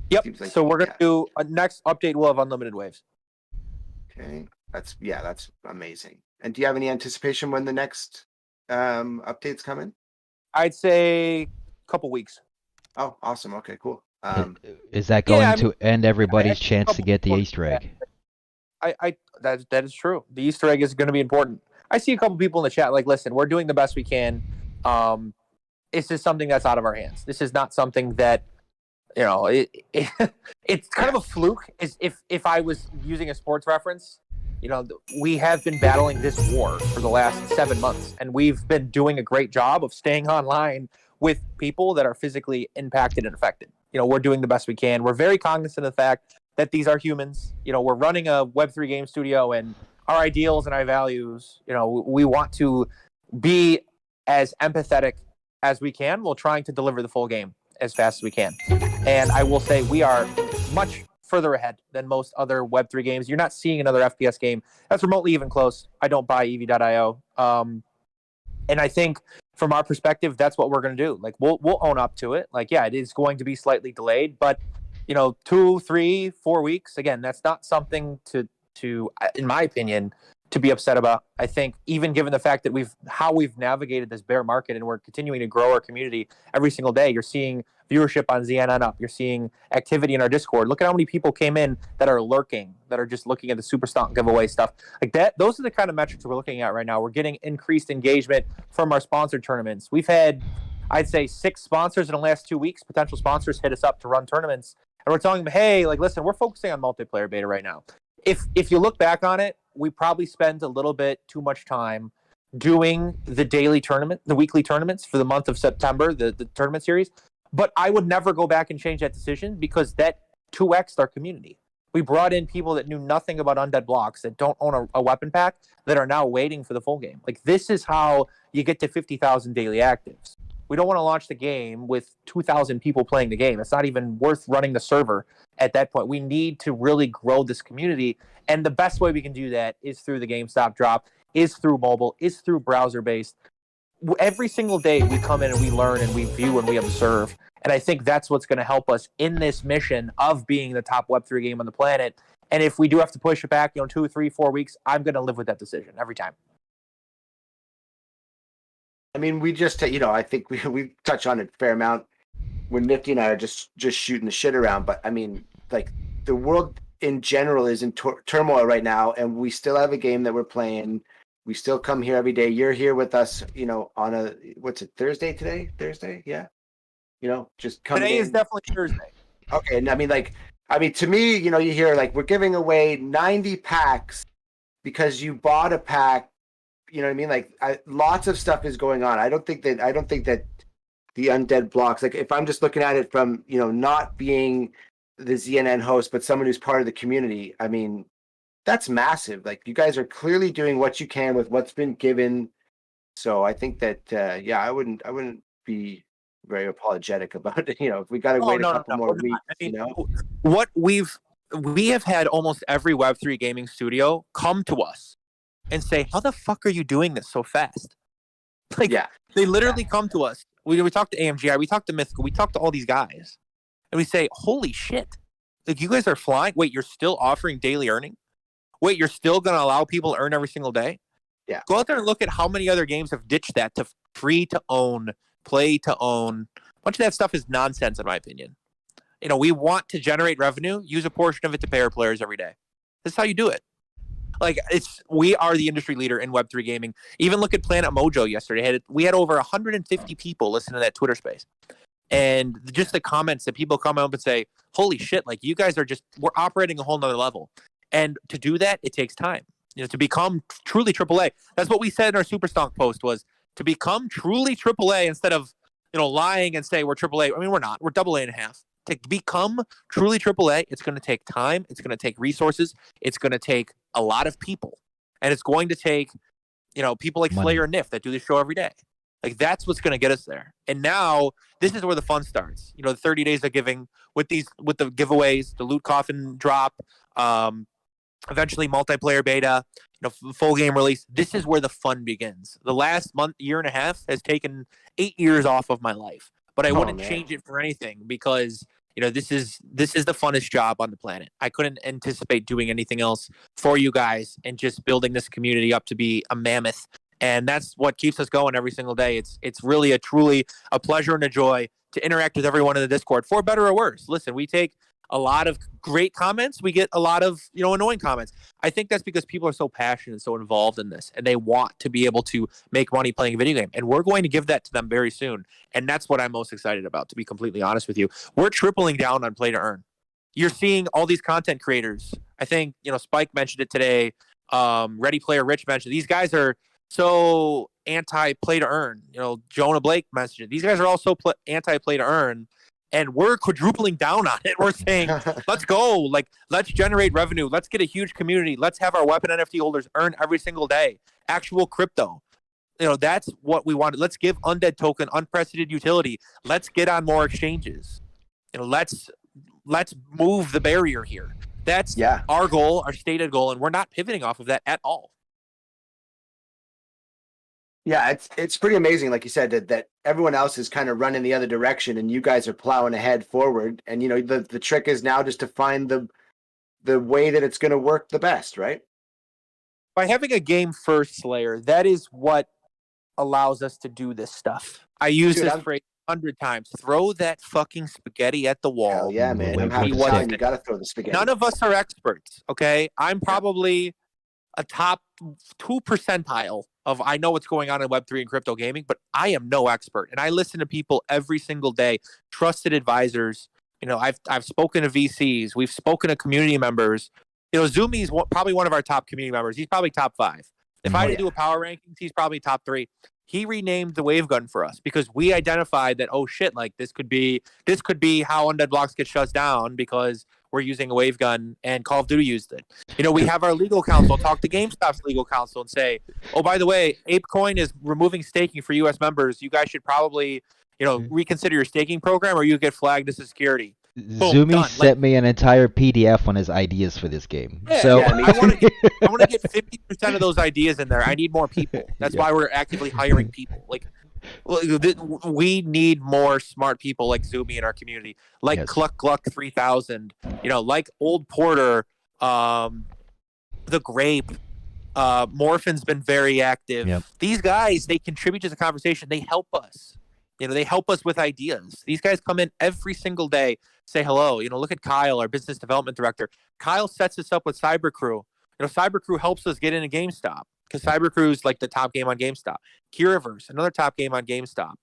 Yep. Like, so we're gonna do a next update. We'll have unlimited waves. Okay, that's amazing. And do you have any anticipation when the next update's coming? I'd say a couple weeks. Oh, awesome. Okay, cool. Is that going to end everybody's chance to get the Easter egg? That is true. The Easter egg is going to be important. I see a couple people in the chat like, listen, we're doing the best we can. This is something that's out of our hands. This is not something that, it's kind of a fluke. If I was using a sports reference, we have been battling this war for the last 7 months, and we've been doing a great job of staying online with people that are physically impacted and affected. We're doing the best we can. We're very cognizant of the fact that these are humans. We're running a Web3 game studio, and our ideals and our values, we want to be as empathetic as we can while trying to deliver the full game as fast as we can. And I will say we are much further ahead than most other Web3 games. You're not seeing another FPS game that's remotely even close. I don't buy EV.io. And I think from our perspective, that's what we're going to do. Like we'll own up to it. Like, yeah, it is going to be slightly delayed, but 2, 3, 4 weeks, again, that's not something to, in my opinion, to be upset about. I think even given the fact that we've navigated this bear market and we're continuing to grow our community every single day, you're seeing viewership on ZNN up. You're seeing activity in our Discord. Look at how many people came in that are lurking, that are just looking at the Super Stomp giveaway stuff. Like that, those are the kind of metrics we're looking at right now. We're getting increased engagement from our sponsored tournaments. We've had, I'd say, 6 sponsors in the last 2 weeks. Potential sponsors hit us up to run tournaments. And we're telling them, hey, like, listen, we're focusing on multiplayer beta right now. If you look back on it, we probably spent a little bit too much time doing the daily tournament, the weekly tournaments for the month of September, the tournament series. But I would never go back and change that decision because that 2x'd our community. We brought in people that knew nothing about Undead Blocks, that don't own a weapon pack, that are now waiting for the full game. Like, this is how you get to 50,000 daily actives. We don't want to launch the game with 2,000 people playing the game. It's not even worth running the server at that point. We need to really grow this community. And the best way we can do that is through the GameStop drop, is through mobile, is through browser-based. Every single day we come in and we learn and we view and we observe. And I think that's what's going to help us in this mission of being the top Web3 game on the planet. And if we do have to push it back, 2, 3, 4 weeks, I'm going to live with that decision every time. I mean, we just, I think we touch on it a fair amount when Nifty and I are just shooting the shit around. But I mean, like, the world in general is in turmoil right now, and we still have a game that we're playing. We still come here every day. You're here with us, on a what's it, Thursday today? Thursday, yeah. Just coming Today is in. definitely Thursday. Okay, and I mean, to me, you hear like we're giving away 90 packs because you bought a pack. You know what I mean? Like, lots of stuff is going on. I don't think that the Undead Blocks, like, if I'm just looking at it from not being the ZNN host, but someone who's part of the community, I mean, that's massive. Like, you guys are clearly doing what you can with what's been given. So I think that I wouldn't be very apologetic about it. If we got to wait a couple more weeks, I mean, what we have had almost every Web3 gaming studio come to us and say, "How the fuck are you doing this so fast?" Like, they literally come to us. We talk to AMGI, we talk to Mythical, we talk to all these guys, and we say, "Holy shit! Like, you guys are flying. Wait, you're still offering daily earning? Wait, you're still going to allow people to earn every single day?" Yeah. Go out there and look at how many other games have ditched that to free to own, play to own. A bunch of that stuff is nonsense, in my opinion. We want to generate revenue, use a portion of it to pay our players every day. This is how you do it. Like, we are the industry leader in Web3 gaming. Even look at Planet Mojo yesterday. We had over 150 people listen to that Twitter space. And just the comments that people come up and say, "Holy shit, like, you guys are we're operating a whole nother level." And to do that, it takes time. To become truly AAA. That's what we said in our Super Stonk post, was to become truly AAA instead of, lying and say we're AAA. I mean, we're not. We're AA and a half. To become truly AAA, it's going to take time. It's going to take resources. It's going to take a lot of people. And it's going to take, people like Slayer and Nif that do this show every day. Like, that's what's going to get us there. And now this is where the fun starts. The 30 days of giving with the giveaways, the loot coffin drop, eventually multiplayer beta, full game release. This is where the fun begins. The last year and a half has taken 8 years off of my life, but I wouldn't change it for anything, because this is the funnest job on the planet. I couldn't anticipate doing anything else for you guys and just building this community up to be a mammoth. And that's what keeps us going every single day. It's really truly a pleasure and a joy to interact with everyone in the Discord, for better or worse. Listen, we take a lot of great comments. We get a lot of, annoying comments. I think that's because people are so passionate and so involved in this, and they want to be able to make money playing a video game. And we're going to give that to them very soon. And that's what I'm most excited about, to be completely honest with you. We're tripling down on play to earn. You're seeing all these content creators. I think, Spike mentioned it today. Ready Player Rich mentioned these guys are so anti-play to earn. Jonah Blake mentioned it. These guys are also anti-play to earn. And we're quadrupling down on it. We're saying, let's go. Like, let's generate revenue. Let's get a huge community. Let's have our weapon NFT holders earn every single day. Actual crypto. That's what we want. Let's give Undead Token unprecedented utility. Let's get on more exchanges. Let's move the barrier here. That's our goal, our stated goal, and we're not pivoting off of that at all. Yeah, it's pretty amazing, like you said, that everyone else is kind of running the other direction, and you guys are plowing ahead forward. And the trick is now just to find the way that it's going to work the best, right? By having a game first Slayer, that is what allows us to do this stuff. I use this phrase 100 times. Throw that fucking spaghetti at the wall. Hell yeah, man! I'm happy to you got to throw the spaghetti. None of us are experts, okay? I'm probably a top 2 percentile of I know what's going on in Web3 and crypto gaming, but I am no expert. And I listen to people every single day, trusted advisors. I've spoken to VCs. We've spoken to community members. Zumi's probably one of our top community members. He's probably top 5. If I had to do a power rankings, he's probably top 3. He renamed the Wavegun for us because we identified that, oh shit, like this could be how Undead Blocks get shut down because we're using a Wavegun and Call of Duty used it. We have our legal counsel talk to GameStop's legal counsel and say, oh, by the way, ApeCoin is removing staking for U.S. members. You guys should probably, reconsider your staking program or you get flagged as a security. Boom, Zumi sent me an entire PDF on his ideas for this game. Yeah, so I want to get 50% of those ideas in there. I need more people. That's why we're actively hiring people. Like, we need more smart people like Zumi in our community, like Cluck Gluck 3000. Like Old Porter, the Grape. Morphin's been very active. Yep. These guys, they contribute to the conversation. They help us. They help us with ideas. These guys come in every single day, say hello. Look at Kyle, our business development director. Kyle sets us up with Cyber Crew. Cyber Crew helps us get into GameStop. because Cyber Cruise like the top game on GameStop. Kiraverse, another top game on GameStop.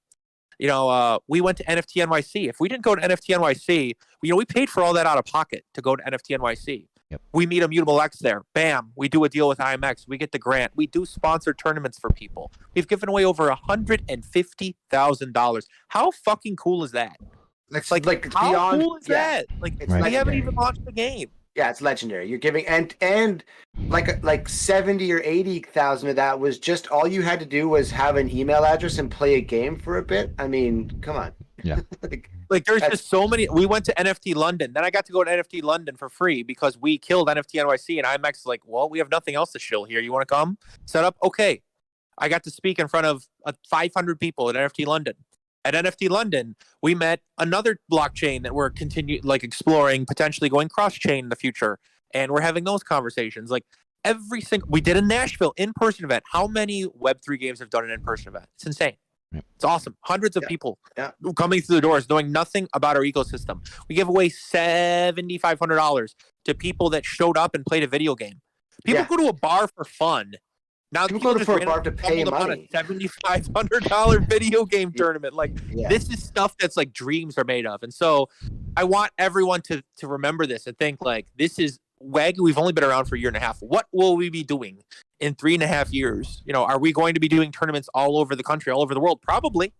We went to NFT NYC. If we didn't go to NFT NYC, we paid for all that out of pocket to go to NFT NYC. Yep. We meet Immutable X there. Bam. We do a deal with IMX. We get the grant. We do sponsored tournaments for people. We've given away over $150,000. How fucking cool is that? It's Like it's how beyond. cool is that? Like It's we haven't legendary. even launched the game. Yeah, it's legendary. You're giving and like 70 or 80,000 of that was just all you had to do was have an email address and play a game for a bit. I mean, come on. Yeah. Like there's That's- just so many. We went to NFT London. Then I got to go to NFT London for free because we killed NFT NYC, and IMX is like, well, we have nothing else to shill here. You want to come set up? Okay. I got to speak in front of 500 people at NFT London. At NFT London, we met another blockchain that we're exploring, potentially going cross-chain in the future, and we're having those conversations. Like we did a Nashville in-person event. How many Web3 games have done an in-person event? It's insane. Yeah. It's awesome. Hundreds of Yeah. people Yeah. coming through the doors, knowing nothing about our ecosystem. We gave away $7,500 to people that showed up and played a video game. People Yeah. go to a bar for fun. Now People go to just for a ran bar to pay stumbled upon money. a $7,500 video game tournament. Like Yeah. this is stuff that's like dreams are made of. And so I want everyone to remember this and think like this is WAG. We've only been around for a year and a half. What will we be doing in 3.5 years? Are we going to be doing tournaments all over the country, all over the world? Probably.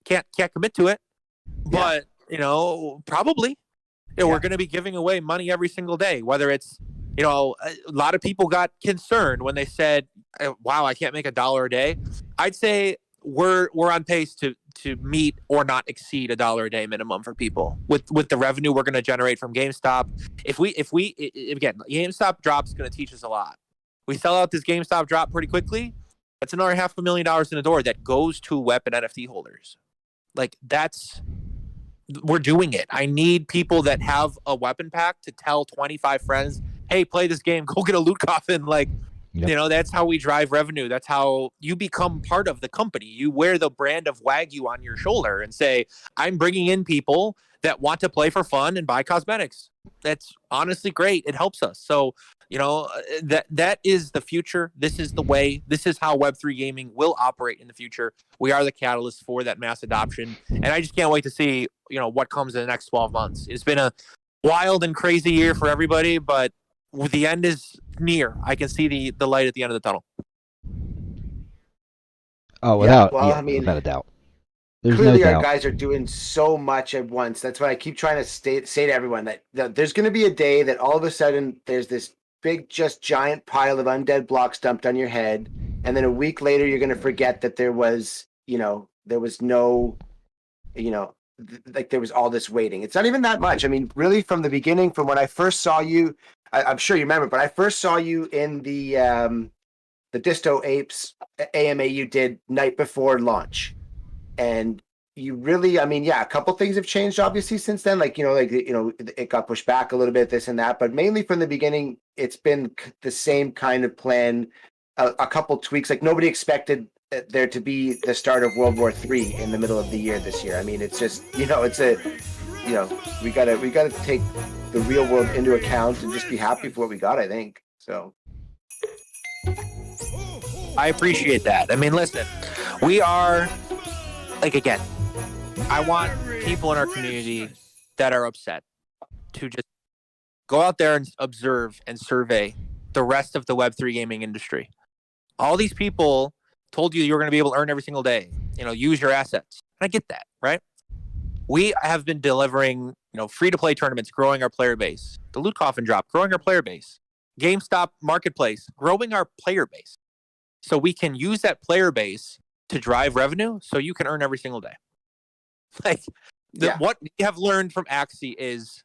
Can't commit to it. But, probably. We're going to be giving away money every single day, whether it's a lot of people got concerned when they said, wow, I can't make $1 a day. I'd say we're on pace to meet or not exceed $1 a day minimum for people with the revenue we're going to generate from GameStop. If we again, GameStop drop's going to teach us a lot. We sell out this GameStop drop pretty quickly. That's another $500,000 in the door that goes to weapon NFT holders. Like we're doing it. I need people that have a weapon pack to tell 25 friends, hey, play this game, go get a loot coffin. Like, Yep. that's how we drive revenue. That's how you become part of the company. You wear the brand of Wagyu on your shoulder and say, I'm bringing in people that want to play for fun and buy cosmetics. That's honestly great. It helps us. So, that is the future. This is the way. This is how Web3 gaming will operate in the future. We are the catalyst for that mass adoption. And I just can't wait to see, what comes in the next 12 months. It's been a wild and crazy year for everybody, but the end is near. I can see the light at the end of the tunnel. Oh, without a doubt. There's Clearly, no our doubt. guys are doing so much at once. That's why I keep trying to say to everyone that there's going to be a day that all of a sudden there's this big, just giant pile of undead blocks dumped on your head, and then a week later you're going to forget that there was no, there was all this waiting. It's not even that much. I mean, really, from the beginning, from when I first saw you, I'm sure you remember, but I first saw you in the Disto Apes AMA you did night before launch. And you really, a couple things have changed obviously since then. It got pushed back a little bit, this and that, but mainly from the beginning, it's been the same kind of plan. A couple tweaks, like nobody expected there to be the start of World War III in the middle of the year this year. I mean, it's just, we gotta take the real world into account and just be happy for what we got, I think. So. I appreciate that. I mean, listen, we are, again, I want people in our community that are upset to just go out there and observe and survey the rest of the Web3 gaming industry. All these people told you were going to be able to earn every single day, use your assets. I get that, right? We have been delivering, free-to-play tournaments, growing our player base. The Loot Coffin drop, growing our player base. GameStop Marketplace, growing our player base. So we can use that player base to drive revenue so you can earn every single day. What we have learned from Axie is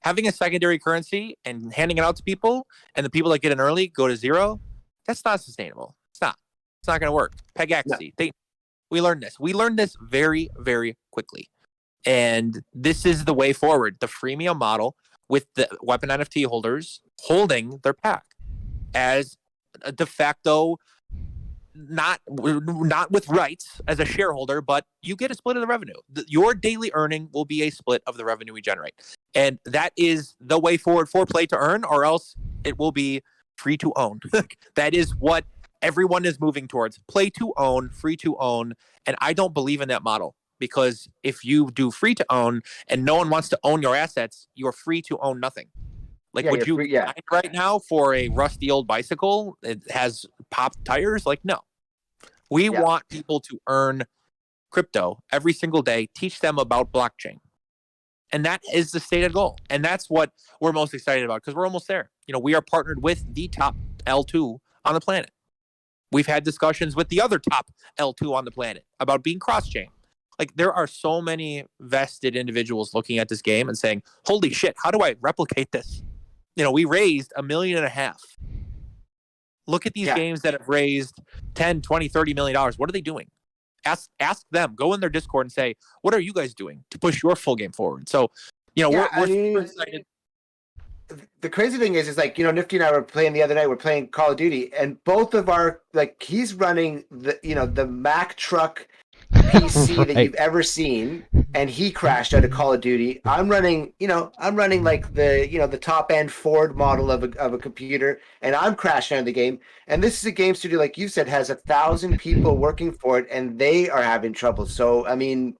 having a secondary currency and handing it out to people, and the people that get in early go to zero. That's not sustainable. It's not going to work. Peg Axie. No. We learned this. We learned this very, very quickly. And this is the way forward. The freemium model with the weapon NFT holders holding their pack as a de facto, not with rights as a shareholder, but you get a split of the revenue. Your daily earning will be a split of the revenue we generate. And that is the way forward for play to earn, or else it will be free to own. That is what everyone is moving towards play to own, free to own, and I don't believe in that model, because if you do free to own and no one wants to own your assets, you're free to own nothing. Like, Yeah, would you're you free- yeah. buy right now for a rusty old bicycle? It has popped tires. Like, no. We Yeah. want people to earn crypto every single day, teach them about blockchain. And that is the stated goal. And that's what we're most excited about, because we're almost there. You know, we are partnered with the top L2 on the planet. We've had discussions with the other top L2 on the planet about being cross-chain. Like, there are so many vested individuals looking at this game and saying, holy shit, how do I replicate this? You know, we raised $1.5 million. Look at these Yeah. games that have raised 10, 20, $30 million. What are they doing? Ask them. Go in their Discord and say, what are you guys doing to push your full game forward? So, you know, Yeah, we're I mean, super excited. The crazy thing is like, you know, Nifty and I were playing the other night. We're playing Call of Duty, and both of our, like, he's running the, you know, the Mack truck PC that Right. you've ever seen, and he crashed out of Call of Duty. I'm running like the, you know, the top end Ford model of a computer, and I'm crashing out of the game. And this is a game studio, like you said, has 1,000 people working for it, and they are having trouble. So I mean,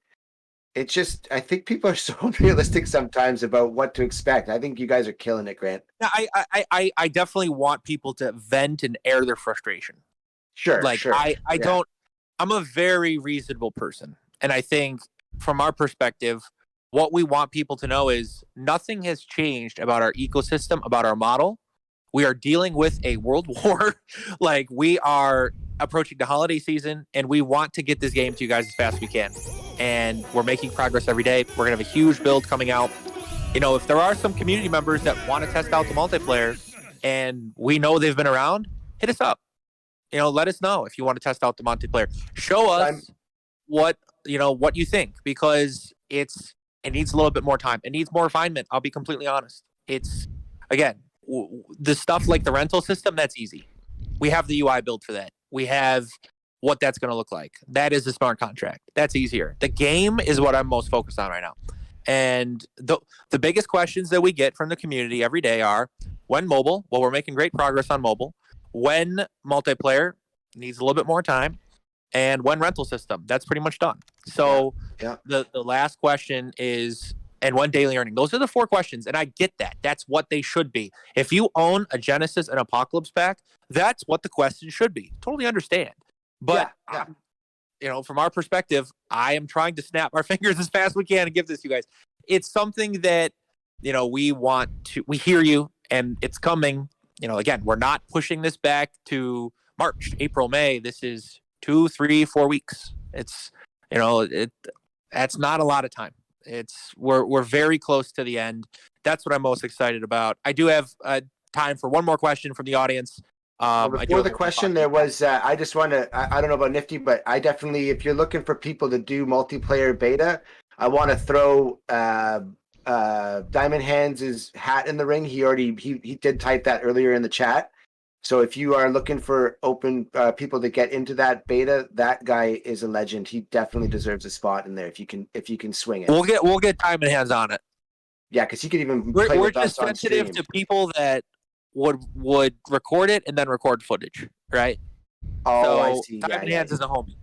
it's just, I think people are so unrealistic sometimes about what to expect. I think you guys are killing it, Grant. Yeah, I definitely want people to vent and air their frustration. Sure, Like, sure. I Yeah. don't, I'm a very reasonable person. And I think from our perspective, what we want people to know is nothing has changed about our ecosystem, about our model. We are dealing with a world war. Like, we are approaching the holiday season, and we want to get this game to you guys as fast as we can. And we're making progress every day. We're going to have a huge build coming out. You know, if there are some community members that want to test out the multiplayer and we know they've been around, hit us up. You know, let us know if you want to test out the multiplayer. Show us what you think, because it needs a little bit more time. It needs more refinement. I'll be completely honest. It's, again, the stuff like the rental system, that's easy. We have the UI built for that. We have what that's going to look like. That is a smart contract. That's easier. The game is what I'm most focused on right now. And the biggest questions that we get from the community every day are, when mobile? Well, we're making great progress on mobile. When multiplayer? Needs a little bit more time. And when rental system? That's pretty much done. So Yeah. The last question is, and when daily earning? Those are the 4 questions, and I get that. That's what they should be. If you own a Genesis and Apocalypse pack, that's what the question should be. Totally understand. But Yeah. you know, from our perspective, I am trying to snap our fingers as fast as we can and give this to you guys. It's something that, you know, we hear you, and it's coming. You know, again, we're not pushing this back to March, April, May. This is 2, 3, 4 weeks. It's, you know, that's not a lot of time. We're very close to the end. That's what I'm most excited about. I do have time for one more question from the audience. Well, before the question, there was, I just want to, I don't know about Nifty, but I definitely, if you're looking for people to do multiplayer beta, I want to throw Diamond Hands' hat in the ring. He did type that earlier in the chat. So if you are looking for open people to get into that beta, that guy is a legend. He definitely deserves a spot in there if you can swing it. We'll get Diamond Hands on it. Yeah, because he could even play We're with us just on sensitive stream. to people that would record it and then record footage, right? Oh, So I see. Diamond Yeah, Hands is a homie.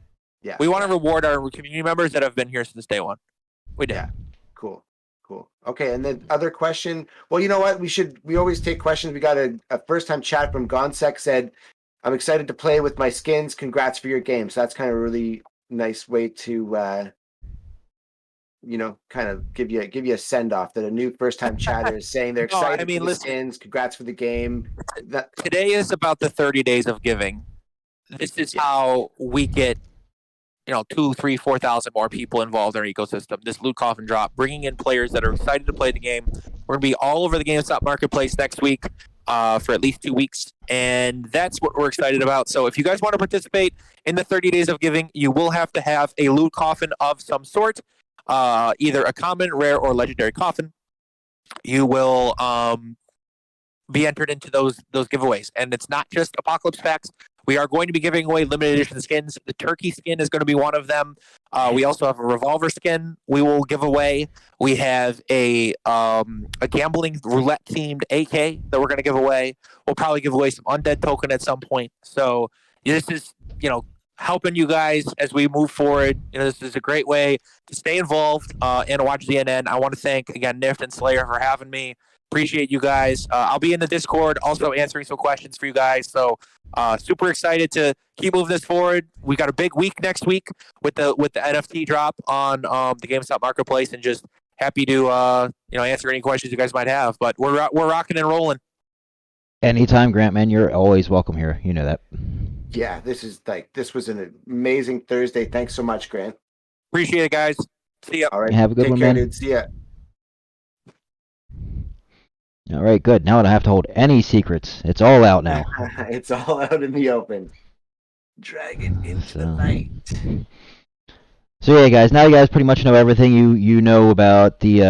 yeah. We want to reward our community members that have been here since day one. We did. Yeah. Cool. Okay, and then other question. Well, you know what? We always take questions. We got a first-time chat from Gonsek said, I'm excited to play with my skins. Congrats for your game. So that's kind of a really nice way to kind of give you a send-off that a new first-time chatter is saying they're No, I excited mean, for the listen. skins. Congrats for the game. Today is about the 30 days of giving. This is how we get, 2, 3, 4,000 more people involved in our ecosystem. This loot coffin drop, bringing in players that are excited to play the game. We're going to be all over the GameStop marketplace next week for at least 2 weeks, and that's what we're excited about. So if you guys want to participate in the 30 days of giving, you will have to have a loot coffin of some sort, either a common, rare, or legendary coffin. You will be entered into those giveaways, and it's not just Apocalypse packs. We are going to be giving away limited edition skins. The turkey skin is going to be one of them. We also have a revolver skin we will give away. We have a gambling roulette themed AK that we're going to give away. We'll probably give away some undead token at some point. So this is, helping you guys as we move forward. This is a great way to stay involved and watch ZNN. I want to thank again Nift and Slayer for having me. Appreciate you guys. I'll be in the Discord also answering some questions for you guys. So super excited to keep moving this forward. We got a big week next week with the NFT drop on the GameStop Marketplace, and just happy to answer any questions you guys might have. But we're rocking and rolling. Anytime, Grant, man, you're always welcome here. You know that. Yeah, this was an amazing Thursday. Thanks so much, Grant. Appreciate it, guys. See ya. All right. Have a good Take one, care, man. dude. See ya. All right, good. Now I don't have to hold any secrets. It's all out now. It's all out in the open. Drag it into the light. So yeah, guys. Now you guys pretty much know everything you know about the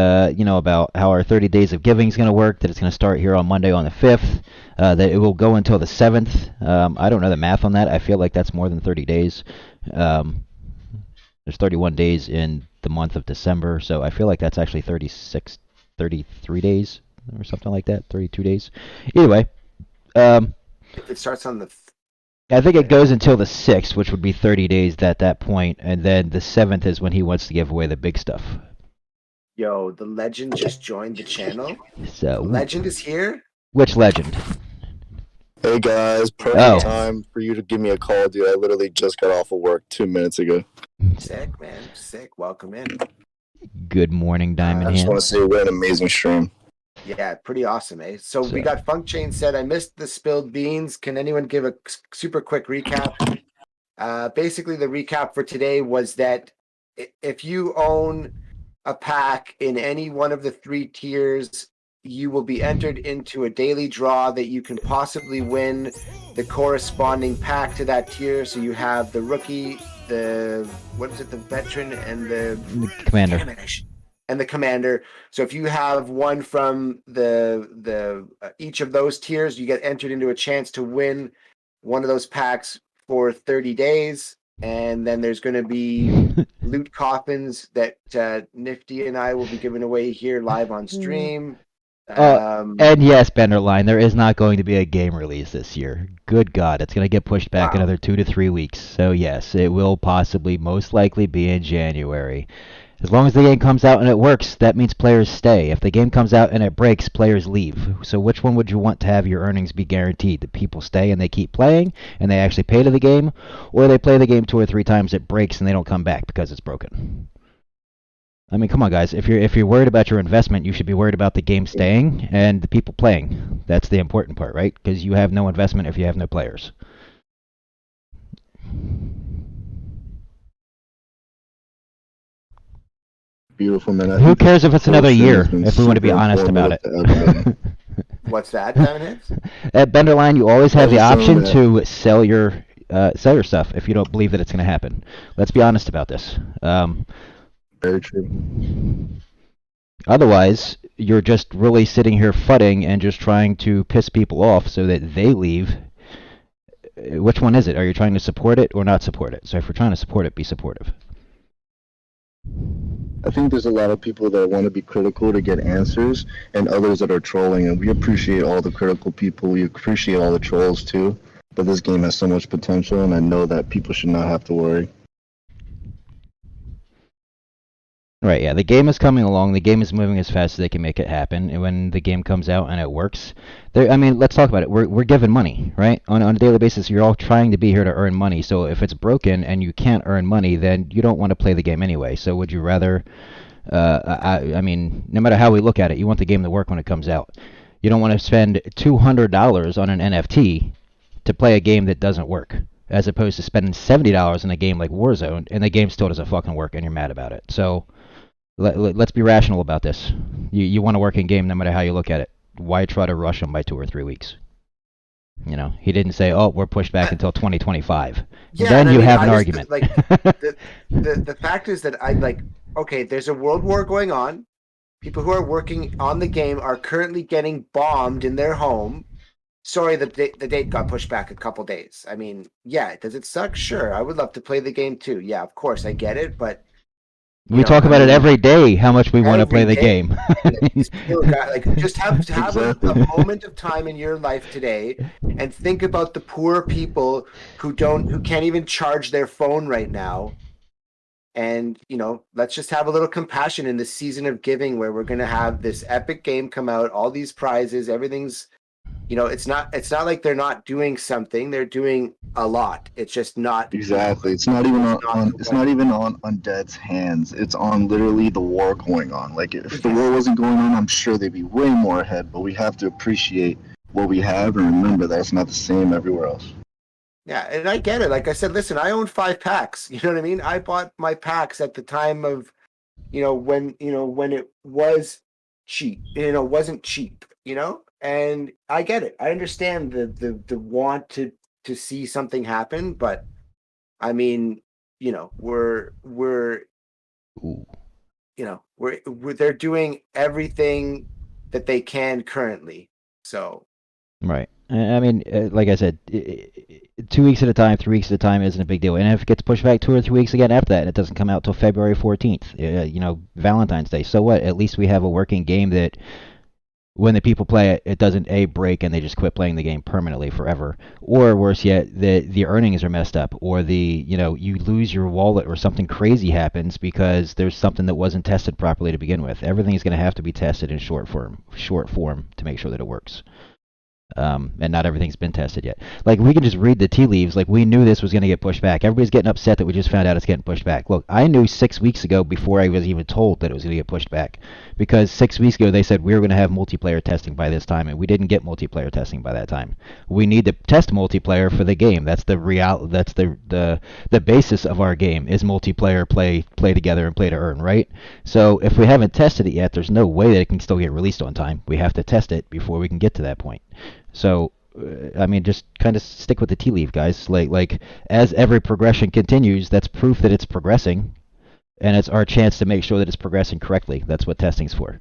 about how our 30 days of giving is going to work. That it's going to start here on Monday on the 5th. That it will go until the 7th. I don't know the math on that. I feel like that's more than 30 days. There's 31 days in the month of December, so I feel like that's actually 33 days or something like that. 32 days. Either way, It starts on the. I think it goes until the 6th, which would be 30 days at that point, and then the 7th is when he wants to give away the big stuff. Yo, the legend just joined the channel. So, Legend is here. which legend? Hey guys, perfect time for you to give me a call, dude. I literally just got off of work 2 minutes ago. Sick, man. Sick. Welcome in. Good morning, Diamond I just want Hands. to say what an amazing stream. Yeah, pretty awesome, eh? So we got Funk Chain said, I missed the spilled beans. Can anyone give a super quick recap? Basically, the recap for today was that if you own a pack in any one of the 3 tiers, you will be entered into a daily draw that you can possibly win the corresponding pack to that tier. So you have the rookie, the veteran, and the Commander. And the commander. So if you have one from the each of those tiers, you get entered into a chance to win one of those packs for 30 days. And then there's going to be loot coffins that Nifty and I will be giving away here live on stream. And yes, Benderline, there is not going to be a game release this year. Good God, it's going to get pushed back another 2 to 3 weeks. So yes, it will possibly, most likely, be in January. As long as the game comes out and it works, that means players stay. If the game comes out and it breaks, players leave. So which one would you want to have your earnings be guaranteed? The people stay and they keep playing and they actually pay to the game, or they play the game 2 or 3 times, it breaks and they don't come back because it's broken? I mean, come on, guys. If you're worried about your investment, you should be worried about the game staying and the people playing. That's the important part, right? Because you have no investment if you have no players. Beautiful, man. Who cares if it's another year, if we want to be honest about it? What's that, Diamond Hands? At Benderline, you always have the option that. to sell your stuff if you don't believe that it's going to happen. Let's be honest about this. Very true. Otherwise, you're just really sitting here fudding and just trying to piss people off so that they leave. Which one is it? Are you trying to support it or not support it? So if you're trying to support it, be supportive. I think there's a lot of people that want to be critical to get answers, and others that are trolling, and we appreciate all the critical people. We appreciate all the trolls too. But this game has so much potential, and I know that people should not have to worry. Right, yeah, the game is coming along. The game is moving as fast as they can make it happen. And when the game comes out and it works, I mean, let's talk about it. We're given money, right? On a daily basis, you're all trying to be here to earn money. So if it's broken and you can't earn money, then you don't want to play the game anyway. So would you rather, I mean, no matter how we look at it, you want the game to work when it comes out. You don't want to spend $200 on an NFT to play a game that doesn't work, as opposed to spending $70 in a game like Warzone and the game still doesn't fucking work and you're mad about it. So let's be rational about this. You want a working game no matter how you look at it. Why try to rush them by 2 or 3 weeks? You know, he didn't say, "Oh, we're pushed back until 2025." Yeah, then you have an just, argument. Like the fact is that okay, there's a world war going on. People who are working on the game are currently getting bombed in their home. Sorry, the date got pushed back a couple days. I mean, yeah, does it suck? Sure, I would love to play the game too. Yeah, of course, I get it, but We talk about it every day, how much we want to play every the day. game. Still got, like, just have Exactly. a moment of time in your life today and think about the poor people who can't even charge their phone right now. And let's just have a little compassion in this season of giving, where we're going to have this epic game come out, all these prizes, everything's, it's not like they're not doing something. They're doing a lot. It's just not Exactly. It's not even not on the it's way. not even on Undead's hands. It's on literally the war going on. Like if the war wasn't going on, I'm sure they'd be way more ahead, but we have to appreciate what we have and remember that it's not the same everywhere else. Yeah, and I get it. Like I said, listen, I own 5 packs. You know what I mean? I bought my packs at the time of, when it was cheap. Wasn't cheap. And I get it. I understand the want to see something happen, but I mean, we're Ooh. they're doing everything that they can currently. So Right. I mean, like I said, 2 weeks at a time, 3 weeks at a time isn't a big deal. And if it gets pushed back 2 or 3 weeks again after that, and it doesn't come out till February 14th, Valentine's Day, so what? At least we have a working game that when the people play it, it doesn't break and they just quit playing the game permanently forever. Or worse yet, the earnings are messed up, or you lose your wallet, or something crazy happens because there's something that wasn't tested properly to begin with. Everything is going to have to be tested in short form to make sure that it works. And not everything's been tested yet. Like, we can just read the tea leaves. Like, we knew this was going to get pushed back. Everybody's getting upset that we just found out it's getting pushed back. Look, I knew 6 weeks ago, before I was even told that it was going to get pushed back, because 6 weeks ago they said we were going to have multiplayer testing by this time, and we didn't get multiplayer testing by that time. We need to test multiplayer for the game. That's the basis of our game, is multiplayer, play together and play to earn, right? So if we haven't tested it yet, there's no way that it can still get released on time. We have to test it before we can get to that point. So, I mean, just kind of stick with the tea leaf, guys. Like as every progression continues, that's proof that it's progressing, and it's our chance to make sure that it's progressing correctly. That's what testing's for.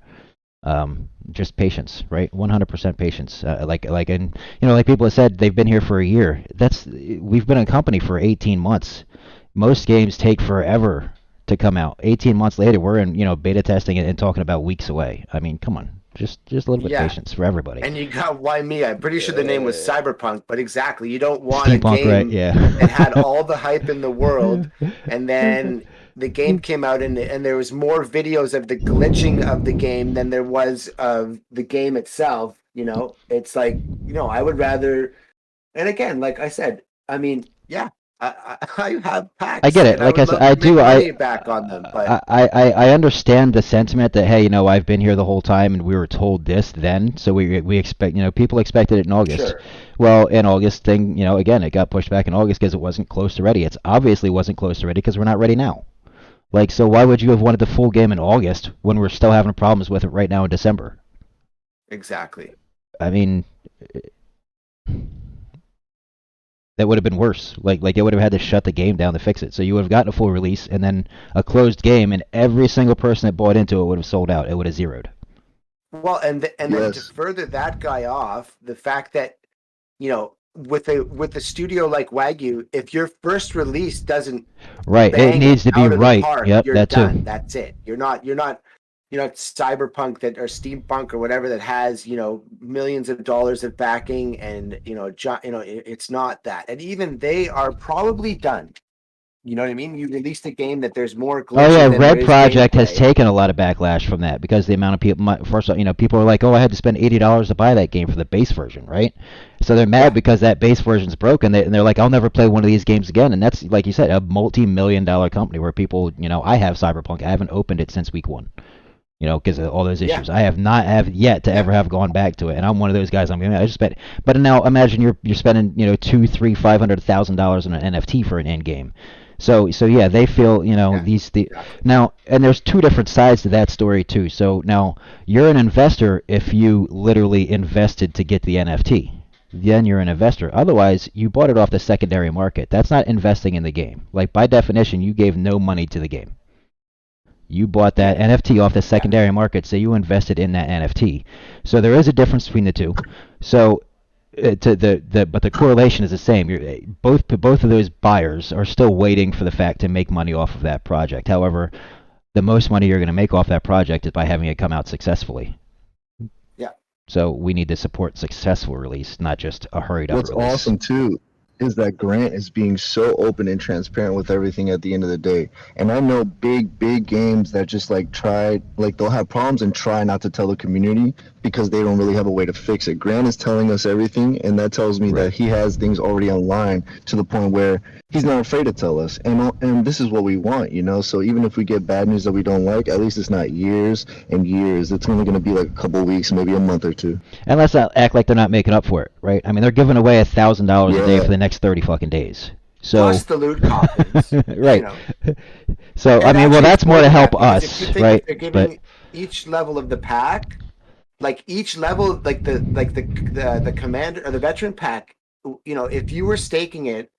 Just patience, right? 100% patience. Like people have said, they've been here for a year. We've been in company for 18 months. Most games take forever to come out. 18 months later, we're in beta testing and talking about weeks away. I mean, come on. Just a little bit of patience for everybody. And you got Why Me? I'm pretty sure the name was Cyberpunk, but exactly, you don't want Steampunk, a game right? Yeah. that had all the hype in the world, and then the game came out and there was more videos of the glitching of the game than there was of the game itself. It's like, I would rather. And again, like I said, I mean, yeah, I have packs. I get it. Like I said, I do. Back on them, but I understand the sentiment that, hey, I've been here the whole time and we were told this then, so we expect, people expected it in August. Sure. Well, in August again, it got pushed back in August because it wasn't close to ready. It's obviously wasn't close to ready because we're not ready now. Like, so why would you have wanted the full game in August when we're still having problems with it right now in December? Exactly. I mean, that would have been worse. Like they would have had to shut the game down to fix it. So you would have gotten a full release and then a closed game, and every single person that bought into it would have sold out. It would have zeroed. Well, and then to Yes. further that guy off, the fact that with a studio like Wagyu, if your first release doesn't Right. It bang needs to be out of the right. park, Yep. you're That done. too. That's it. You're not Cyberpunk or Steampunk or whatever that has millions of dollars of backing and it's not that. And even they are probably done. You know what I mean? You released a game that there's more glitching Oh yeah, than there Red is Project has gameplay. taken a lot of backlash from that because the amount of people. First, people are like, "Oh, I had to spend $80 to buy that game for the base version, right?" So they're mad because that base version's broken. And they're like, "I'll never play one of these games again." And that's, like you said, a multi-million-dollar company where people, I have Cyberpunk. I haven't opened it since week 1. Because of all those issues. I have not yet to ever have gone back to it, and I'm one of those guys. I just spent. But now imagine you're spending $200,000, $300,000, $500,000 on an NFT for an end game. So yeah, they feel now, and there's two different sides to that story too. So now you're an investor if you literally invested to get the NFT. Then you're an investor. Otherwise, you bought it off the secondary market. That's not investing in the game. Like, by definition, you gave no money to the game. You bought that NFT off the secondary market, so you invested in that NFT. So there is a difference between the two. So but the correlation is the same. Both of those buyers are still waiting for the fact to make money off of that project. However, the most money you're going to make off that project is by having it come out successfully. Yeah. So we need to support successful release, not just a hurried up What's release. awesome too is that Grant is being so open and transparent with everything at the end of the day. And I know big games that just like they'll have problems and try not to tell the community because they don't really have a way to fix it. Grant is telling us everything, and that tells me that he has things already online to the point where he's not afraid to tell us. And this is what we want, you know? So even if we get bad news that we don't like, at least it's not years and years. It's only going to be like a couple weeks, maybe a month or two. And let's not act like they're not making up for it, right? I mean, they're giving away $1,000 a day Yeah. for the next 30 fucking days. So Plus the loot coffins. right. You know. So I And mean, well, actually, that's more to it's help because if us, you think right? They're giving But each level of the pack, like each level, like the commander or the veteran pack. You know, if you were staking it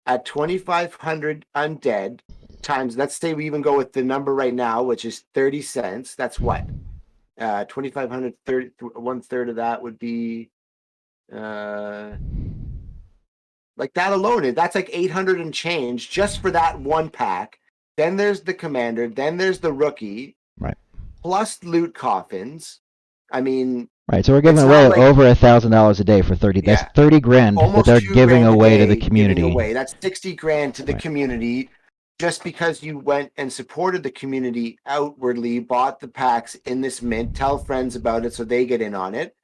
at 2,500 undead times, let's say we even go with the number right now, which is 30 cents. That's what 2,500. 1/3 of that would be. Like that alone, that's like 800 and change just for that one pack. Then there's the commander, then there's the rookie, right, plus loot coffins. I mean, right. So we're giving it's away not like- over $1,000 a day for 30. Yeah. That's 30 grand that almost they're $2 giving grand a away to the day community. giving away. That's 60 grand to the Right. community just because you went and supported the community outwardly, bought the packs in this mint, tell friends about it so they get in on it.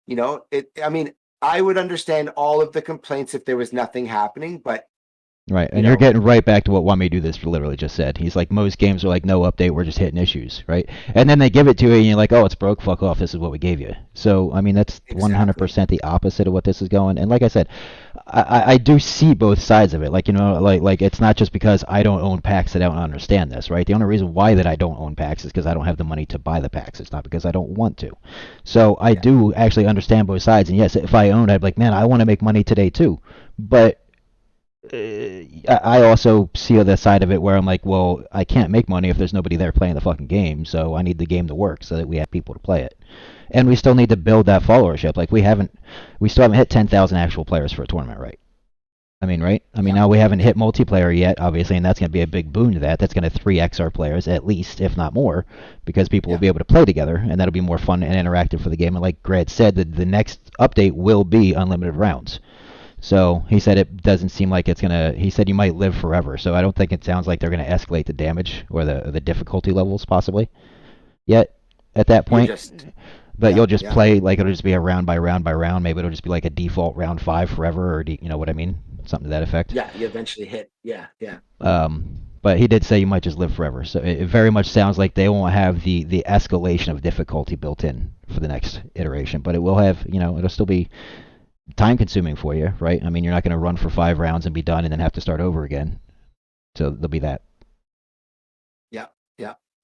You know, I mean, I would understand all of the complaints if there was nothing happening, but Right, and you you're know. getting right back to what Want Me to Do This literally just said. He's like, most games are like, no update, we're just hitting issues, right? And then they give it to you, and you're like, oh, it's broke, fuck off, this is what we gave you. So, I mean, that's 100% the opposite of what this is going. And like I said, I do see both sides of it. Like, you know, like it's not just because I don't own packs that I don't understand this, right? The only reason why that I don't own packs is because I don't have the money to buy the packs. It's not because I don't want to. So I do actually understand both sides. And yes, if I owned, I'd be like, man, I want to make money today too. But I also see the side of it where I'm like, well, I can't make money if there's nobody there playing the fucking game, so I need the game to work so that we have people to play it. And we still need to build that followership. Like we still haven't hit 10,000 actual players for a tournament, right? I mean, right? I mean, now we haven't hit multiplayer yet, obviously, and that's going to be a big boon to that. That's going to 3x our players at least, if not more, because people will be able to play together, and that'll be more fun and interactive for the game. And like Grant said, the next update will be unlimited rounds. So he said it doesn't seem like it's gonna. He said you might live forever. So I don't think it sounds like they're gonna escalate the damage or the difficulty levels possibly yet at that point. But you'll just play like it'll just be a round by round by round. Maybe it'll just be like a default round 5 forever, or you know what I mean, something to that effect. Yeah, you eventually hit. Yeah. But he did say you might just live forever. So it very much sounds like they won't have the escalation of difficulty built in for the next iteration. But it will have, you know, it'll still be time consuming for you, right? I mean, you're not going to run for 5 rounds and be done and then have to start over again. So there'll be that. Yeah.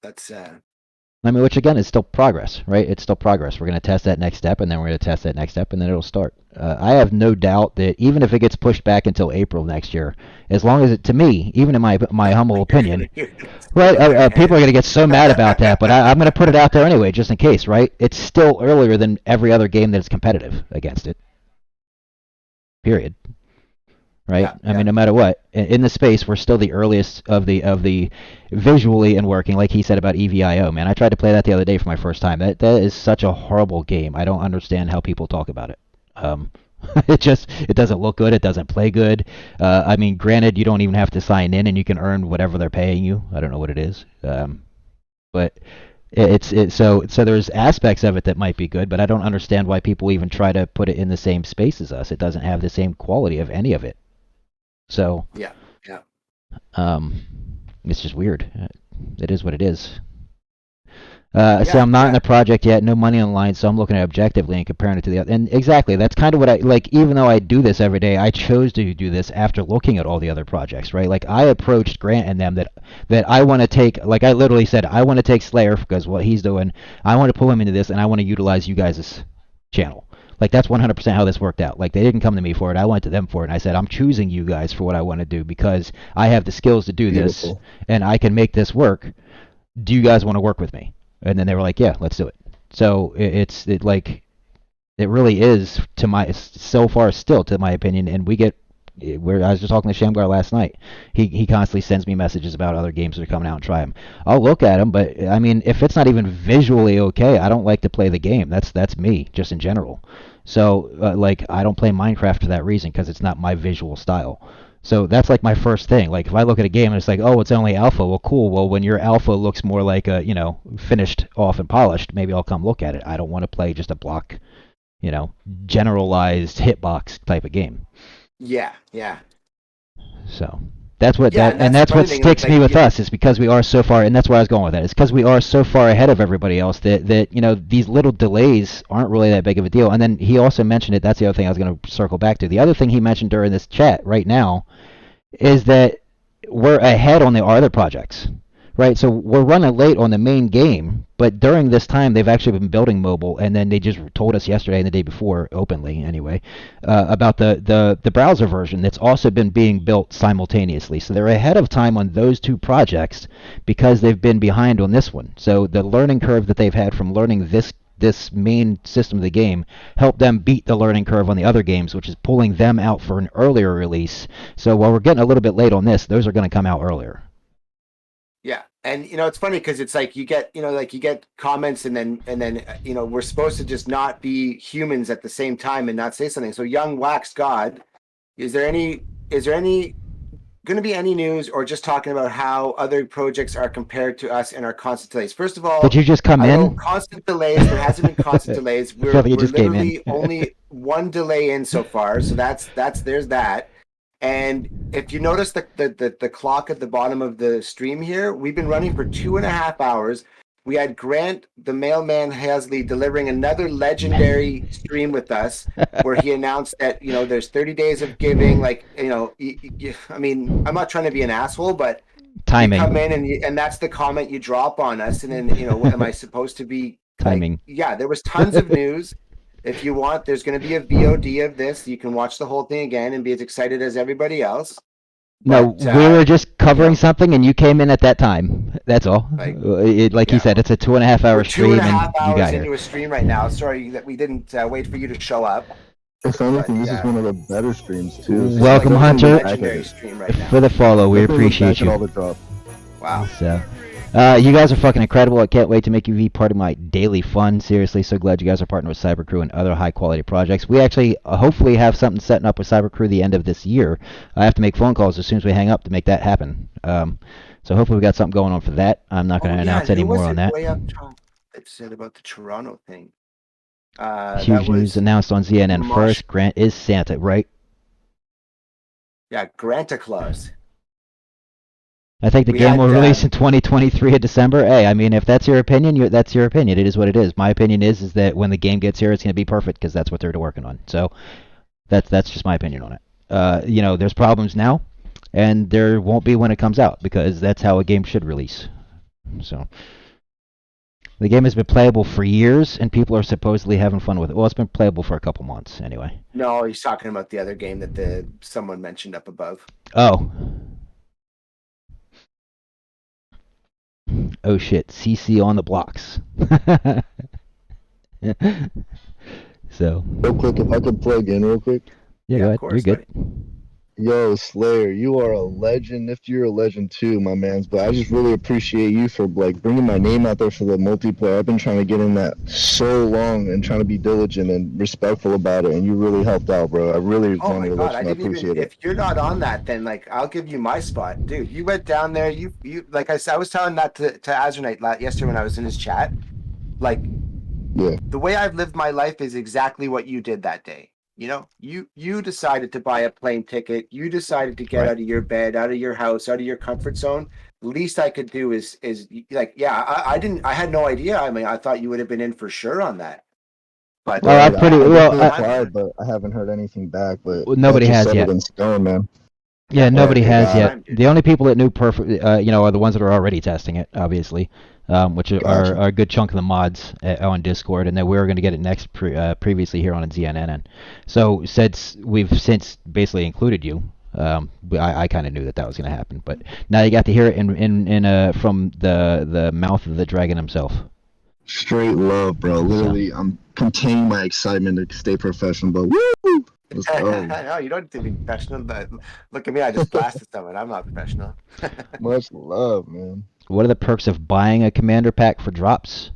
That's I mean, which again is still progress, right? It's still progress. We're going to test that next step, and then we're going to test that next step, and then it'll start. I have no doubt that even if it gets pushed back until April next year, as long as it, to me, even in my humble opinion, right? People are going to get so mad about that, but I'm going to put it out there anyway, just in case, right? It's still earlier than every other game that's competitive against it. Period. Right? I mean, no matter what, in the space, we're still the earliest of the visually and working, like he said about EVIO, man. I tried to play that the other day for my first time. That is such a horrible game. I don't understand how people talk about it. It doesn't look good. It doesn't play good. I mean, granted, you don't even have to sign in, and you can earn whatever they're paying you. I don't know what it is, but so there's aspects of it that might be good, but I don't understand why people even try to put it in the same space as us. It doesn't have the same quality of any of it. So yeah. It's just weird. It is what it is. So I'm not in the project yet, no money on the line, so I'm looking at it objectively and comparing it to the other. And exactly, that's kind of what I like. Even though I do this every day, I chose to do this after looking at all the other projects, right? Like I approached Grant and them that I want to take. Like I literally said, I want to take Slayer because what he's doing, I want to pull him into this, and I want to utilize you guys' channel. Like that's 100% how this worked out. Like they didn't come to me for it. I went to them for it. And I said, I'm choosing you guys for what I want to do because I have the skills to do this and I can make this work. Do you guys want to work with me? And then they were like, yeah, let's do it. So it really is so far still to my opinion. And we get Where I was just talking to Shamgar last night. He constantly sends me messages about other games that are coming out and try them. I'll look at them, but I mean, if it's not even visually okay, I don't like to play the game. That's me, just in general. So like, I don't play Minecraft for that reason because it's not my visual style. So that's like my first thing. Like, if I look at a game and it's like, oh, it's only alpha, well, cool. Well, when your alpha looks more like a, finished off and polished, maybe I'll come look at it. I don't want to play just a block, generalized hitbox type of game. Yeah. So that's what Yeah, that, and that's the what funny thing, sticks like, me with us, is because we are so far, and that's where I was going with that. It's because we are so far ahead of everybody else that these little delays aren't really that big of a deal. And then he also mentioned it. That's the other thing I was going to circle back to. The other thing he mentioned during this chat right now is that we're ahead on the other projects. Right, so we're running late on the main game, but during this time they've actually been building mobile, and then they just told us yesterday and the day before, openly anyway, about the browser version that's also been being built simultaneously. So they're ahead of time on those two projects because they've been behind on this one. So the learning curve that they've had from learning this main system of the game helped them beat the learning curve on the other games, which is pulling them out for an earlier release. So while we're getting a little bit late on this, those are going to come out earlier. Yeah. And it's funny because it's like you get comments and then we're supposed to just not be humans at the same time and not say something. So Young Wax God, is there any going to be any news or just talking about how other projects are compared to us and our constant delays? First of all, did you just come in? Constant delays. There hasn't been constant delays. We're literally only one delay in so far. So there's that. And if you notice the clock at the bottom of the stream here, we've been running for 2.5 hours. We had Grant, the mailman Hasley, delivering another legendary stream with us, where he announced that there's 30 days of giving. Like I mean, I'm not trying to be an asshole, but timing. You come in and that's the comment you drop on us, and then am I supposed to be timing? Like, yeah, there was tons of news. If you want, there's going to be a VOD of this. You can watch the whole thing again and be as excited as everybody else. No, we were just covering something, and you came in at that time. That's all. Like he said, it's a 2.5 hour stream, and you got here. 2.5 hours into a stream right now. Sorry that we didn't wait for you to show up. If anything, this is one of the better streams too. Welcome, Hunter, for the follow. We appreciate you. All the drop. Wow. So. You guys are fucking incredible. I can't wait to make you be part of my daily fun. Seriously, so glad you guys are partnering with Cybercrew and other high-quality projects. We actually hopefully have something setting up with Cybercrew the end of this year. I have to make phone calls as soon as we hang up to make that happen. So hopefully we got something going on for that. I'm not going to announce any more on that. Way up top that said about the Toronto thing. Huge news announced on ZNN first. Grant is Santa, right? Yeah, Granta Claus. I think the game will release in 2023 in December. Hey, I mean, if that's your opinion, that's your opinion. It is what it is. My opinion is that when the game gets here, it's going to be perfect because that's what they're working on. So that's just my opinion on it. There's problems now, and there won't be when it comes out because that's how a game should release. So the game has been playable for years, and people are supposedly having fun with it. Well, it's been playable for a couple months anyway. No, he's talking about the other game that someone mentioned up above. Oh shit, CC on the blocks. So. Real quick, if I could plug in real quick. Yeah, go ahead. Course, you're good. Yo, Slayer, you are a legend. If you're a legend too, my mans. But I just really appreciate you for bringing my name out there for the multiplayer. I've been trying to get in that so long and trying to be diligent and respectful about it, and you really helped out, bro. I really want to let you know I appreciate it. If you're not on that, then I'll give you my spot, dude. You went down there. You like I was telling that to Azernite yesterday when I was in his chat. Yeah. The way I've lived my life is exactly what you did that day. You decided to buy a plane ticket. You decided to get out of your bed, out of your house, out of your comfort zone. The least I could do is I had no idea. I mean, I thought you would have been in for sure on that. But I applied, but I haven't heard anything back. But nobody has yet. Going, man. Yeah, nobody has yet. The only people that knew perfect, are the ones that are already testing it, obviously. Which are a good chunk of the mods on Discord, and then we were going to get it previously here on ZNN. So since we've basically included you, I kind of knew that was going to happen. But now you got to hear it in from the mouth of the dragon himself. Straight love, bro. Literally, I'm containing my excitement to stay professional, but woo! Let's go. No, you don't need to be professional. But look at me, I just blasted someone. I'm not professional. Much love, man. What are the perks of buying a commander pack for drops?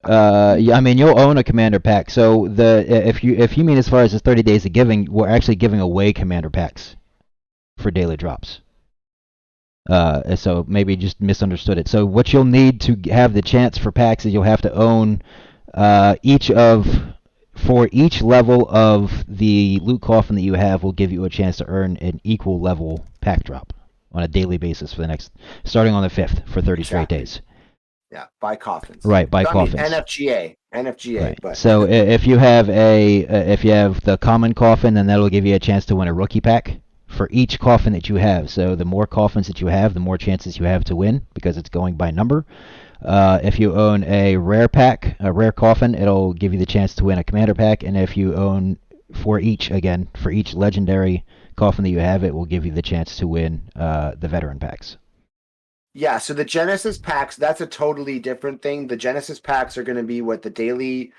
Yeah, I mean you'll own a commander pack. So if you mean as far as the 30 days of giving, we're actually giving away commander packs for daily drops. So maybe you just misunderstood it. So what you'll need to have the chance for packs is you'll have to own for each level of the loot coffin that you have will give you a chance to earn an equal level pack drop on a daily basis for the next, starting on the 5th for 30 straight Exactly. days. Yeah, buy coffins. Right, buy I mean, coffins. NFGA. Right. But So if you have the common coffin, then that'll give you a chance to win a rookie pack for each coffin that you have. So the more coffins that you have, the more chances you have to win because it's going by number. If you own a rare pack, a rare coffin, it'll give you the chance to win a commander pack. And if you own for each legendary coffin that you have, it will give you the chance to win the veteran packs. yeah, so the Genesis packs, that's a totally different thing. The Genesis packs are going to be what the daily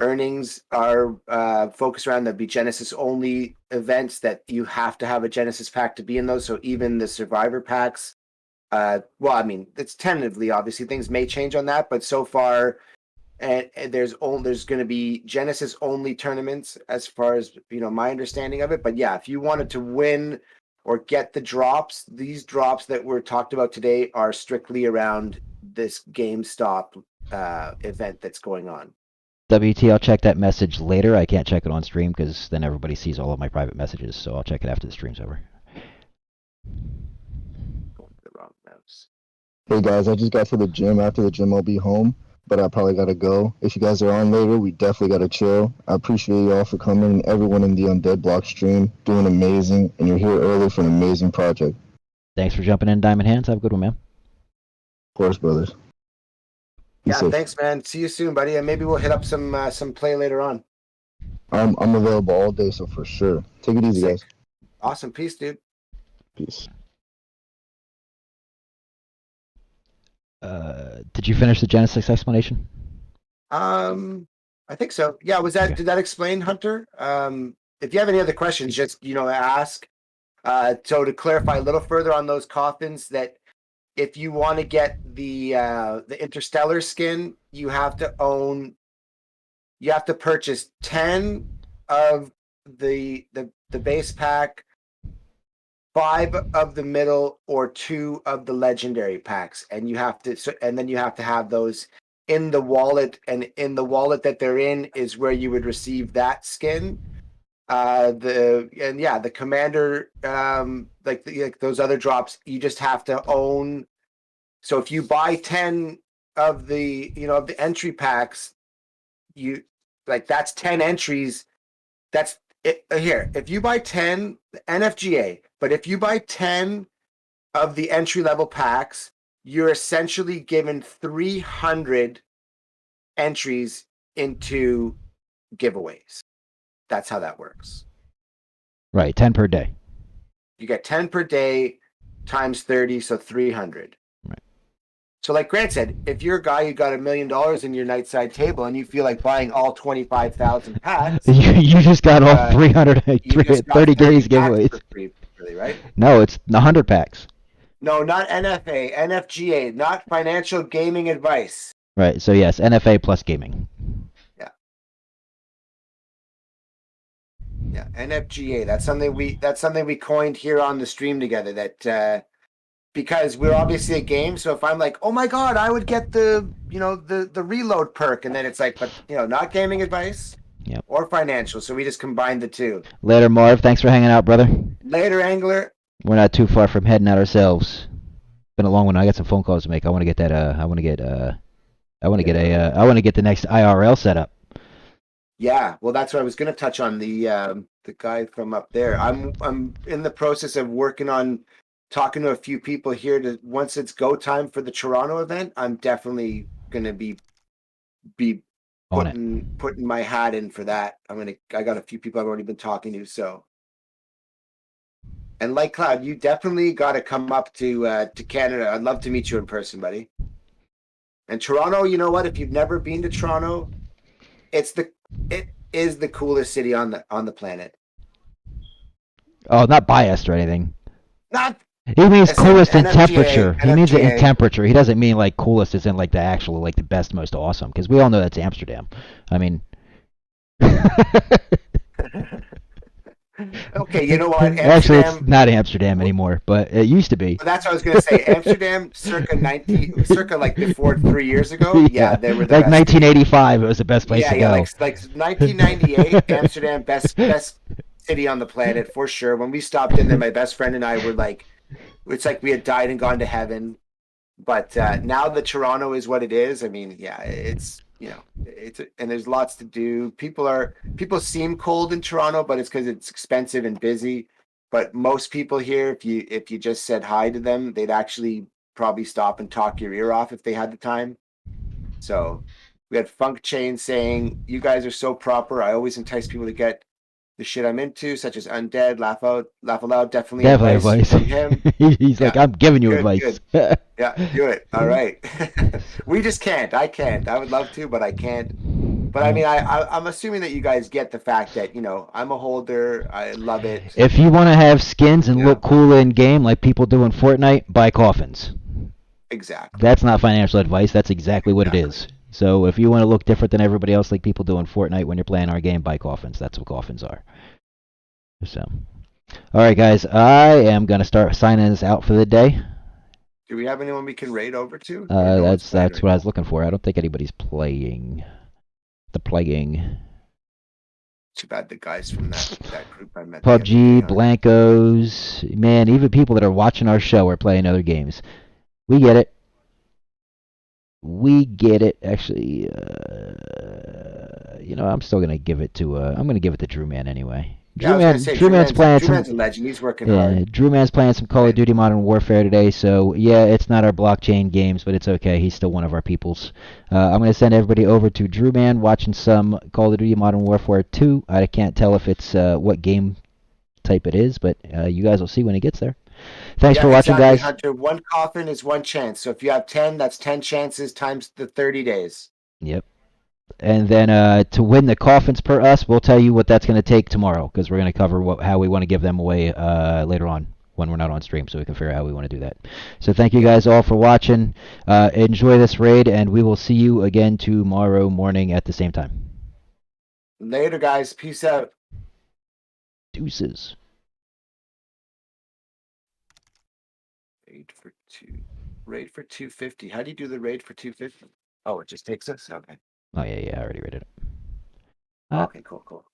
earnings are focused around. There'll be Genesis only events that you have to have a Genesis pack to be in those. So even the Survivor packs, well, I mean, it's tentatively, obviously things may change on that, but so far, and there's going to be Genesis only tournaments as far as my understanding of it. But yeah, if you wanted to win or get the drops, these drops that were talked about today are strictly around this GameStop event that's going on. WT, I'll check that message later. I can't check it on stream because then everybody sees all of my private messages. So I'll check it after the stream's over. Going to the wrong mouse. Hey guys, I just got to the gym. After the gym, I'll be home, but I probably gotta go. If you guys are on later, we definitely gotta chill. I appreciate you all for coming, and everyone in the Undead Block stream doing amazing, and you're here early for an amazing project. Thanks for jumping in, Diamond Hands. Have a good one, man. Of course, brothers. Be Yeah, safe. thanks, man. See you soon, buddy. And maybe we'll hit up some play later on. I'm available all day, so for sure. Take it easy, Sick. guys. Awesome. Peace, dude. Peace. Did you finish the Genesis explanation? I think so. Yeah, Okay. did that explain, Hunter? If you have any other questions, just ask. So to clarify a little further on those coffins, that if you want to get the Interstellar skin, you have to purchase 10 of the base pack, 5 of the middle, or 2 of the legendary packs, and then you have to have those in the wallet, and in the wallet that they're in is where you would receive that skin. The commander, like those other drops, you just have to own. So if you buy 10 of the of the entry packs, that's 10 entries. That's it here. If you buy 10 NFGA, but if you buy 10 of the entry level packs, you're essentially given 300 entries into giveaways. That's how that works. Right, 10 per day. You get 10 per day times 30, so 300. Right. So like Grant said, if you're a guy who got $1 million in your nightside table and you feel like buying all 25,000 packs, You just got all 300, you just got 30 days packs giveaways. for free, really, right? No, it's 100 packs. No, not NFA, NFGA, not financial gaming advice. Right, so yes, NFA plus gaming. Yeah, NFGA. That's something we coined here on the stream together. That because we're obviously a game. So if I'm like, oh my god, I would get the reload perk, and then it's like, but not gaming advice. Yep. Or financial. So we just combined the two. Later, Marv. Thanks for hanging out, brother. Later, Angler. We're not too far from heading out ourselves. Been a long one. I got some phone calls to make. I want to get that. I want to get the next IRL set up. Yeah, well, that's what I was going to touch on. The guy from up there. I'm in the process of working on talking to a few people here to once it's go time for the Toronto event. I'm definitely going to be putting my hat in for that. I got a few people I've already been talking to. So, and like Cloud, you definitely got to come up to Canada. I'd love to meet you in person, buddy. And Toronto, you know what? If you've never been to Toronto, is the coolest city on the planet. Oh, not biased or anything. Not He means Listen, coolest in NFGA temperature. He means it in NFGA. temperature. He doesn't mean like coolest is in like the actual like the best, most awesome. Because we all know that's Amsterdam. I mean. Okay, you know what? Actually, it's Amsterdam. not Amsterdam anymore, but it used to be. That's what I was gonna say. Amsterdam, circa like before 3 years ago. Yeah, they were the like best. 1985. It was the best place Yeah, to yeah, go. like 1998, Amsterdam, best city on the planet for sure. When we stopped in there, my best friend and I were like, it's like we had died and gone to heaven. But now that Toronto is what it is, I mean, yeah, it's and there's lots to do. People seem cold in Toronto, but it's because it's expensive and busy. But most people here, if you just said hi to them, they'd actually probably stop and talk your ear off if they had the time. So we had Funk Chain saying, "You guys are so proper. I always entice people to get the shit I'm into, such as Undead, Laugh Aloud. Definitely advice from him. He's like, Yeah. I'm giving you Good, advice. Yeah, do it. All right. We just can't. I can't. I would love to, but I can't. But I mean, I'm assuming that you guys get the fact that I'm a holder. I love it. If you want to have skins and Yeah. look cool in game like people do in Fortnite, buy coffins. Exactly. That's not financial advice. That's exactly what it is. So if you want to look different than everybody else, like people do in Fortnite when you're playing our game, buy coffins. That's what coffins are. So, all right, guys, I am gonna start signing this out for the day. Do we have anyone we can raid over to? Or no one's That's playing what I was looking for. I don't think anybody's playing. Too bad the guys from that group I met. PUBG, Blancos, man, even people that are watching our show are playing other games. We get it. Actually, I'm still gonna give it to. I'm gonna give it to Drew Man anyway. Yeah, I was gonna say, Drew Man's playing Drew Man's a legend. He's working Yeah, hard. Drew Man's playing some Call of Duty Modern Warfare today, so yeah, it's not our blockchain games, but it's okay. He's still one of our peoples. I'm going to send everybody over to Drew Man watching some Call of Duty Modern Warfare 2. I can't tell if it's what game type it is, but you guys will see when he gets there. Thanks for watching, exactly, guys. Hunter. One coffin is one chance. So if you have 10, that's 10 chances times the 30 days. Yep. And then to win the coffins per us, we'll tell you what that's going to take tomorrow, because we're going to cover how we want to give them away later on when we're not on stream, so we can figure out how we want to do that. So thank you guys all for watching. Enjoy this raid, and we will see you again tomorrow morning at the same time. Later, guys. Peace out. Deuces. Raid for 250. How do you do the raid for 250? Oh, it just takes us? Okay. Oh, yeah, I already read it. Okay, cool.